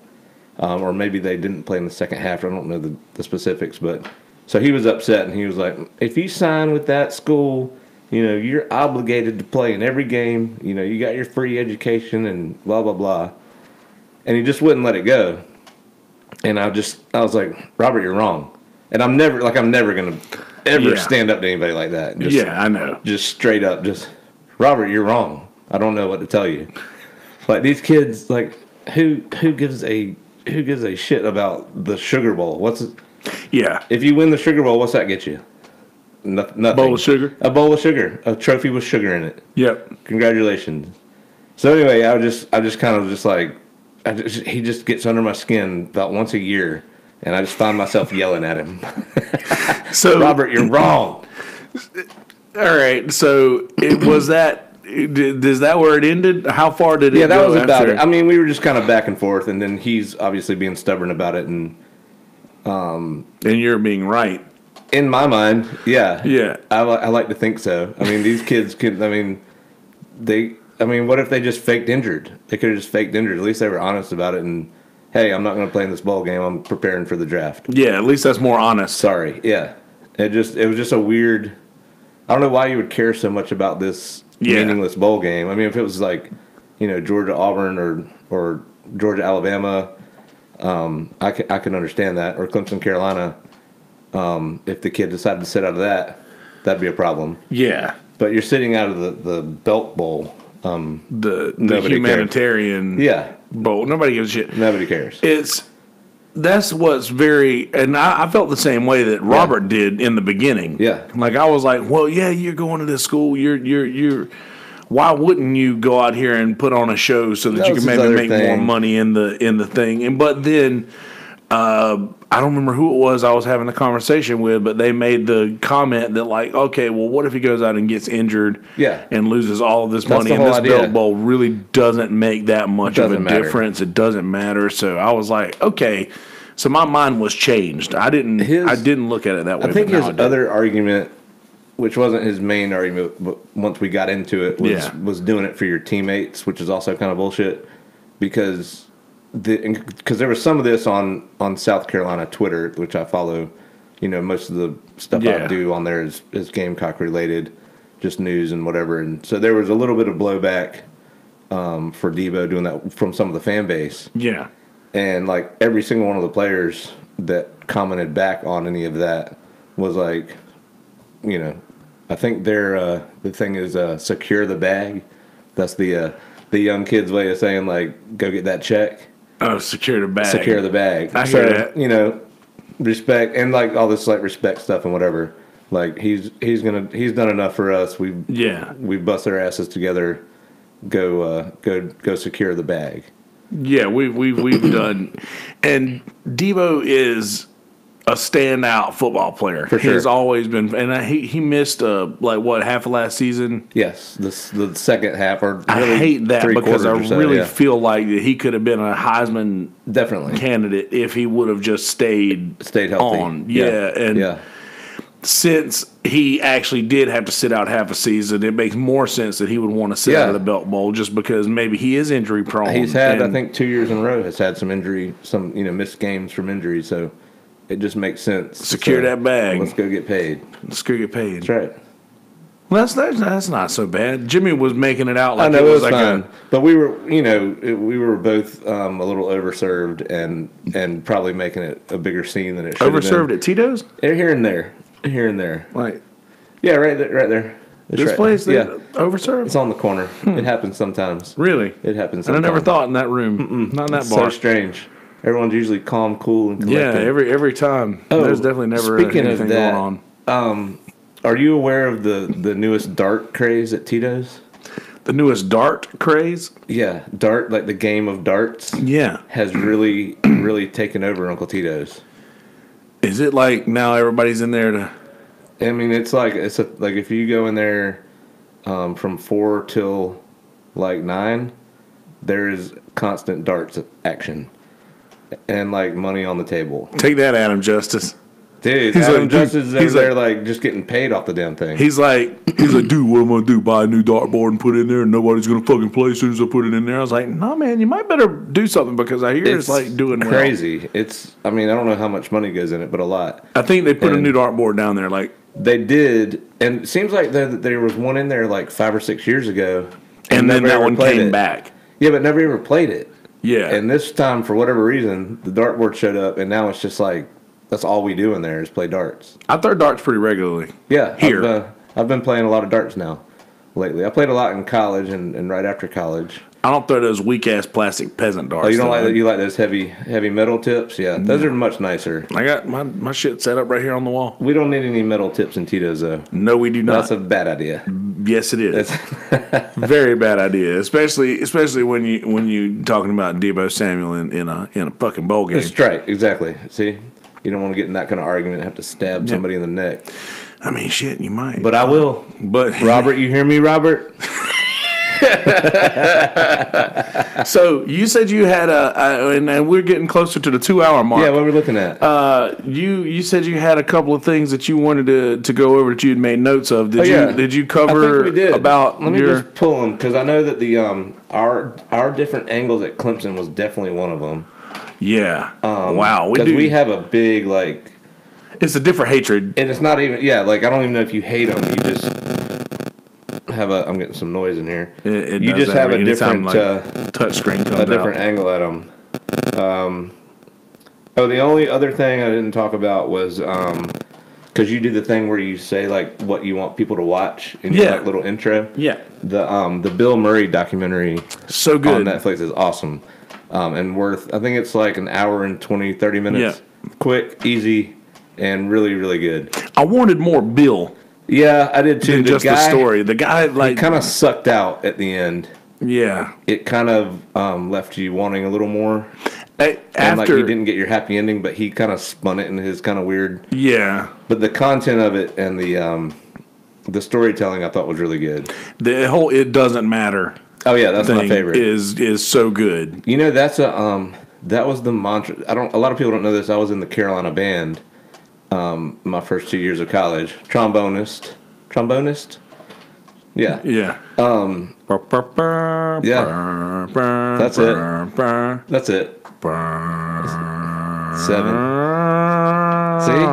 Or maybe they didn't play in the second half. I don't know the specifics, but so he was upset, and he was like, "If you sign with that school, you're obligated to play in every game. You got your free education and blah blah blah." And he just wouldn't let it go. And I was like, "Robert, you're wrong." And I'm never gonna ever stand up to anybody like that. I know. Just straight up, Robert, you're wrong. I don't know what to tell you. Like these kids, like who gives a shit about the Sugar Bowl? Yeah. If you win the Sugar Bowl, what's that get you? Nothing. Bowl of sugar. A bowl of sugar. A trophy with sugar in it. Yep. Congratulations. So anyway, I just kind of just like, he just gets under my skin about once a year, and I just find myself yelling at him. So Robert, you're wrong. All right. So it was that. Is that where it ended? How far did it go? Yeah, that was about after? it. I mean, we were just kind of back and forth, and then he's obviously being stubborn about it, and And you're being right. in my mind, yeah, Yeah. I like to think so. I mean, these kids can. I mean, what if they just faked injured? They could have just faked injured. At least they were honest about it, and hey, I'm not going to play in this bowl game. I'm preparing for the draft. Yeah. At least that's more honest. Sorry, yeah. It was just a weird. I don't know why you would care so much about this meaningless bowl game. I mean, if it was like, Georgia Auburn or Georgia Alabama, I can understand that, or Clemson Carolina. If the kid decided to sit out of that, that'd be a problem. Yeah. But you're sitting out of the Belt Bowl. The Nobody humanitarian bowl. Nobody gives a shit. Nobody cares. That's what's very, and I felt the same way that Robert did in the beginning. Yeah. Like I was like, well, yeah, you're going to this school. You're. Why wouldn't you go out here and put on a show so that you can maybe make more money in the thing? But then, I don't remember who it was I was having a conversation with, but they made the comment that like, okay, well, what if he goes out and gets injured, and loses all of this money, and this Belt Bowl really doesn't make that much of a difference? It doesn't matter. So I was like, okay. So my mind was changed. I didn't look at it that way. I think his other argument, which wasn't his main argument, but once we got into it, was doing it for your teammates, which is also kind of bullshit, because there was some of this on South Carolina Twitter, which I follow. Most of the stuff I do on there is Gamecock related, just news and whatever. And so there was a little bit of blowback for Debo doing that from some of the fan base. Yeah. And like every single one of the players that commented back on any of that was like, I think the thing is secure the bag. That's the young kids' way of saying like, go get that check. Oh, secure the bag. Secure the bag. I hear that. Respect and like all this like respect stuff and whatever. Like he's done enough for us. We bust our asses together. Go secure the bag. Yeah, we've done, and Debo is a standout football player. For sure. He's always been, and he missed half of last season. Yes, the second half, or really I hate that because I really feel like that he could have been a Heisman candidate if he would have just stayed healthy on. Since he actually did have to sit out half a season, it makes more sense that he would want to sit out of the Belt Bowl just because maybe he is injury prone. He's had, I think, 2 years in a row has had some injury, missed games from injury, so it just makes sense. Secure that bag. Let's go get paid. Let's go get paid. That's right. Well, that's not so bad. Jimmy was making it out like I know, it was like fine. But we were, we were both a little overserved and probably making it a bigger scene than it should have been. Overserved at Tito's? Here and there. Like, yeah, right there. This place, overserved? It's on the corner. It happens sometimes. Really? It happens sometimes. And I never thought in that room. Not in that bar. So strange. Everyone's usually calm, cool, and collected. Yeah, every time. There's definitely never anything going on. Are you aware of the newest dart craze at Tito's? The newest dart craze? Yeah, dart, like the game of darts. Yeah. Has really, really taken over Uncle Tito's. Is it like now everybody's in there to... I mean, it's like if you go in there from 4 till like 9, there is constant darts action and like money on the table. Take that, Adam Justice. Dude, Adam Justice is over there like just getting paid off the damn thing. He's like, dude, what am I gonna do? Buy a new dartboard and put it in there, and nobody's gonna fucking play as soon as I put it in there. I was like, no, man, you might better do something because I hear it's like doing crazy. Well. I don't know how much money goes in it, but a lot. I think they put a new dartboard down there, like they did, and it seems like there was one in there like 5 or 6 years ago, and then that one came back. Yeah, but never ever played it. Yeah, and this time for whatever reason, the dartboard showed up, and now it's just like. That's all we do in there is play darts. I throw darts pretty regularly. Yeah, here I've been playing a lot of darts now. lately. I played a lot in college and right after college. I don't throw those weak ass plastic peasant darts. Oh, you don't like that? You like those heavy metal tips? Yeah, those are much nicer. I got my shit set up right here on the wall. We don't need any metal tips in Tito's though. No, we do not. That's a bad idea. Yes, it is. Very bad idea, especially when you talking about Deebo Samuel in a fucking bowl game. That's right, exactly. See, you don't want to get in that kind of argument and have to stab somebody in the neck. I mean, shit, you might. But I will. But Robert, you hear me, Robert? So you said you had and we're getting closer to the 2 hour mark. Yeah, what are we looking at? You said you had a couple of things that you wanted to go over that you had made notes of. Did you cover I think we did. about? Let me just pull them because I know that the our different angles at Clemson was definitely one of them. Yeah. Wow. Because we have a big like. It's a different hatred, and it's not even like I don't even know if you hate them. You just have a. I'm getting some noise in here. You just have a different touch screen comes a different angle at them. The only other thing I didn't talk about was because you do the thing where you say like what you want people to watch in your like little intro. Yeah. The Bill Murray documentary. So good on Netflix is awesome, and worth. I think it's like an hour and 30 minutes. Yeah. Quick, easy, and really, really good. I wanted more Bill. Yeah, I did too. The story. The guy like kind of sucked out at the end. Yeah. It kind of left you wanting a little more. And like you didn't get your happy ending, but he kind of spun it in his kind of weird. Yeah. But the content of it and the storytelling I thought was really good. The whole "it doesn't matter." Oh yeah, that's my favorite. Is so good. You know, that's that was the mantra. A lot of people don't know this. I was in the Carolina band. My first 2 years of college, trombonist. Yeah. Yeah. Yeah. That's it. That's it. 7. See?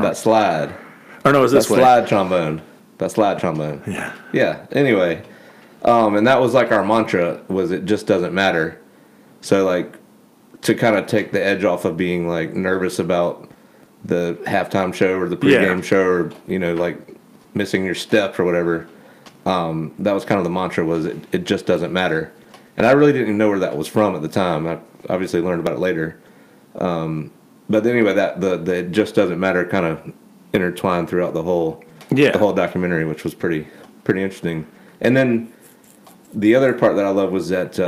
That slide. Or no, is this way? Slide trombone. That slide trombone. Yeah. Yeah. Anyway, and that was like our mantra was it just doesn't matter. So like to kind of take the edge off of being like nervous about the halftime show or the pregame show or like missing your step or whatever. That was kind of the mantra was it just doesn't matter. And I really didn't even know where that was from at the time. I obviously learned about it later. But anyway, that the it just doesn't matter kind of intertwined throughout the whole documentary, which was pretty interesting. And then the other part that I love was that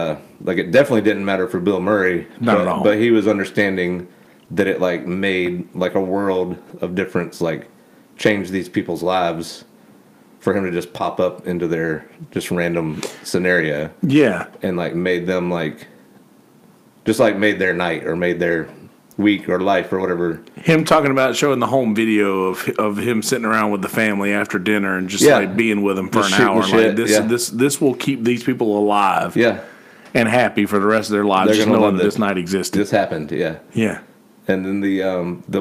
like it definitely didn't matter for Bill Murray. Not at all. But he was understanding that it like made like a world of difference, like changed these people's lives for him to just pop up into their just random scenario. Yeah. And like made them like just like made their night or made their week or life or whatever. Him talking about showing the home video of him sitting around with the family after dinner and just like being with them for an hour. Like this will keep these people alive. Yeah. And happy for the rest of their lives, just knowing that this night existed. This happened, yeah. Yeah. And then the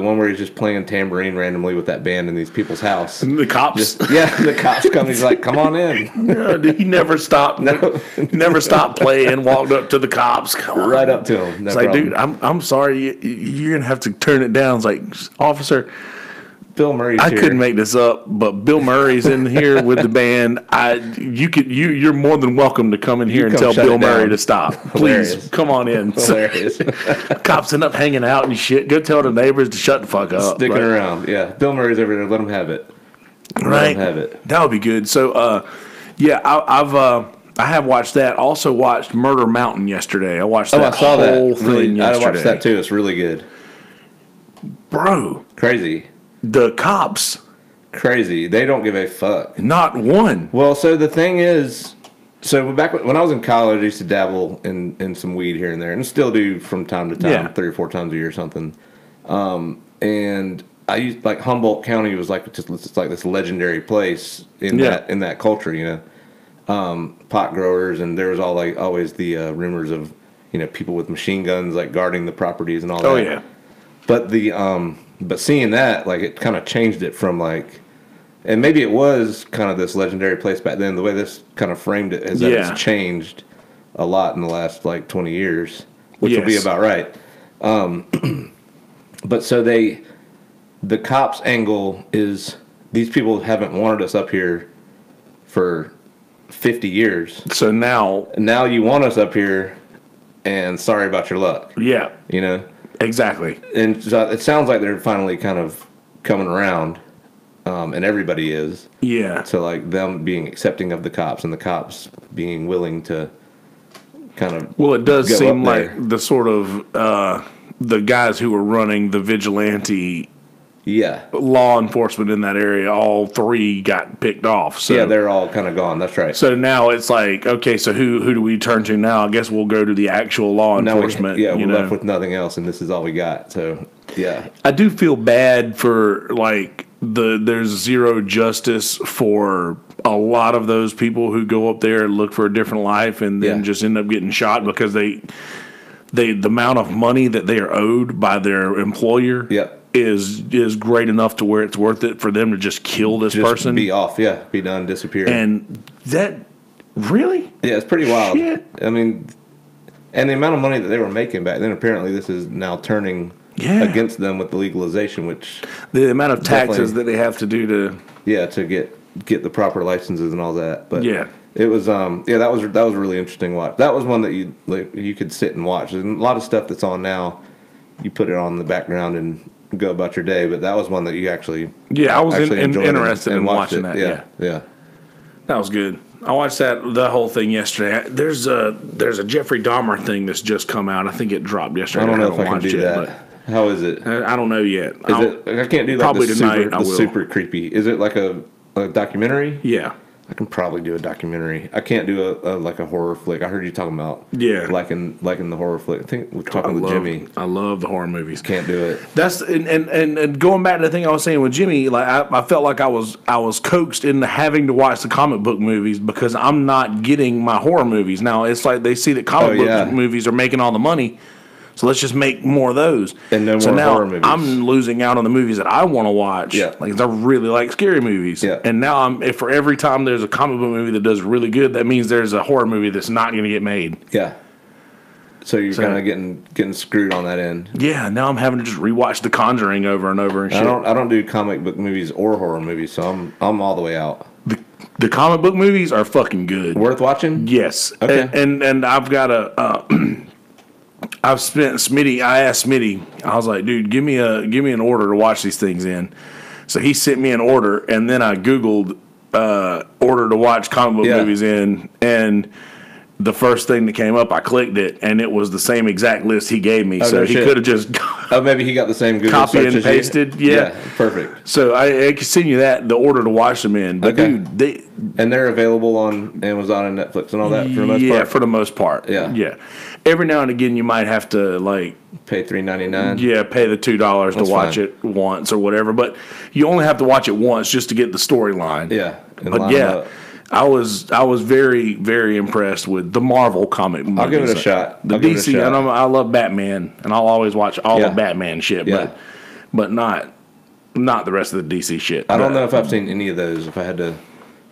one where he's just playing tambourine randomly with that band in these people's house. And the cops. The cops come. He's like, "Come on in." No, he never stopped. He never stopped playing. Walked up to the cops. Right up to him. It's like, dude, I'm sorry. You're gonna have to turn it down. It's like, officer, Bill Murray's I here. couldn't make this up, but Bill Murray's in here with the band. You're more than welcome to come in here and tell Bill Murray to stop. Please come on in. Hilarious. Cops end up hanging out and shit. Go tell the neighbors to shut the fuck up. Sticking around. Yeah, Bill Murray's over there. Let him have it. Let him have it. That would be good. So, I have watched that. Also watched Murder Mountain yesterday. I watched that whole thing yesterday. I watched that too. It's really good. Bro. Crazy. The cops. Crazy. They don't give a fuck. Not one. Well, so the thing is, back when I was in college, I used to dabble in some weed here and there, and still do from time to time, 3 or 4 times a year or something. And I used like Humboldt County was like just like this legendary place in that culture, pot growers, and there was always the rumors of people with machine guns like guarding the properties and all that. Oh yeah. But seeing that, like, it kind of changed it from, like, and maybe it was kind of this legendary place back then. The way this kind of framed it is that it's changed a lot in the last, like, 20 years, which will be about right. But so the cops' angle is these people haven't wanted us up here for 50 years. So now You want us up here, and sorry about your luck. Yeah. You know? Exactly. And so it sounds like they're finally kind of coming around, and everybody is. Yeah. So, like, them being accepting of the cops and the cops being willing to kind of. Well, it does seem like the sort of the guys who were running the vigilante law enforcement in that area, all three got picked off. So they're all kind of gone. That's right. So now it's like, okay, so who do we turn to now? I guess we'll go to the actual law enforcement. We're left with nothing else, and this is all we got. So yeah, I do feel bad for like there's zero justice for a lot of those people who go up there and look for a different life and then just end up getting shot because the amount of money that they are owed by their employer is great enough to where it's worth it for them to just kill this person. Be off, be done, disappear. And that really? Yeah, it's pretty wild. Shit. I mean, and the amount of money that they were making back then, apparently this is now turning against them with the legalization, which the amount of taxes that they have to do to get the proper licenses and all that. But it was that was a really interesting watch. That was one that you could sit and watch. There's a lot of stuff that's on now. You put it on the background and go about your day, but that was one that you actually I was interested in watching that. Yeah, that was good. I watched the whole thing yesterday. There's a Jeffrey Dahmer thing that's just come out. I think it dropped yesterday. I don't know if I can do that. How is it? I don't know yet. I can't do that. Probably tonight. I will. Super creepy. Is it like a documentary? Yeah. I can probably do a documentary. I can't do a horror flick. I heard you talking about like in the horror flick. I think we're talking with Jimmy. I love the horror movies. Can't do it. That's and going back to the thing I was saying with Jimmy, like I felt like I was coaxed into having to watch the comic book movies because I'm not getting my horror movies. Now it's like they see that comic book movies are making all the money. So let's just make more of those. And no more horror movies. I'm losing out on the movies that I want to watch. Yeah. Like I really like scary movies. Yeah. And now for every time there's a comic book movie that does really good, that means there's a horror movie that's not going to get made. Yeah. So you're kind of getting screwed on that end. Yeah. Now I'm having to just rewatch The Conjuring over and over and shit. I don't do comic book movies or horror movies, so I'm all the way out. The comic book movies are fucking good. Worth watching? Yes. Okay. And I've got I've spent Smitty. I asked Smitty. I was like, dude, give me an order to watch these things in. So he sent me an order, and then I Googled order to watch comic book movies in, and the first thing that came up, I clicked it, and it was the same exact list he gave me. So he could have just maybe he got the same Google copy and pasted. Yeah, perfect. So I can send you the order to watch them in. But dude, they're available on Amazon and Netflix and all that for the most part. Yeah, for the most part. Yeah. Every now and again, you might have to pay $3.99. Yeah, pay the $2 to watch it once or whatever. But you only have to watch it once just to get the storyline. Yeah, but I was very, very impressed with the Marvel comic movies. I'll give it a shot. The DC, and I love Batman, and I'll always watch all the Batman shit. But not the rest of the DC shit. I don't know if I've seen any of those. If I had to,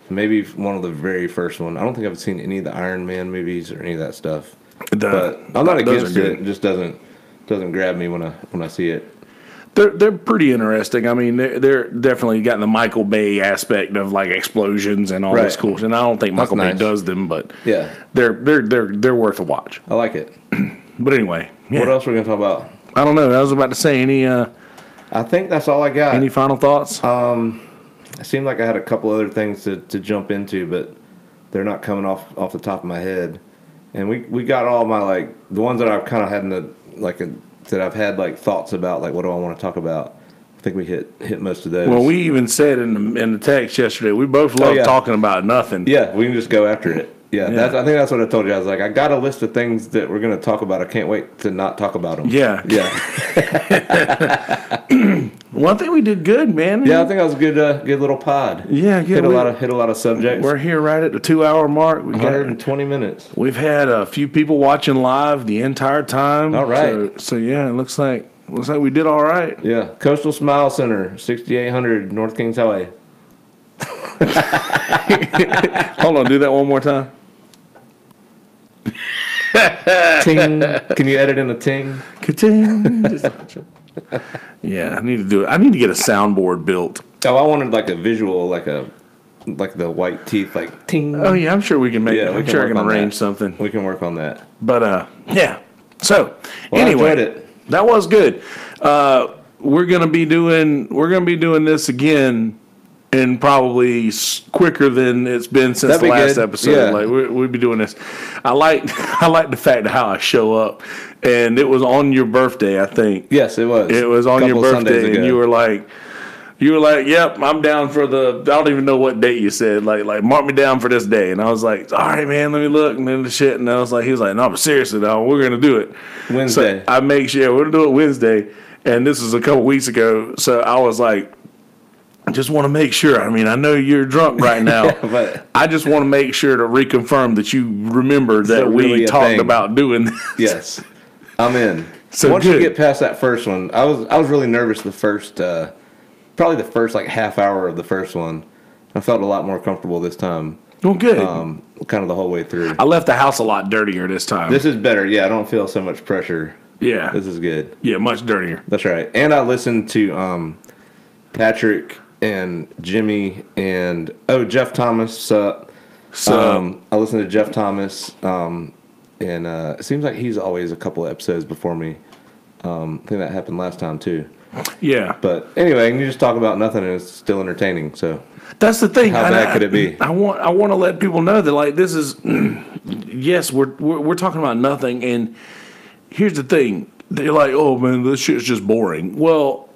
maybe one of the very first one. I don't think I've seen any of the Iron Man movies or any of that stuff. But I'm not against it. It just doesn't grab me when I see it. They're pretty interesting. I mean, they're definitely got the Michael Bay aspect of like explosions and all this cool shit. And I don't think Michael Bay does them, but they're worth a watch. I like it. But anyway, what else are we gonna talk about? I don't know. I was about to say any. I think that's all I got. Any final thoughts? It seemed like I had a couple other things to jump into, but they're not coming off the top of my head. And we got all my the ones that I've kind of had that I've had thoughts about, what do I want to talk about. I think we hit most of those. Well, we even said in the text yesterday, we both love talking about nothing. Yeah, we can just go after it. Yeah. I think that's what I told you. I was like, I got a list of things that we're going to talk about. I can't wait to not talk about them. Yeah. Well, I think we did good, man. Yeah, I think that was a good little pod. Yeah, hit a lot of subjects. We're here right at the 2-hour mark. 120 minutes. We've had a few people watching live the entire time. All right. So yeah, it looks like we did all right. Yeah. Coastal Smile Center, 6800 North Kings Highway. Hold on, do that one more time. Ting. Can you edit in a ting? Ka-ting. Yeah, I need to do it. I need to get a soundboard built. Oh, I wanted a visual, like the white teeth, like ting. Oh yeah, I'm sure we can make. Yeah, I'm sure I can arrange something. We can work on that. But yeah. So Well, anyway, I enjoyed it. That was good. We're gonna be doing this again, and probably quicker than it's been since That'd the be last good. episode. Yeah. Like we'll be doing this. I like the fact of how I show up, and it was on your birthday, I think. Yes, it was. It was on your Couple Sundays birthday, and ago. you were like, yep, I'm down for the. I don't even know what date you said. Like mark me down for this day, and I was like, all right, man, let me look, and then the shit, and I was like, he was like, no, but seriously, though, we're gonna do it Wednesday. So I make sure we're gonna do it Wednesday, and this was a couple weeks ago. So I was like, I just want to make sure. I mean, I know you're drunk right now, but I just want to make sure to reconfirm that you remember that we really a talked thing. about doing this. yes, I'm in. So once good. you get past that first one, I was really nervous the first, probably the first like half hour of the first one. I felt a lot more comfortable this time. Well, good. Kind of the whole way through. I left the house a lot dirtier this time. This is better. Yeah, I don't feel so much pressure. Yeah. This is good. Yeah, much dirtier. That's right. And I listened to Patrick and Jimmy and Jeff Thomas. I listened to Jeff Thomas, and it seems like he's always a couple of episodes before me. I think that happened last time too. Yeah. But anyway, you just talk about nothing and it's still entertaining. So That's the thing. how bad could it be? I want to let people know that like this is yes, we're talking about nothing, and here's the thing. They're like, "Oh man, this shit's just boring." Well,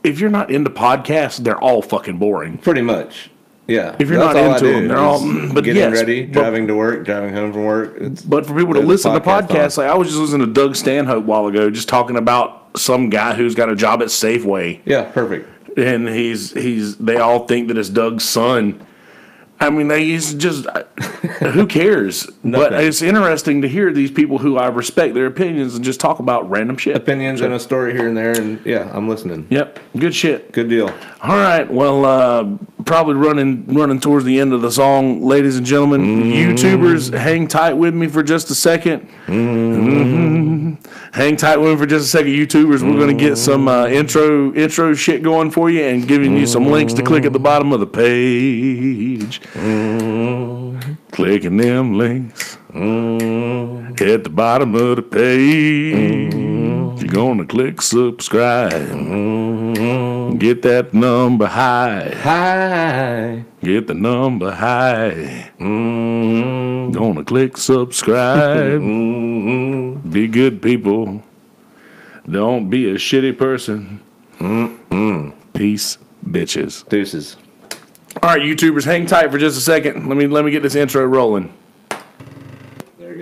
if you're not into podcasts, they're all fucking boring. Pretty much. Yeah. If you're That's not all I into do them, they're is all but getting yes, ready, but- driving to work, driving home from work. But for people to There's a listen to podcast podcasts, like I was just listening to Doug Stanhope a while ago, just talking about some guy who's got a job at Safeway, Yeah, perfect. and they all think that it's Doug's son. I mean, he's just who cares? But Nothing. it's interesting to hear these people who I respect their opinions and just talk about random shit. Opinions and a story here and there, and yeah, I'm listening. Yep, good shit. Good deal. All right, well, probably running towards the end of the song, ladies and gentlemen. YouTubers, hang tight with me for just a second. Hang tight with me for just a second, YouTubers. We're going to get some intro shit going for you and giving you some links to click at the bottom of the page. Clicking them links at the bottom of the page. You're going to click subscribe. Get that number high. Hi. Get the number high. Gonna click subscribe. Be good people. Don't be a shitty person. Peace, bitches. Deuces. All right, YouTubers, hang tight for just a second. Let me get this intro rolling.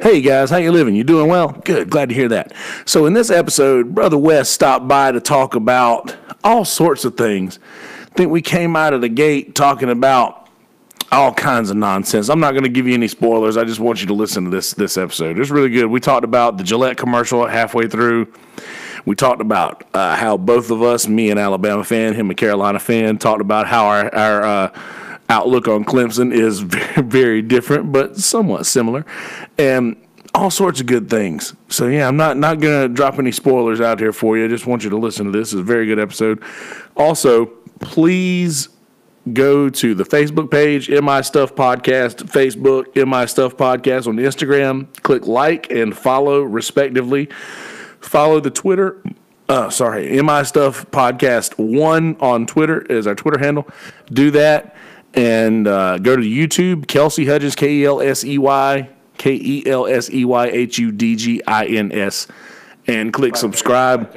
Hey guys, how you living? You doing well? Good, glad to hear that. So in this episode, Brother Wes stopped by to talk about all sorts of things. I think we came out of the gate talking about all kinds of nonsense. I'm not going to give you any spoilers. I just want you to listen to this episode. It's really good. We talked about the Gillette commercial halfway through. We talked about how both of us, me an Alabama fan, him a Carolina fan, talked about how our outlook on Clemson is very, very different, but somewhat similar, and all sorts of good things. So yeah, I'm not going to drop any spoilers out here for you. I just want you to listen to this. It's a very good episode. Also, please go to the Facebook page, MI Stuff Podcast, Facebook, MI Stuff Podcast on Instagram. Click like and follow respectively. Follow the Twitter. MI Stuff Podcast 1 on Twitter is our Twitter handle. Do that. And go to YouTube, Kelsey Hudgens, KELSEYHUDGINS, and click subscribe.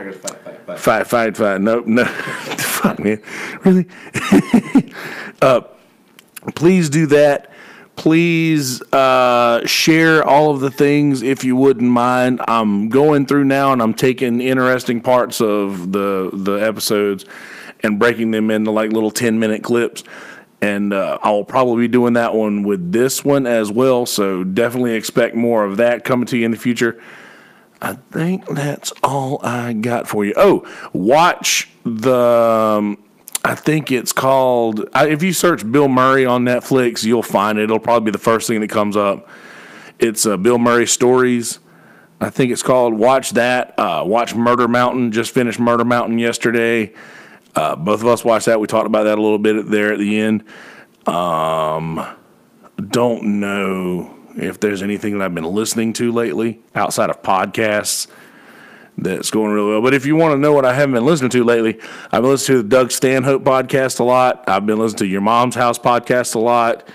Fight. No. Fuck, man. Really? Please do that. Please share all of the things if you wouldn't mind. I'm going through now and I'm taking interesting parts of the episodes and breaking them into like little 10-minute clips. And I'll probably be doing that one with this one as well. So definitely expect more of that coming to you in the future. I think that's all I got for you. Oh, watch the... I think it's called... if you search Bill Murray on Netflix, you'll find it. It'll probably be the first thing that comes up. It's Bill Murray Stories. I think it's called. Watch that. Watch Murder Mountain. Just finished Murder Mountain yesterday. Both of us watched that. We talked about that a little bit there at the end. Don't know if there's anything that I've been listening to lately outside of podcasts that's going really well. But if you want to know what I haven't been listening to lately, I've been listening to the Doug Stanhope podcast a lot. I've been listening to Your Mom's House podcast a lot.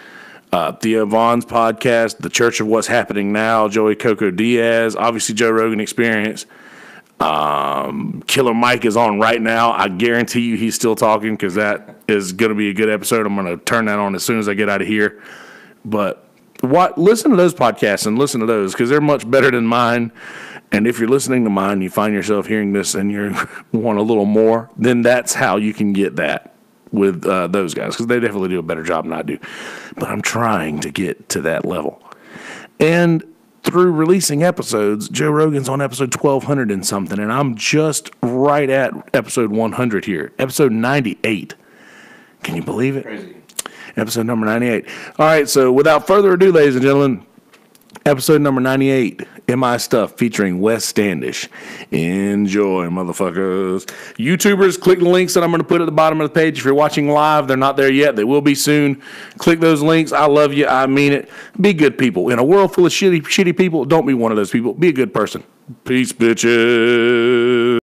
Theo Vaughn's podcast, The Church of What's Happening Now, Joey Coco Diaz, obviously Joe Rogan Experience. Killer Mike is on right now. I guarantee you he's still talking because that is going to be a good episode. I'm going to turn that on as soon as I get out of here. But listen to those podcasts and listen to those because they're much better than mine. And if you're listening to mine, you find yourself hearing this and you want a little more, then that's how you can get that with those guys because they definitely do a better job than I do. But I'm trying to get to that level. And through releasing episodes, Joe Rogan's on episode 1200 and something, and I'm just right at episode 100 here. Episode 98. Can you believe it? Crazy. Episode number 98. All right, so without further ado, ladies and gentlemen, episode number 98, MI Stuff, featuring Wes Standish. Enjoy, motherfuckers. YouTubers, click the links that I'm going to put at the bottom of the page. If you're watching live, they're not there yet. They will be soon. Click those links. I love you. I mean it. Be good people. In a world full of shitty people, don't be one of those people. Be a good person. Peace, bitches.